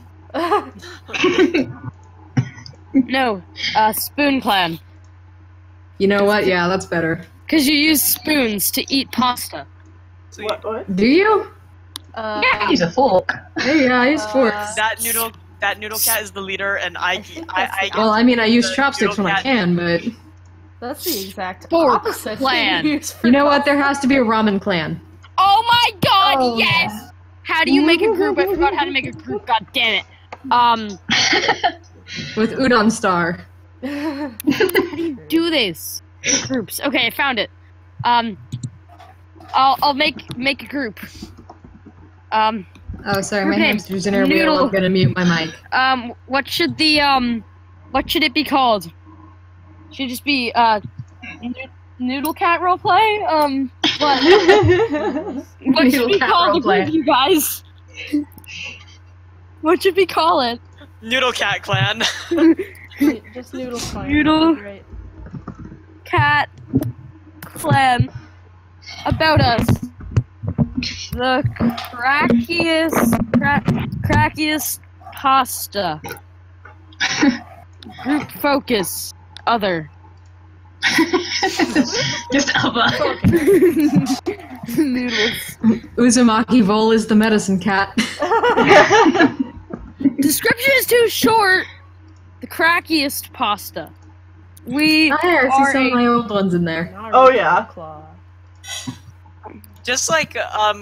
S3: No, Spoon Clan.
S2: You know what? Yeah, that's better.
S3: Because you use spoons to eat pasta.
S1: What?
S2: Do you?
S5: Yeah, use a fork.
S2: Hey, yeah, I use forks.
S4: That noodle cat is the leader, and I
S2: Well, I mean, I use
S4: the
S2: chopsticks
S4: noodle
S2: when I
S4: cat-
S2: can, but
S6: That's the exact
S3: Fork
S6: opposite
S3: clan.
S6: thing used for
S2: you know what? There has to be a ramen clan.
S3: Oh my god,
S5: Oh,
S3: yes!
S5: yeah.
S3: How do you make a group? I forgot how to make a group, god damn it.
S2: With Udon Star.
S3: How do you do this? Groups. Okay, I found it. I'll make a group.
S2: Oh, sorry, my
S3: Okay,
S2: hamster's in her wheel.
S3: noodle.
S2: I'm gonna mute my mic.
S3: What should it be called? Should it just be, Noodle Cat roleplay? What? What should
S5: Noodle
S3: we
S5: Cat
S3: call the
S5: roleplay.
S3: group, you guys? What should we call it?
S4: Noodle Cat Clan.
S6: Just noodle clan.
S3: Noodle.
S6: Great.
S3: Cat Clan. About us. The crackiest pasta. Group focus. Other.
S5: Just other.
S3: Noodles.
S2: Uzumaki Vol is the medicine cat.
S3: Description is too short. The crackiest pasta. We
S2: Oh, yeah, I see
S3: are
S2: some of
S3: a-
S2: my old ones in there.
S1: Oh, yeah.
S6: Claw.
S4: Just like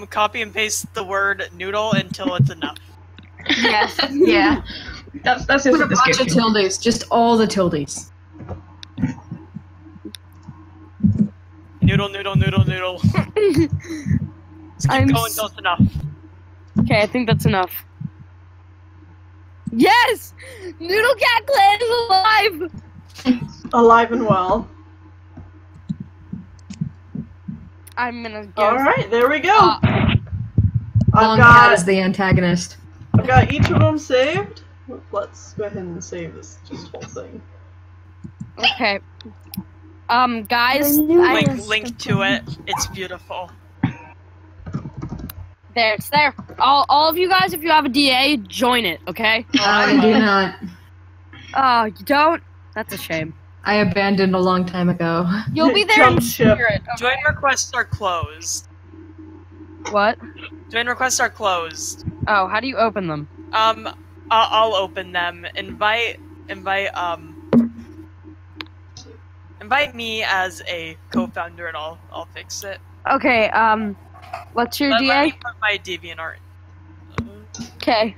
S4: copy and paste the word noodle until it's enough.
S3: Yes.
S5: Yeah. That's just
S2: Put
S5: a
S2: a bunch of
S5: description.
S2: tildes, just all the tildes.
S4: Noodle, noodle, noodle, noodle. Just keep
S3: I'm
S4: going until it's enough.
S3: Okay, I think that's enough. Yes! Noodle Cat Clan is alive!
S1: Alive and well.
S3: I'm gonna give...
S1: Alright, there we go.
S3: Uh,
S2: Long
S1: I've
S2: Cat is
S1: got,
S2: the antagonist.
S1: I've got each of them saved. Let's go ahead and save this whole thing.
S3: Okay. Guys,
S4: Link to it. It's beautiful.
S3: there, it's there. All of you guys, if you have a DA, join it, okay?
S2: I do not.
S3: Oh, you don't? That's a shame.
S2: I abandoned a long time ago.
S3: You'll be there
S1: Jump
S3: in
S1: ship.
S3: spirit.
S4: Join requests are closed.
S3: What?
S4: Join requests are closed.
S3: Oh, how do you open them?
S4: I'll open them. Invite me as a co-founder, and I'll fix it.
S3: Okay, what's your
S4: Let
S3: DA?
S4: me put my DeviantArt.
S3: Okay.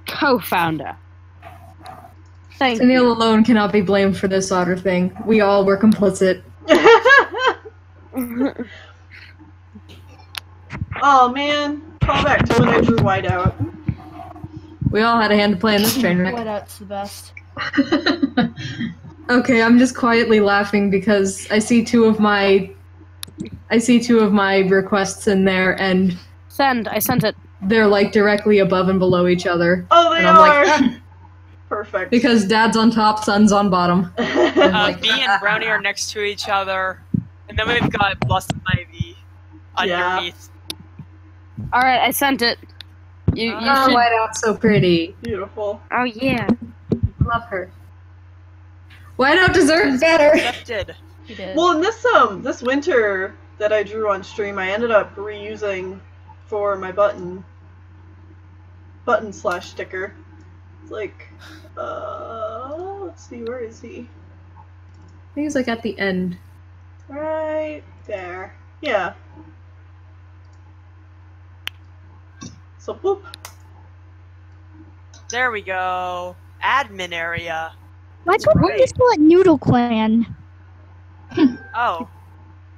S3: Co-founder. Thank
S2: Tennille
S3: you.
S2: alone cannot be blamed for this otter thing. We all were complicit.
S1: Oh man, call back to when I drew Whiteout.
S2: We all had a hand to play in this train wreck.
S6: Whiteout's the best.
S2: Okay, I'm just quietly laughing because I see two of my requests in there, and
S3: Send. I sent it.
S2: they're like directly above and below each other.
S1: Oh, they
S2: And I'm
S1: are!
S2: like,
S1: Perfect.
S2: because Dad's on top, Son's on bottom.
S4: Me and Brownie are next to each other, and then we've got Blossom Ivy underneath.
S3: Alright, I sent it. You
S2: Oh,
S3: should...
S2: Whiteout's so pretty.
S1: Beautiful.
S3: Oh, yeah.
S2: Love her. Whiteout deserves better.
S4: Accepted.
S6: He did.
S1: Well, in this winter that I drew on stream, I ended up reusing for my button slash sticker. It's like, let's see, where is he?
S2: I think he's like at the end.
S1: Right there. Yeah. So, boop.
S4: There we go. Admin area.
S9: Why couldn't we just call it Noodle Clan?
S4: Oh.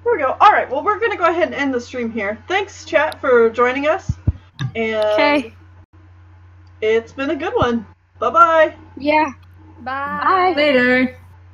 S1: There we go. Alright, well, we're gonna go ahead and end the stream here. Thanks, chat, for joining us. And it's been a good one. Bye-bye.
S3: Yeah.
S6: Bye.
S2: Later.